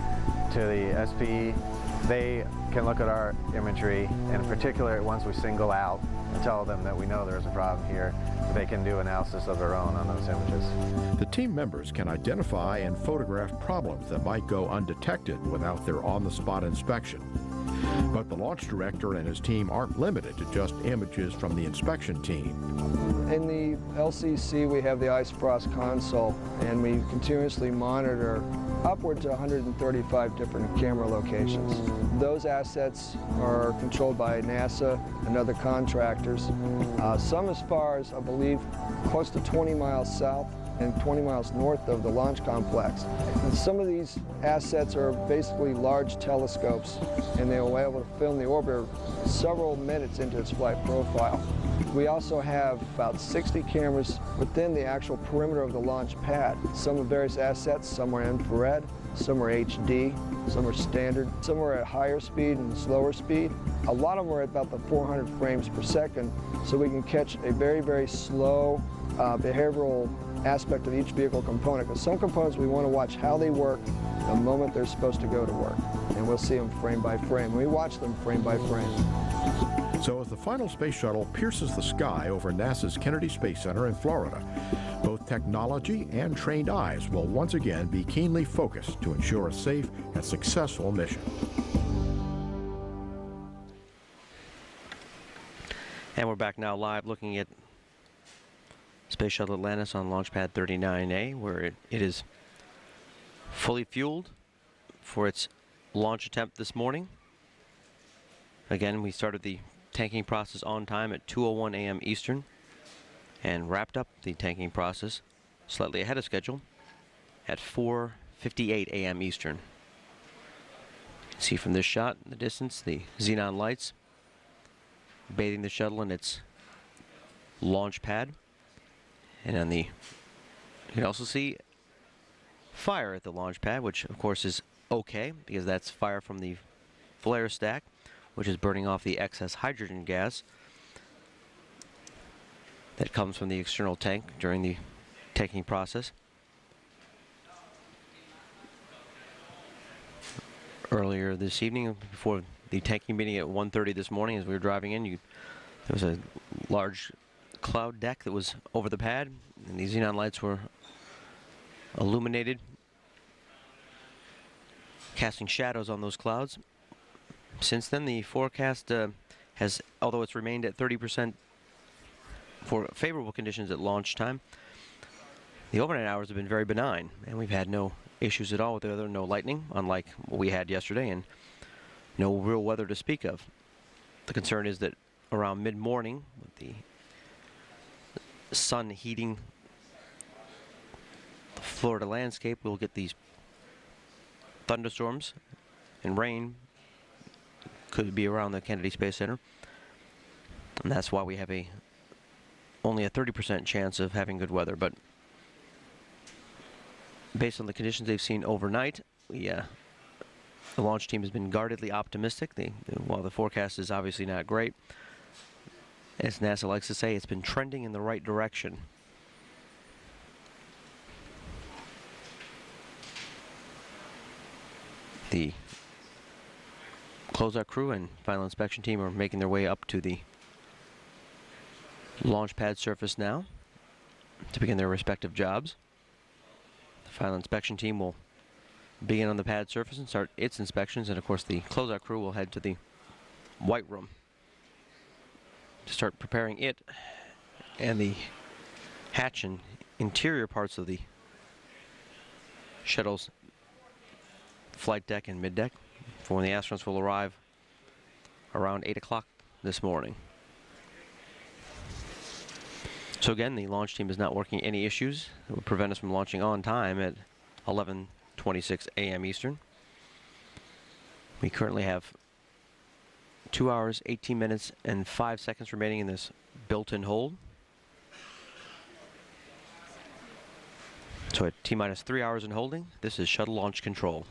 to the SPE, they can look at our imagery, and in particular ones we single out and tell them that we know there's a problem here. They can do analysis of their own on those images. The team members can identify and photograph problems that might go undetected without their on-the-spot inspection. But the launch director and his team aren't limited to just images from the inspection team. In the LCC, we have the ice frost console, and we continuously monitor upwards of 135 different camera locations. Those assets are controlled by NASA and other contractors. Some as far as, I believe, close to 20 miles south and 20 miles north of the launch complex. And some of these assets are basically large telescopes, and they will be able to film the orbiter several minutes into its flight profile. We also have about 60 cameras within the actual perimeter of the launch pad. Some of various assets, some are infrared, some are HD, some are standard, some are at higher speed and slower speed. A lot of them are at about the 400 frames per second, so we can catch a very, very slow behavioral aspect of each vehicle component. Because some components we want to watch how they work the moment they're supposed to go to work. And we'll see them frame by frame. We watch them frame by frame. So as the final space shuttle pierces the sky over NASA's Kennedy Space Center in Florida, both technology and trained eyes will once again be keenly focused to ensure a safe and successful mission. And we're back now live looking at Space Shuttle Atlantis on Launchpad 39A, where it is fully fueled for its launch attempt this morning. Again, we started the tanking process on time at 2:01 a.m. Eastern and wrapped up the tanking process slightly ahead of schedule at 4:58 a.m. Eastern. See from this shot in the distance the xenon lights bathing the shuttle in its launch pad. And on the, you can also see fire at the launch pad, which of course is okay because that's fire from the flare stack, which is burning off the excess hydrogen gas that comes from the external tank during the tanking process. Earlier this evening, before the tanking meeting at 1:30 this morning, as we were driving in, there was a large cloud deck that was over the pad, and these xenon lights were illuminated, casting shadows on those clouds. Since then, the forecast has, although it's remained at 30% for favorable conditions at launch time, the overnight hours have been very benign, and we've had no issues at all with the weather, no lightning, unlike what we had yesterday, and no real weather to speak of. The concern is that around mid-morning, with the sun heating the Florida landscape, we'll get these thunderstorms and rain. Could be around the Kennedy Space Center, and that's why we have only a 30% chance of having good weather. But based on the conditions they've seen overnight, the launch team has been guardedly optimistic. While the forecast is obviously not great, as NASA likes to say, it's been trending in the right direction. The closeout crew and final inspection team are making their way up to the launch pad surface now to begin their respective jobs. The final inspection team will begin on the pad surface and start its inspections, and of course the closeout crew will head to the white room to start preparing it and the hatch and interior parts of the shuttle's flight deck and mid-deck for when the astronauts will arrive around 8 o'clock this morning. So again, the launch team is not working any issues that would prevent us from launching on time at 11:26 a.m. Eastern. We currently have 2 hours, 18 minutes, and 5 seconds remaining in this built-in hold. So at T-minus 3 hours in holding, this is shuttle launch control.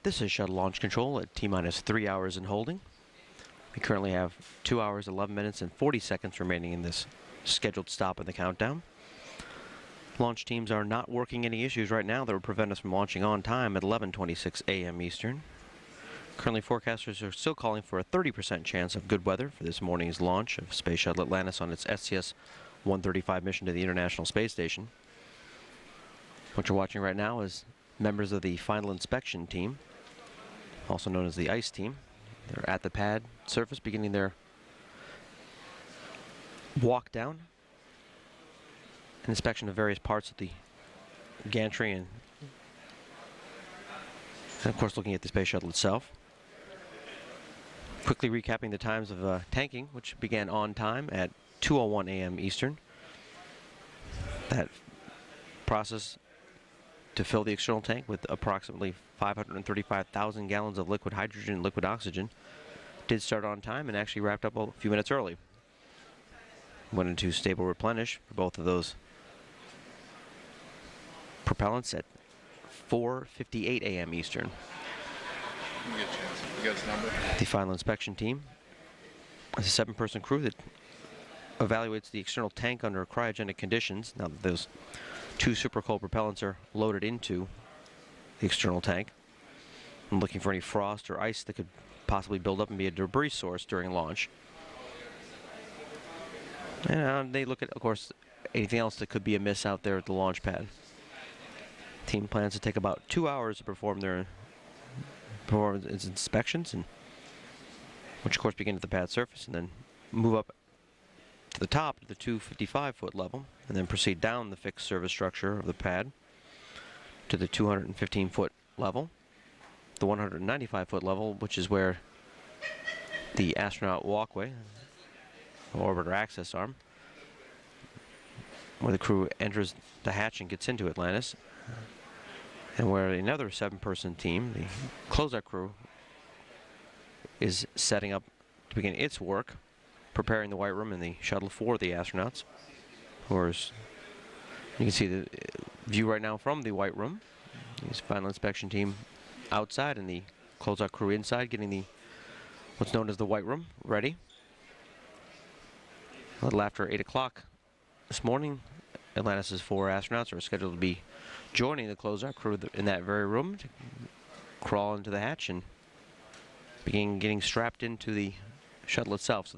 This is Shuttle Launch Control at T-minus 3 hours in holding. We currently have 2 hours, 11 minutes, and 40 seconds remaining in this scheduled stop in the countdown. Launch teams are not working any issues right now that would prevent us from launching on time at 11:26 a.m. Eastern. Currently, forecasters are still calling for a 30% chance of good weather for this morning's launch of Space Shuttle Atlantis on its STS-135 mission to the International Space Station. What you're watching right now is members of the final inspection team, also known as the ICE team. They're at the pad surface beginning their walk down and inspection of various parts of the gantry and of course looking at the space shuttle itself. Quickly recapping the times of tanking, which began on time at 2:01 a.m. Eastern. That process to fill the external tank with approximately 535,000 gallons of liquid hydrogen and liquid oxygen did start on time and actually wrapped up a few minutes early. Went into stable replenish for both of those propellants at 4:58 a.m. Eastern. The final inspection team is a 7-person crew that evaluates the external tank under cryogenic conditions now that those 2 super cold propellants are loaded into the external tank. I'm looking for any frost or ice that could possibly build up and be a debris source during launch. And they look at, of course, anything else that could be amiss out there at the launch pad. Team plans to take about 2 hours to perform its inspections, and which of course begin at the pad surface and then move up to the top to the 255-foot level, and then proceed down the fixed service structure of the pad to the 215-foot level, the 195-foot level, which is where the astronaut walkway, orbiter access arm, where the crew enters the hatch and gets into Atlantis, and where another 7-person team, the closeout crew, is setting up to begin its work, preparing the white room in the shuttle for the astronauts. You can see the view right now from the white room. This final inspection team outside and the closeout crew inside, getting the what's known as the white room ready. A little after 8 o'clock this morning, Atlantis' 4 astronauts are scheduled to be joining the closeout crew in that very room to crawl into the hatch and begin getting strapped into the shuttle itself. So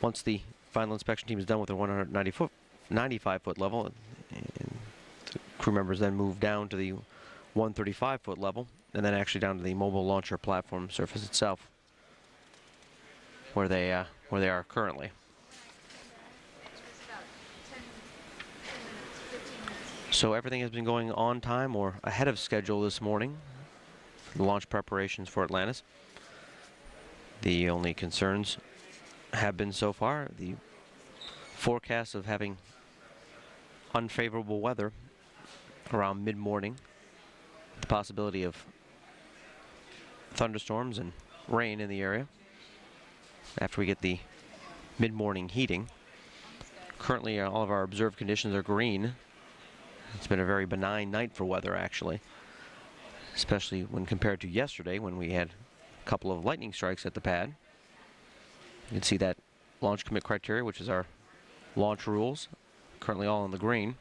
once the final inspection team is done with the 195-foot level, and the crew members then move down to the 135-foot level, and then actually down to the mobile launcher platform surface itself, where they are currently. So everything has been going on time or ahead of schedule this morning for the launch preparations for Atlantis. The only concerns have been so far the forecast of having unfavorable weather around mid-morning, the possibility of thunderstorms and rain in the area after we get the mid-morning heating. Currently, all of our observed conditions are green. It's been a very benign night for weather, actually, especially when compared to yesterday when we had a couple of lightning strikes at the pad. You can see that launch commit criteria, which is our launch rules, currently all in the green.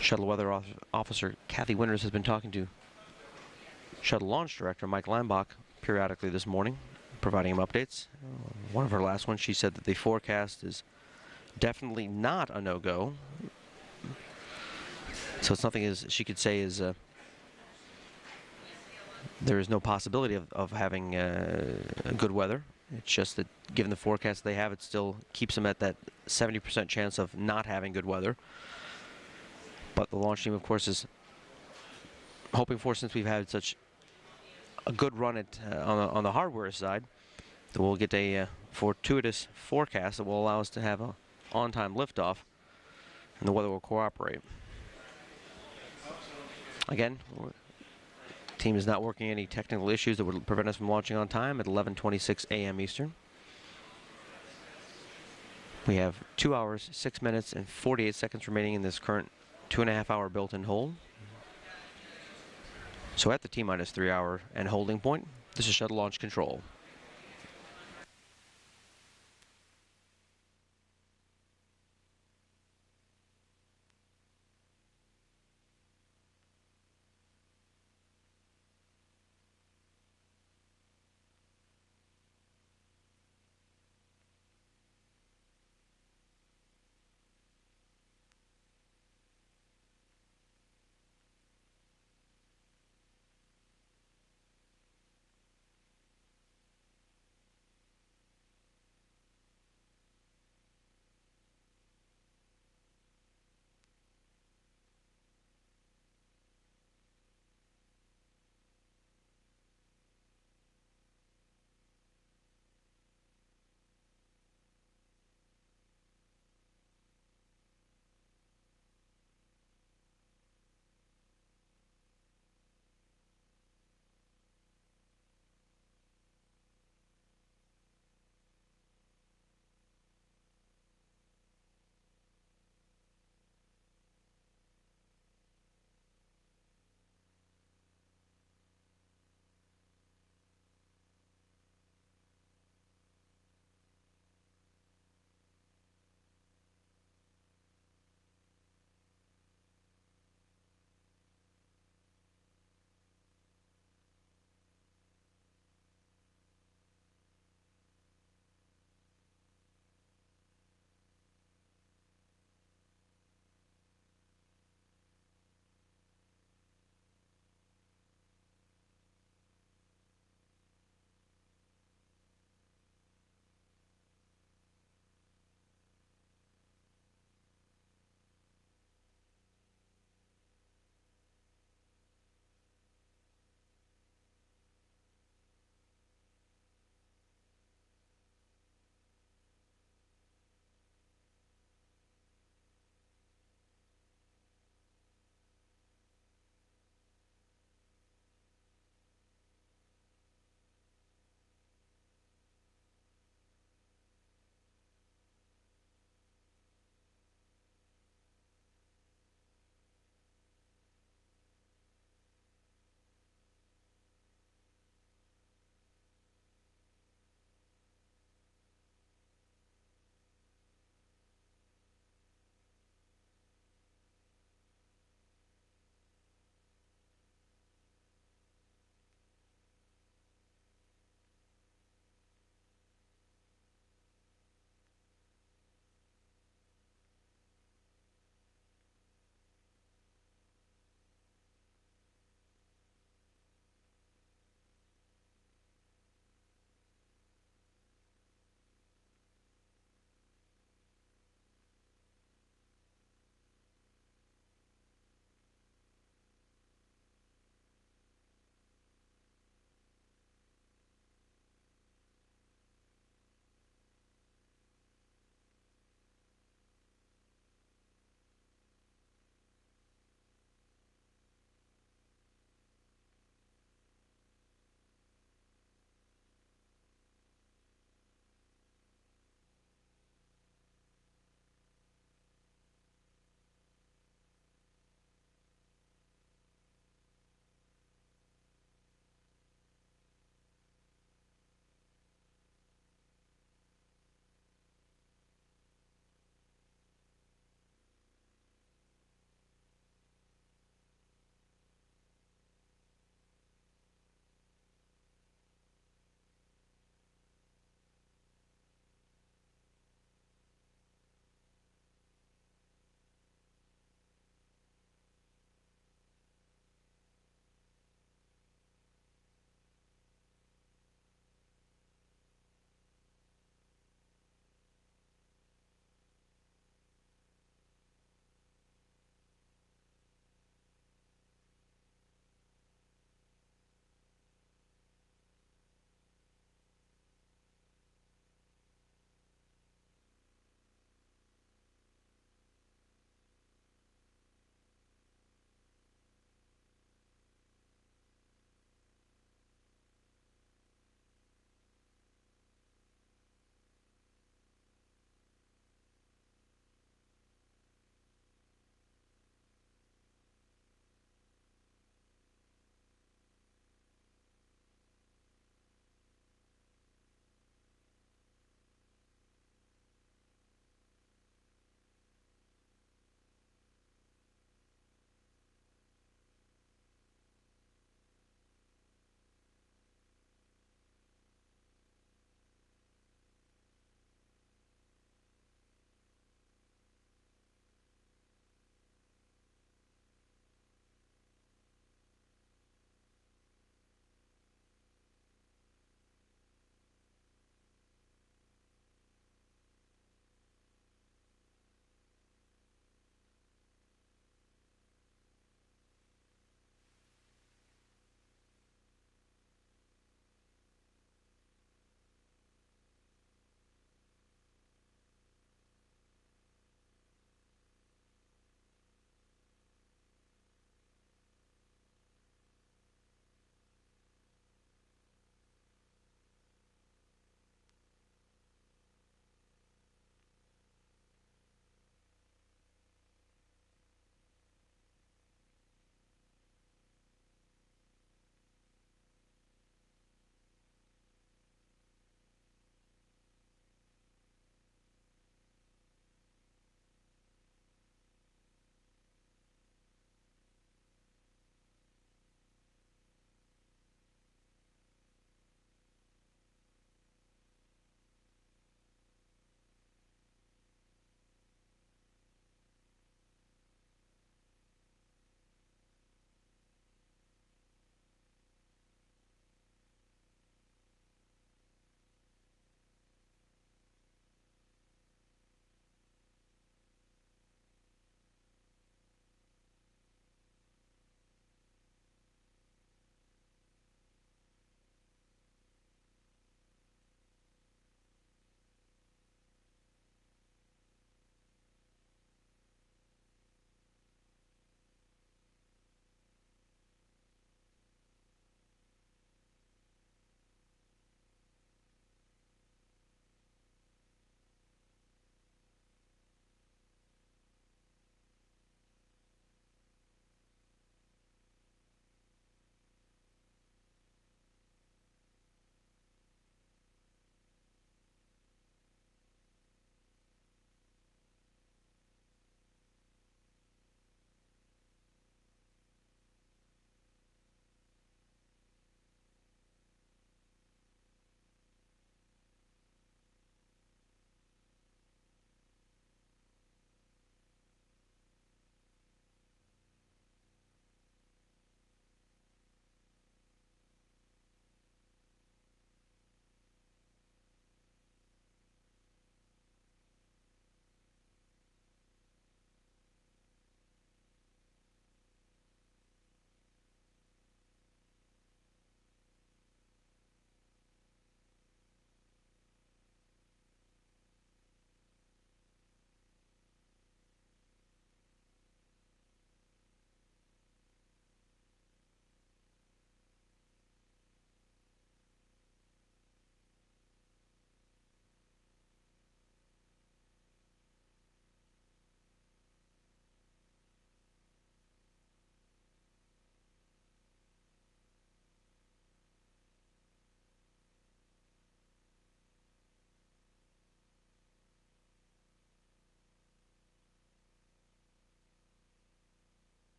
Shuttle Weather Officer Kathy Winters has been talking to Shuttle Launch Director Mike Leinbach periodically this morning, providing him updates. One of her last ones, she said that the forecast is definitely not a no-go. So it's nothing as she could say is there is no possibility of having good weather. It's just that given the forecast they have, it still keeps them at that 70% chance of not having good weather. But the launch team, of course, is hoping for, since we've had such a good run at on the hardware side, that we'll get a fortuitous forecast that will allow us to have a on-time liftoff, and the weather will cooperate. Again, the team is not working any technical issues that would prevent us from launching on time at 11:26 a.m. Eastern. We have 2 hours, 6 minutes, and 48 seconds remaining in this current 2.5 hour built-in hold. So at the T-minus 3 hour and holding point, this is shuttle launch control.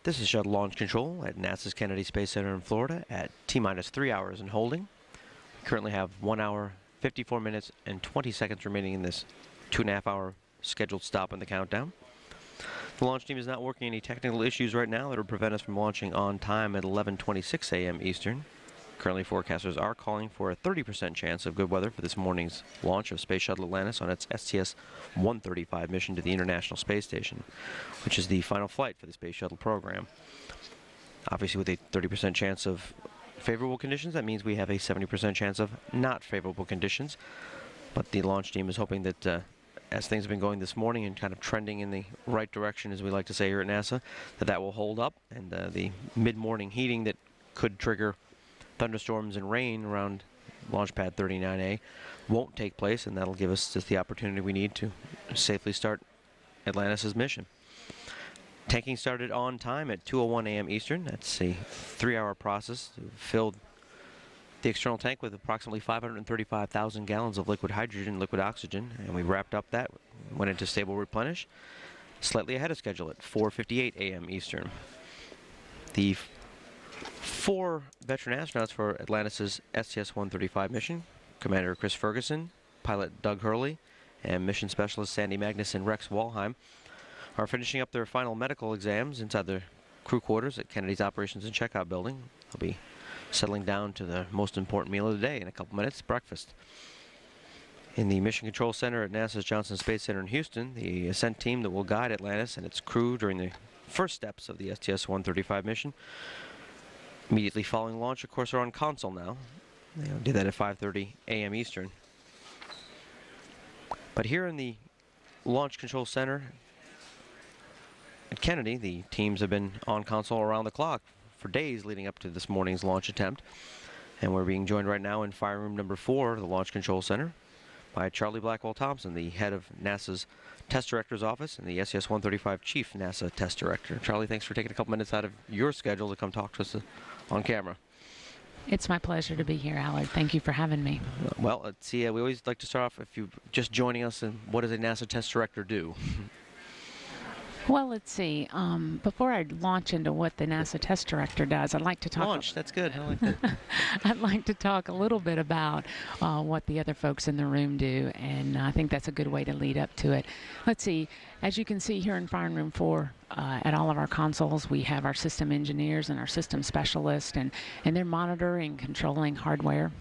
This is Shuttle Launch Control at NASA's Kennedy Space Center in Florida at T-minus 3 hours in holding. We currently have 1 hour, 54 minutes, and 20 seconds remaining in this 2.5-hour scheduled stop in the countdown. The launch team is not working any technical issues right now that will prevent us from launching on time at 11:26 a.m. Eastern. Currently, forecasters are calling for a 30% chance of good weather for this morning's launch of Space Shuttle Atlantis on its STS-135 mission to the International Space Station, which is the final flight for the Space Shuttle program. Obviously, with a 30% chance of favorable conditions, that means we have a 70% chance of not favorable conditions. But the launch team is hoping that as things have been going this morning and kind of trending in the right direction, as we like to say here at NASA, that will hold up, and the mid-morning heating that could trigger thunderstorms and rain around Launchpad 39A won't take place, and that'll give us just the opportunity we need to safely start Atlantis' mission. Tanking started on time at 2:01 a.m. Eastern. That's a 3-hour process to fill the external tank with approximately 535,000 gallons of liquid hydrogen and liquid oxygen, and we wrapped up that, went into stable replenish, slightly ahead of schedule at 4:58 a.m. Eastern. The 4 veteran astronauts for Atlantis' STS-135 mission, Commander Chris Ferguson, pilot Doug Hurley, and mission specialist Sandy Magnus and Rex Walheim, are finishing up their final medical exams inside their crew quarters at Kennedy's Operations and Checkout building. They'll be settling down to the most important meal of the day in a couple minutes, breakfast. In the Mission Control Center at NASA's Johnson Space Center in Houston, the ascent team that will guide Atlantis and its crew during the first steps of the STS-135 mission, immediately following launch, of course, are on console now. They did that at 5:30 a.m. Eastern. But here in the Launch Control Center at Kennedy, the teams have been on console around the clock for days leading up to this morning's launch attempt. And we're being joined right now in fire room number 4 of the Launch Control Center by Charlie Blackwell-Thompson, the head of NASA's Test Director's Office and the STS-135 Chief NASA Test Director. Charlie, thanks for taking a couple minutes out of your schedule to come talk to us on camera. It's my pleasure to be here, Allard. Thank you for having me. Well, let's see, we always like to start off, if you're just joining us, and what does a NASA Test Director do? Well, let's see. Before I launch into what the NASA Test Director does, I'd like to talk. Launch, that's good. I like that. I'd like to talk a little bit about what the other folks in the room do, and I think that's a good way to lead up to it. Let's see. As you can see here in Fire Room 4, at all of our consoles, we have our system engineers and our system specialists, and they're monitoring and controlling hardware.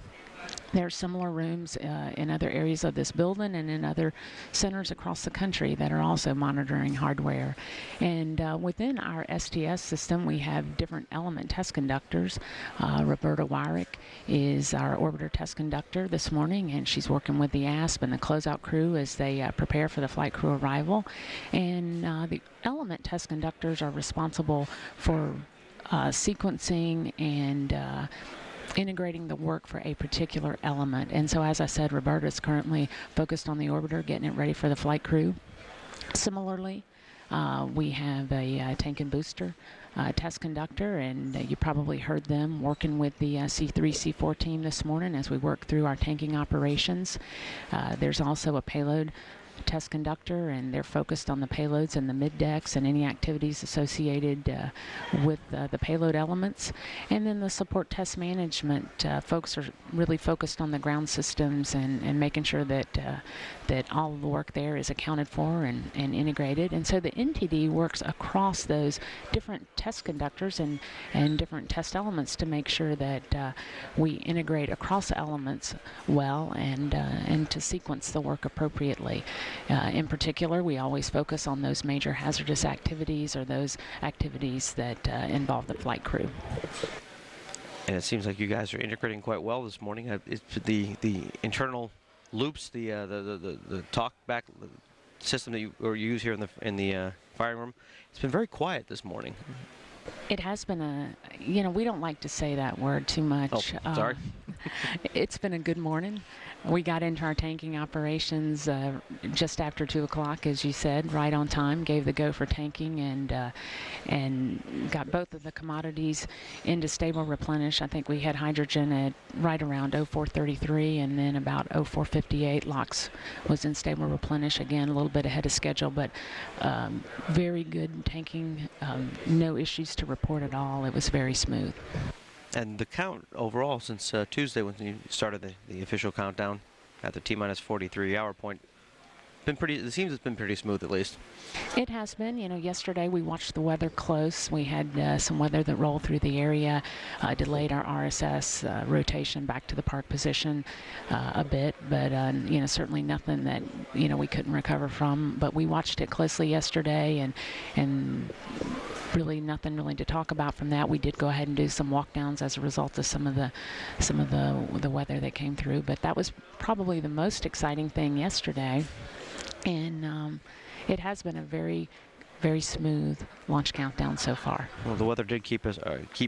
There are similar rooms in other areas of this building and in other centers across the country that are also monitoring hardware. And within our STS system, we have different element test conductors. Roberta Wyrick is our orbiter test conductor this morning, and she's working with the ASP and the closeout crew as they prepare for the flight crew arrival. And the element test conductors are responsible for sequencing and integrating the work for a particular element. And so, as I said, Roberta is currently focused on the orbiter, getting it ready for the flight crew. Similarly, we have a tank and booster test conductor, and you probably heard them working with the C3, C4 team this morning as we work through our tanking operations. There's also a payload test conductor, and they're focused on the payloads and the mid-decks and any activities associated with the payload elements. And then the support test management folks are really focused on the ground systems and making sure that that all of the work there is accounted for and integrated. And so the NTD works across those different test conductors and different test elements to make sure that we integrate across elements well and to sequence the work appropriately. In particular, we always focus on those major hazardous activities or those activities that involve the flight crew. And it seems like you guys are integrating quite well this morning. The internal loops, the talkback system that you use here in the firing room, it's been very quiet this morning. It has been we don't like to say that word too much. Oh, sorry. It's been a good morning. We got into our tanking operations just after 2 o'clock, as you said, right on time, gave the go for tanking, and got both of the commodities into stable replenish. I think we had hydrogen at right around 0433, and then about 0458 LOX was in stable replenish, again, a little bit ahead of schedule, but very good tanking, no issues to report at all. It was very smooth. And the count overall since Tuesday when you started the official countdown at the T-minus 43 hour point, it seems it's been pretty smooth at least. It has been. Yesterday we watched the weather close. We had some weather that rolled through the area, delayed our RSS rotation back to the park position a bit, but certainly nothing that we couldn't recover from. But we watched it closely yesterday, and really nothing really to talk about from that. We did go ahead and do some walk downs as a result of some of the weather that came through, but that was probably the most exciting thing yesterday. And it has been a very, very smooth launch countdown so far. Well, the weather did keep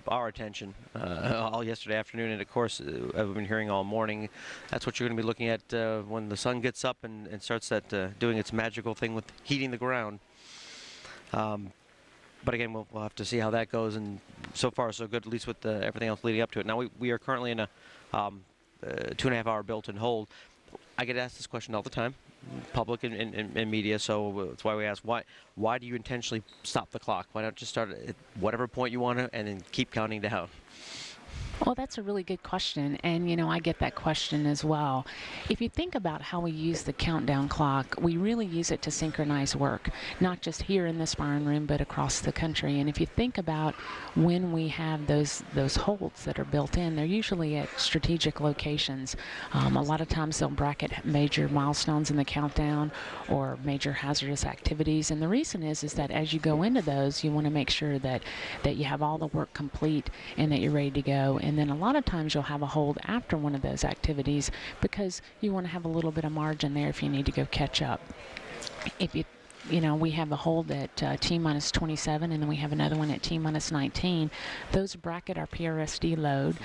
our attention all yesterday afternoon, and of course, I've been hearing all morning. That's what you're going to be looking at when the sun gets up and starts doing its magical thing with heating the ground. But again, we'll have to see how that goes, and so far so good, at least with everything else leading up to it. Now we are currently in a 2.5 hour built-in hold. I get asked this question all the time, public and media, so that's why we ask, why do you intentionally stop the clock? Why not just start at whatever point you want to and then keep counting down? Well, that's a really good question, and I get that question as well. If you think about how we use the countdown clock, we really use it to synchronize work, not just here in this firing room, but across the country. And if you think about when we have those holds that are built in, they're usually at strategic locations. A lot of times they'll bracket major milestones in the countdown or major hazardous activities. And the reason is that as you go into those, you want to make sure that you have all the work complete and that you're ready to go. And then a lot of times you'll have a hold after one of those activities because you want to have a little bit of margin there if you need to go catch up. If we have a hold at T-minus 27, and then we have another one at T-minus 19. Those bracket our PRSD load.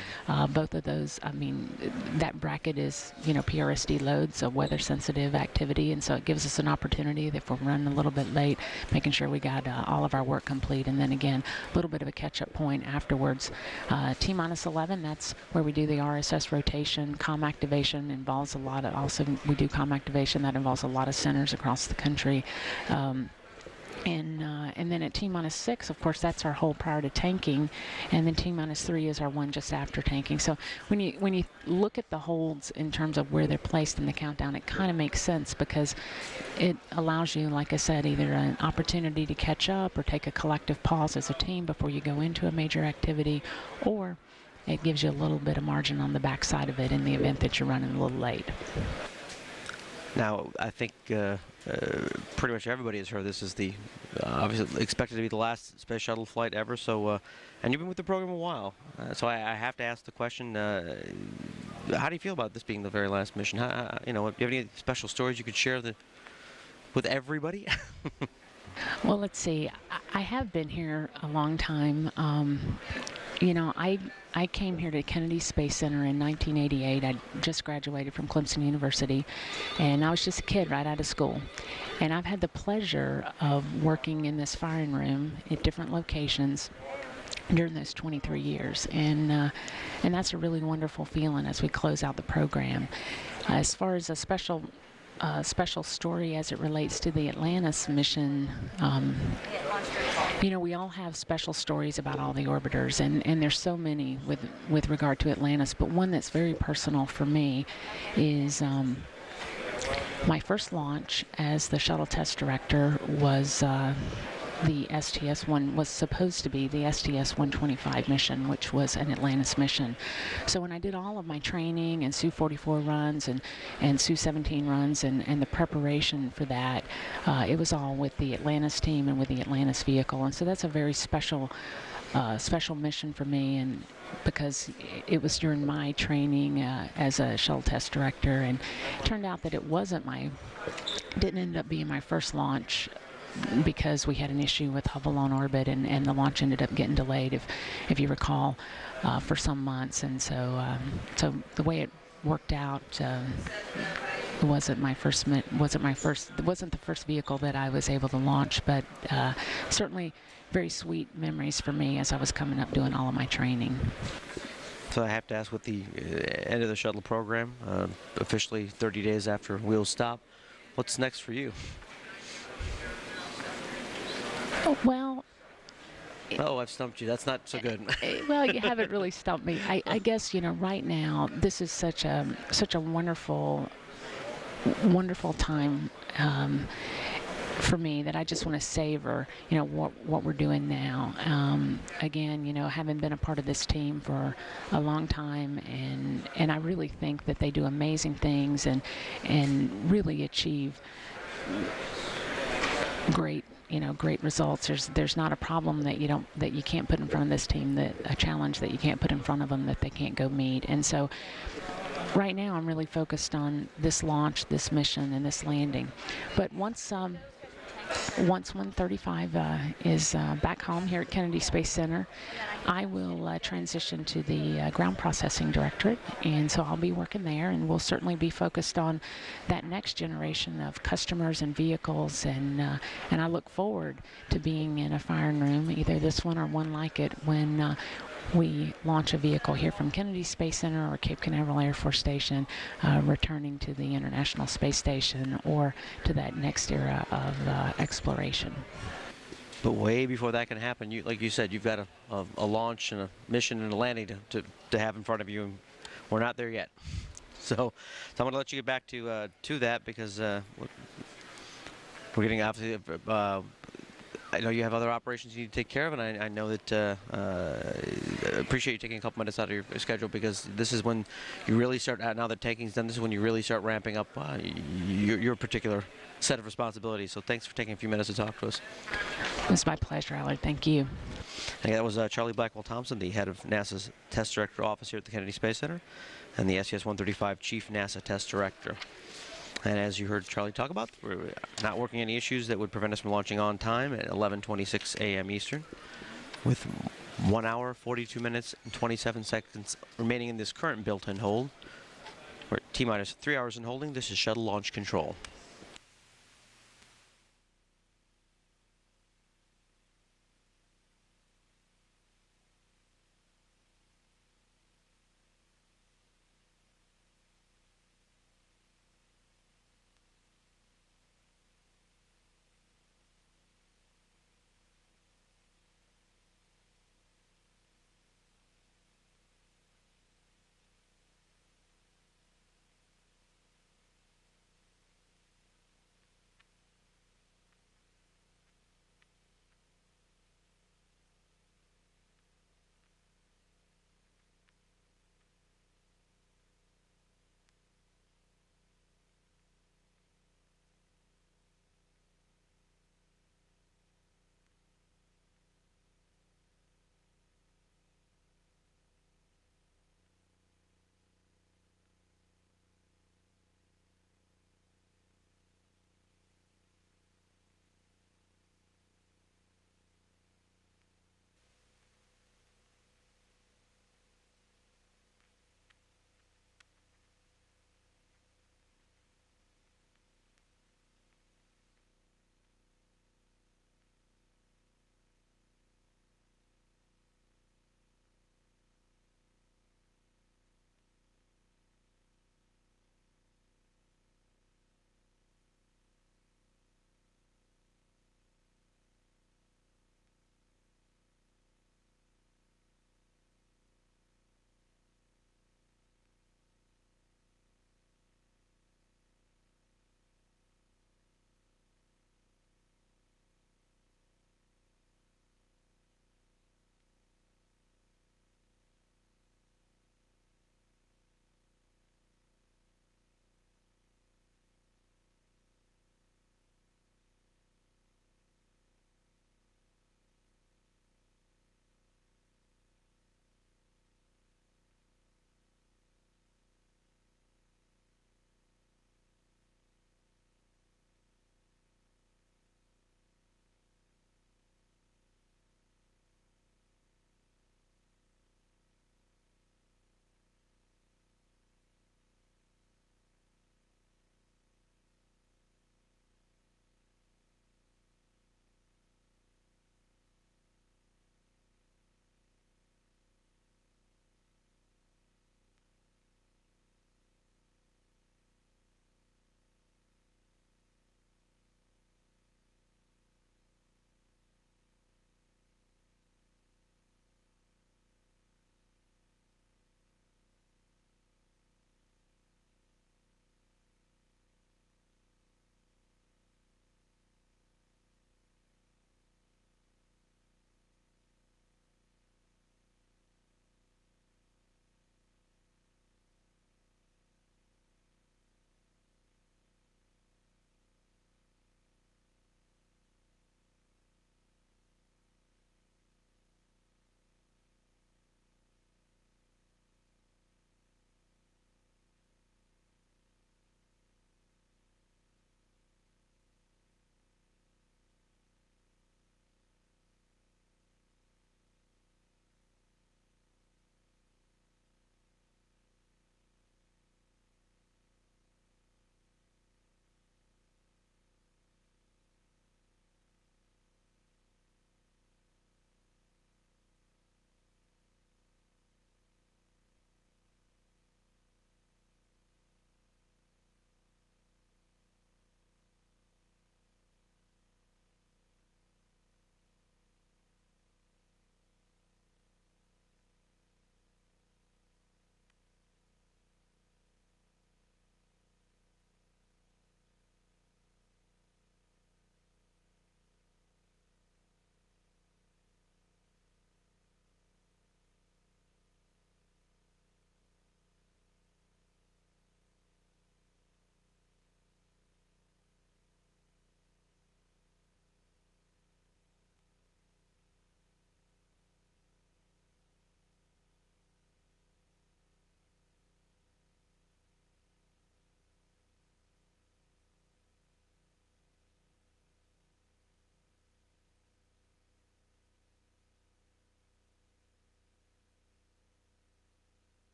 Both of those, that bracket is, PRSD load, so weather-sensitive activity, and so it gives us an opportunity that if we're running a little bit late, making sure we got all of our work complete, and then again, a little bit of a catch-up point afterwards. T-minus 11, that's where we do the RSS rotation. COM activation involves a lot of, also we do COM activation that involves a lot of centers across the country. And then at T-minus 6, of course, that's our hold prior to tanking, and then T-minus 3 is our one just after tanking. So when you look at the holds in terms of where they're placed in the countdown, it kind of makes sense because it allows you, like I said, either an opportunity to catch up or take a collective pause as a team before you go into a major activity, or it gives you a little bit of margin on the backside of it in the event that you're running a little late. Now, I think pretty much everybody has heard this is the obviously expected to be the last space shuttle flight ever. So, and you've been with the program a while, so I have to ask the question: how do you feel about this being the very last mission? Do you have any special stories you could share with everybody? Well, let's see. I have been here a long time. I came here to Kennedy Space Center in 1988. I just graduated from Clemson University, and I was just a kid right out of school. And I've had the pleasure of working in this firing room at different locations during those 23 years, and that's a really wonderful feeling as we close out the program. As far as a special story as it relates to the Atlantis mission, we all have special stories about all the orbiters, and there's so many with regard to Atlantis, but one that's very personal for me is my first launch as the shuttle test director was the STS-1 was supposed to be the STS-135 mission, which was an Atlantis mission. So when I did all of my training and Su-44 runs and Su-17 runs and the preparation for that, it was all with the Atlantis team and with the Atlantis vehicle. And so that's a very special mission for me, and because it was during my training as a shuttle test director, and it turned out that it didn't end up being my first launch because we had an issue with Hubble on orbit, and the launch ended up getting delayed, if you recall, for some months. And so the way it worked out, it wasn't the first vehicle that I was able to launch, but certainly very sweet memories for me as I was coming up doing all of my training. So I have to ask, with the end of the shuttle program, officially 30 days after wheels stop, what's next for you? Well, oh, I've stumped you. That's not so good. Well, you haven't really stumped me. I guess, right now, this is such a wonderful time for me that I just want to savor, what we're doing now. Again, having been a part of this team for a long time, and I really think that they do amazing things and really achieve great results. There's not a problem that you can't put in front of this team, a challenge that you can't put in front of them that they can't go meet. And so right now I'm really focused on this launch, this mission, and this landing. But once 135 is back home here at Kennedy Space Center, I will transition to the Ground Processing Directorate, and so I'll be working there, and we'll certainly be focused on that next generation of customers and vehicles, and I look forward to being in a firing room, either this one or one like it, when we launch a vehicle here from Kennedy Space Center or Cape Canaveral Air Force Station, returning to the International Space Station or to that next era of exploration. But way before that can happen, like you said, you've got a launch and a mission and a landing to have in front of you, and we're not there yet. So I'm going to let you get back to that, because we're getting, obviously, I know you have other operations you need to take care of, and I know that I appreciate you taking a couple minutes out of your schedule, because this is when you really start, now that tanking's done, this is when you really start ramping up your particular set of responsibilities. So thanks for taking a few minutes to talk to us. It's my pleasure, Allard. Thank you. And that was Charlie Blackwell-Thompson, the head of NASA's Test Director Office here at the Kennedy Space Center, and the STS-135 Chief NASA Test Director. And as you heard Charlie talk about, we're not working any issues that would prevent us from launching on time at 11:26 a.m. Eastern, with 1 hour, 42 minutes, and 27 seconds remaining in this current built-in hold. We're at T-minus 3 hours in holding. This is Shuttle Launch Control.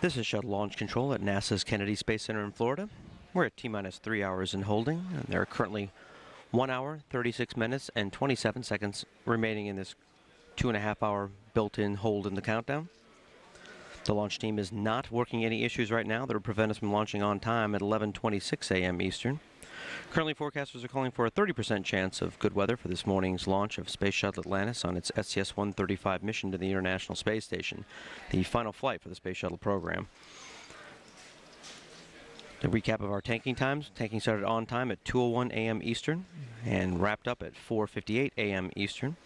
This is Shuttle Launch Control at NASA's Kennedy Space Center in Florida. We're at T-minus 3 hours in holding, and there are currently 1 hour, 36 minutes, and 27 seconds remaining in this 2.5-hour built-in hold in the countdown. The launch team is not working any issues right now that would prevent us from launching on time at 11:26 a.m. Eastern. Currently, forecasters are calling for a 30% chance of good weather for this morning's launch of Space Shuttle Atlantis on its STS-135 mission to the International Space Station, the final flight for the Space Shuttle program. A recap of our tanking times. Tanking started on time at 2:01 a.m. Eastern and wrapped up at 4:58 a.m. Eastern.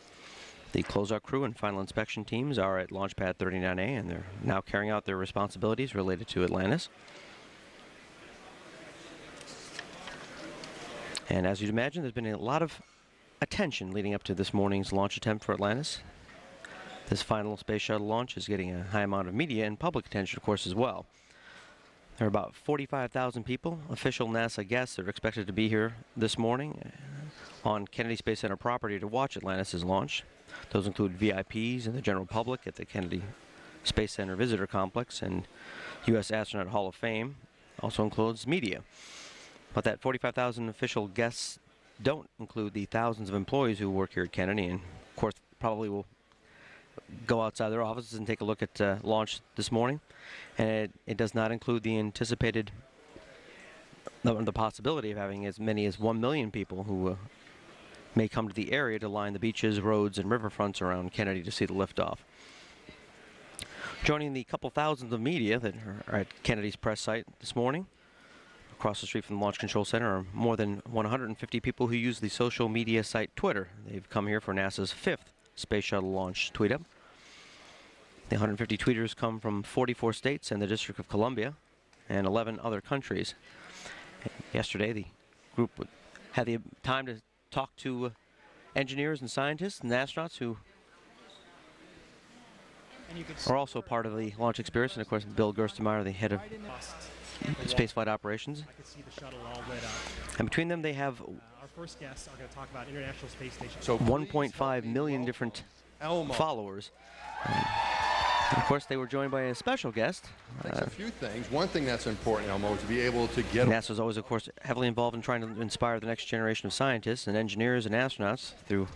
The closeout crew and final inspection teams are at Launchpad 39A, and they're now carrying out their responsibilities related to Atlantis. And as you'd imagine, there's been a lot of attention leading up to this morning's launch attempt for Atlantis. This final Space Shuttle launch is getting a high amount of media and public attention, of course, as well. There are about 45,000 people, official NASA guests, that are expected to be here this morning on Kennedy Space Center property to watch Atlantis' launch. Those include VIPs and the general public at the Kennedy Space Center Visitor Complex and U.S. Astronaut Hall of Fame. Also includes media. But that 45,000 official guests don't include the thousands of employees who work here at Kennedy, and of course probably will go outside their offices and take a look at launch this morning. And it does not include the anticipated, the possibility of having as many as 1 million people who may come to the area to line the beaches, roads, and riverfronts around Kennedy to see the liftoff. Joining the couple thousands of media that are at Kennedy's press site this morning, across the street from the Launch Control Center, are more than 150 people who use the social media site Twitter. They've come here for NASA's 5th Space Shuttle launch tweet-up. The 150 tweeters come from 44 states and the District of Columbia and 11 other countries. Yesterday, the group had the time to talk to engineers and scientists and astronauts who are also part of the launch experience, and of course Bill Gerstenmaier, the head of spaceflight operations. And between them they have our first guests are going to talk about International Space Station. So 1.5 million different followers. And of course, they were joined by a special guest. A few things. One thing that's important, Elmo, to be able to get... NASA's always, of course, heavily involved in trying to inspire the next generation of scientists and engineers and astronauts through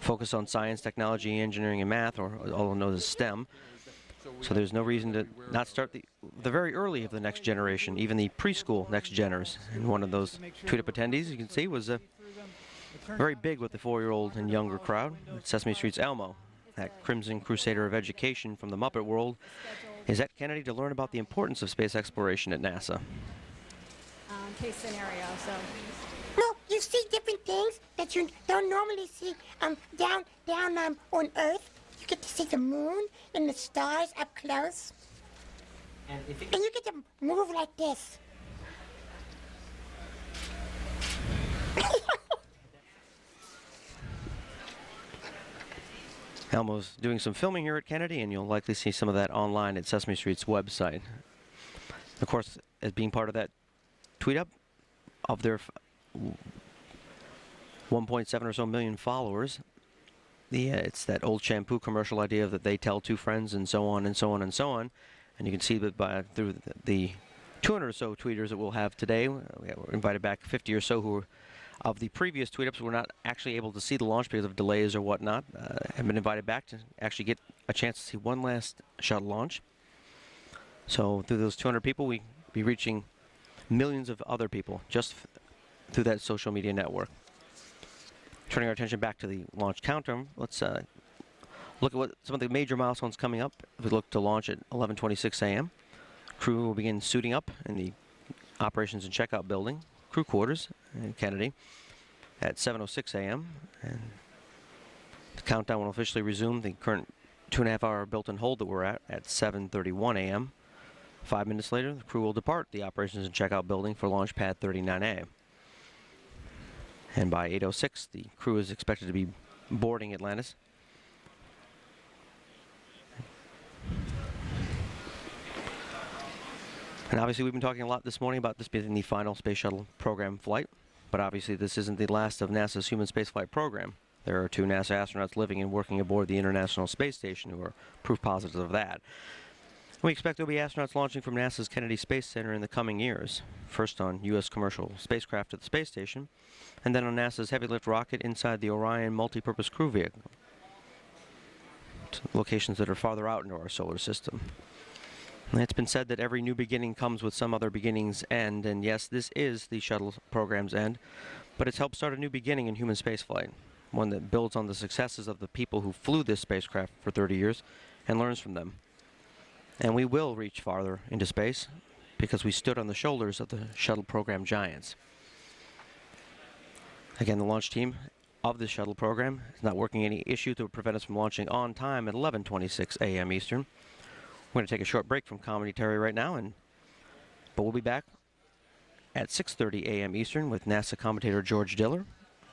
focus on science, technology, engineering, and math, or all known as STEM. So there's no reason to not start the very early of the next generation, even the preschool next geners. And one of those tweet-up attendees, you can see, was very big with the 4-year-old and younger crowd. Sesame Street's Elmo, that crimson crusader of education from the Muppet world, is at Kennedy to learn about the importance of space exploration at NASA. Case scenario, so. No, you see different things that you don't normally see down on Earth. You get to see the moon and the stars up close. And you get to move like this. Elmo's doing some filming here at Kennedy, and you'll likely see some of that online at Sesame Street's website. Of course, as being part of that tweet-up of their 1.7 or so million followers, it's that old shampoo commercial idea that they tell two friends and so on and so on and so on. And you can see that through the 200 or so tweeters that we'll have today. We invited back 50 or so who were of the previous tweet-ups were not actually able to see the launch because of delays or whatnot. Have been invited back to actually get a chance to see one last shuttle launch. So through those 200 people, we'll be reaching millions of other people just through that social media network. Turning our attention back to the launch countdown, let's look at what some of the major milestones coming up. We look to launch at 11:26 a.m. Crew will begin suiting up in the operations and checkout building, crew quarters in Kennedy, at 7:06 a.m. And the countdown will officially resume the current 2.5-hour built-in hold that we're at 7:31 a.m. 5 minutes later, the crew will depart the operations and checkout building for Launchpad 39A. And by 8:06, the crew is expected to be boarding Atlantis. And obviously we've been talking a lot this morning about this being the final Space Shuttle program flight, but obviously this isn't the last of NASA's human spaceflight program. There are 2 NASA astronauts living and working aboard the International Space Station who are proof positive of that. We expect there'll be astronauts launching from NASA's Kennedy Space Center in the coming years, first on U.S. commercial spacecraft to the space station, and then on NASA's heavy lift rocket inside the Orion multi-purpose crew vehicle, to locations that are farther out into our solar system. And it's been said that every new beginning comes with some other beginning's end, and yes, this is the shuttle program's end, but it's helped start a new beginning in human spaceflight, one that builds on the successes of the people who flew this spacecraft for 30 years and learns from them. And we will reach farther into space because we stood on the shoulders of the shuttle program giants. Again, the launch team of the shuttle program is not working any issue to prevent us from launching on time at 11:26 a.m. Eastern. We're going to take a short break from commentary right now, but we'll be back at 6:30 a.m. Eastern with NASA commentator George Diller.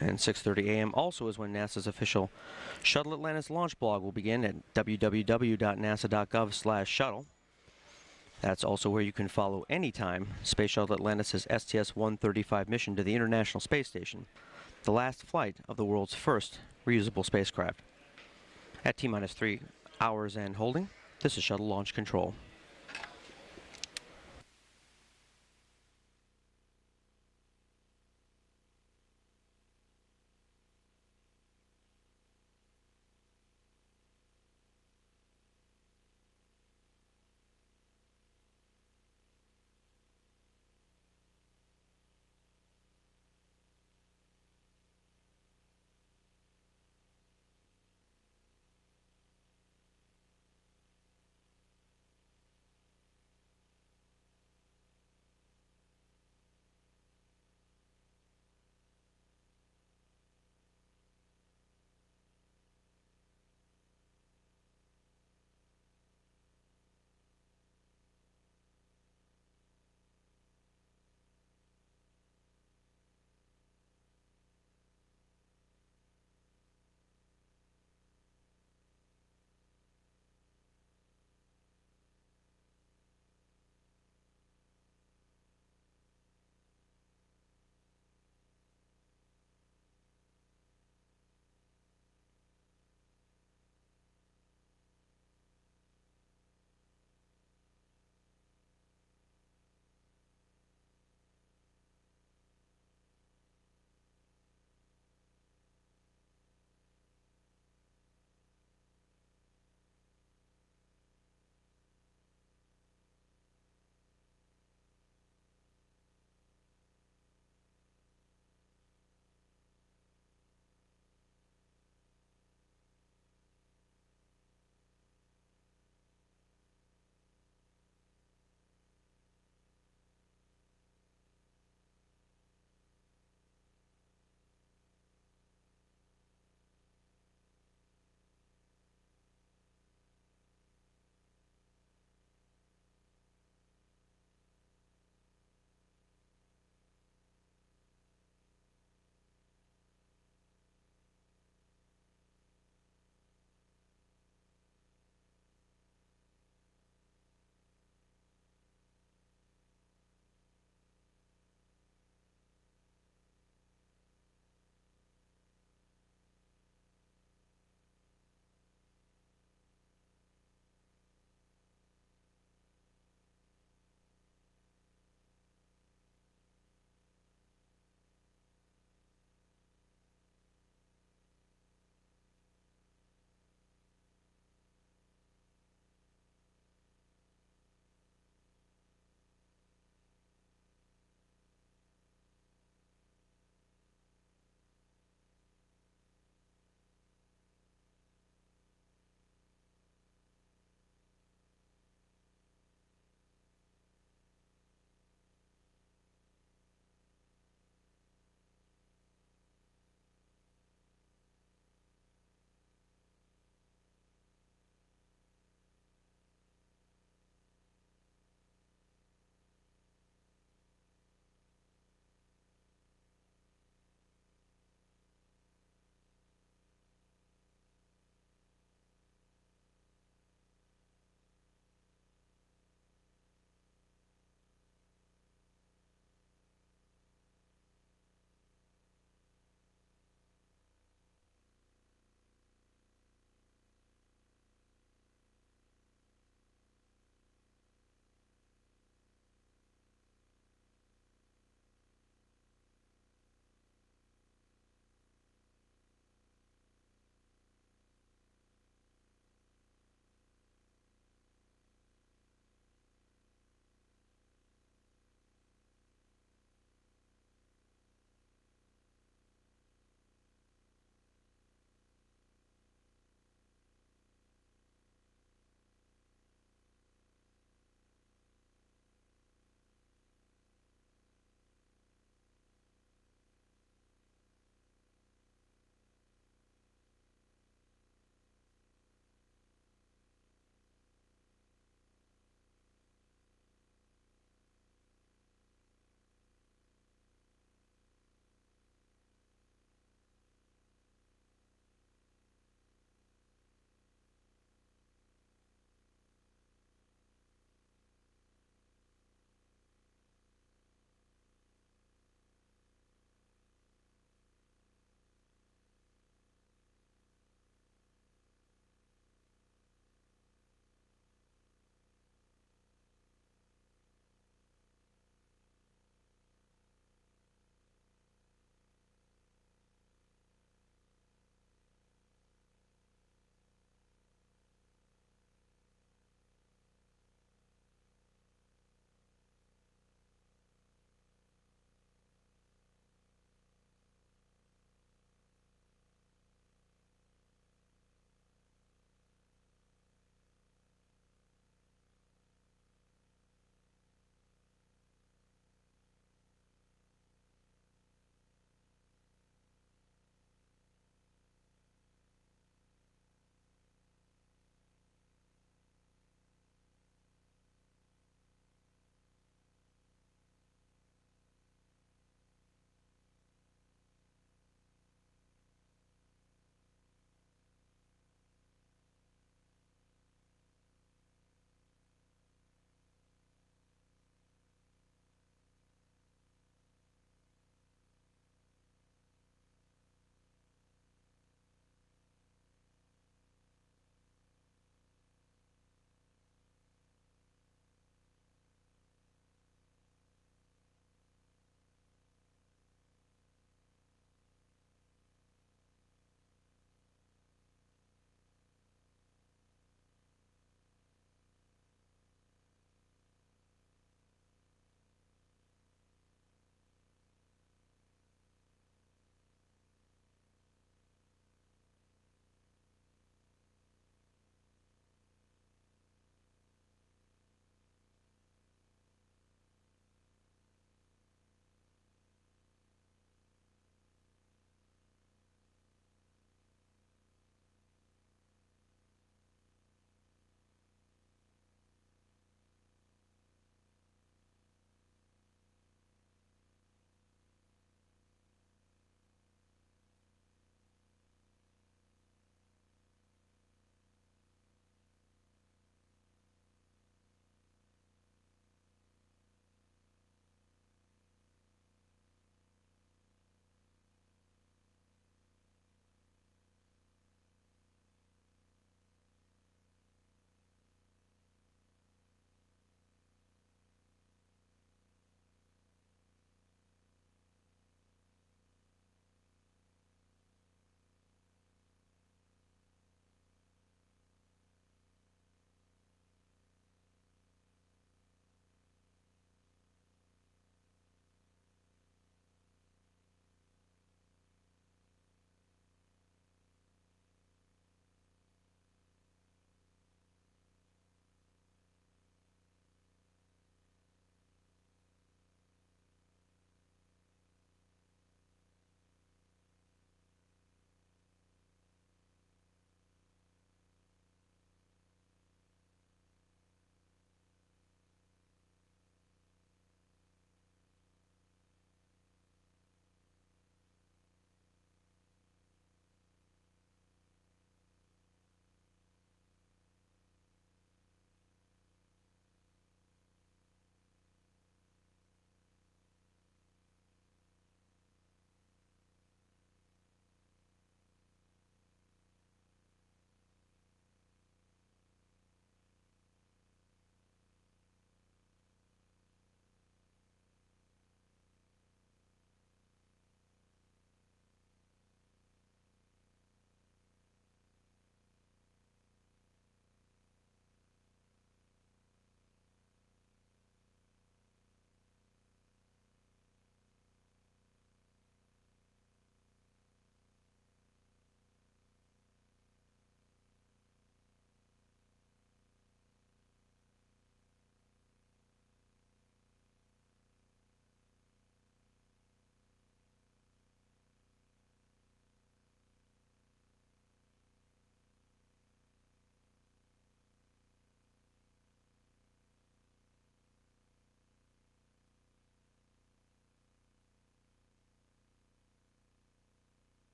And 6:30 a.m. also is when NASA's official Shuttle Atlantis launch blog will begin at www.nasa.gov/shuttle. That's also where you can follow anytime Space Shuttle Atlantis' STS-135 mission to the International Space Station, the last flight of the world's first reusable spacecraft. At T-minus 3 hours and holding, this is Shuttle Launch Control.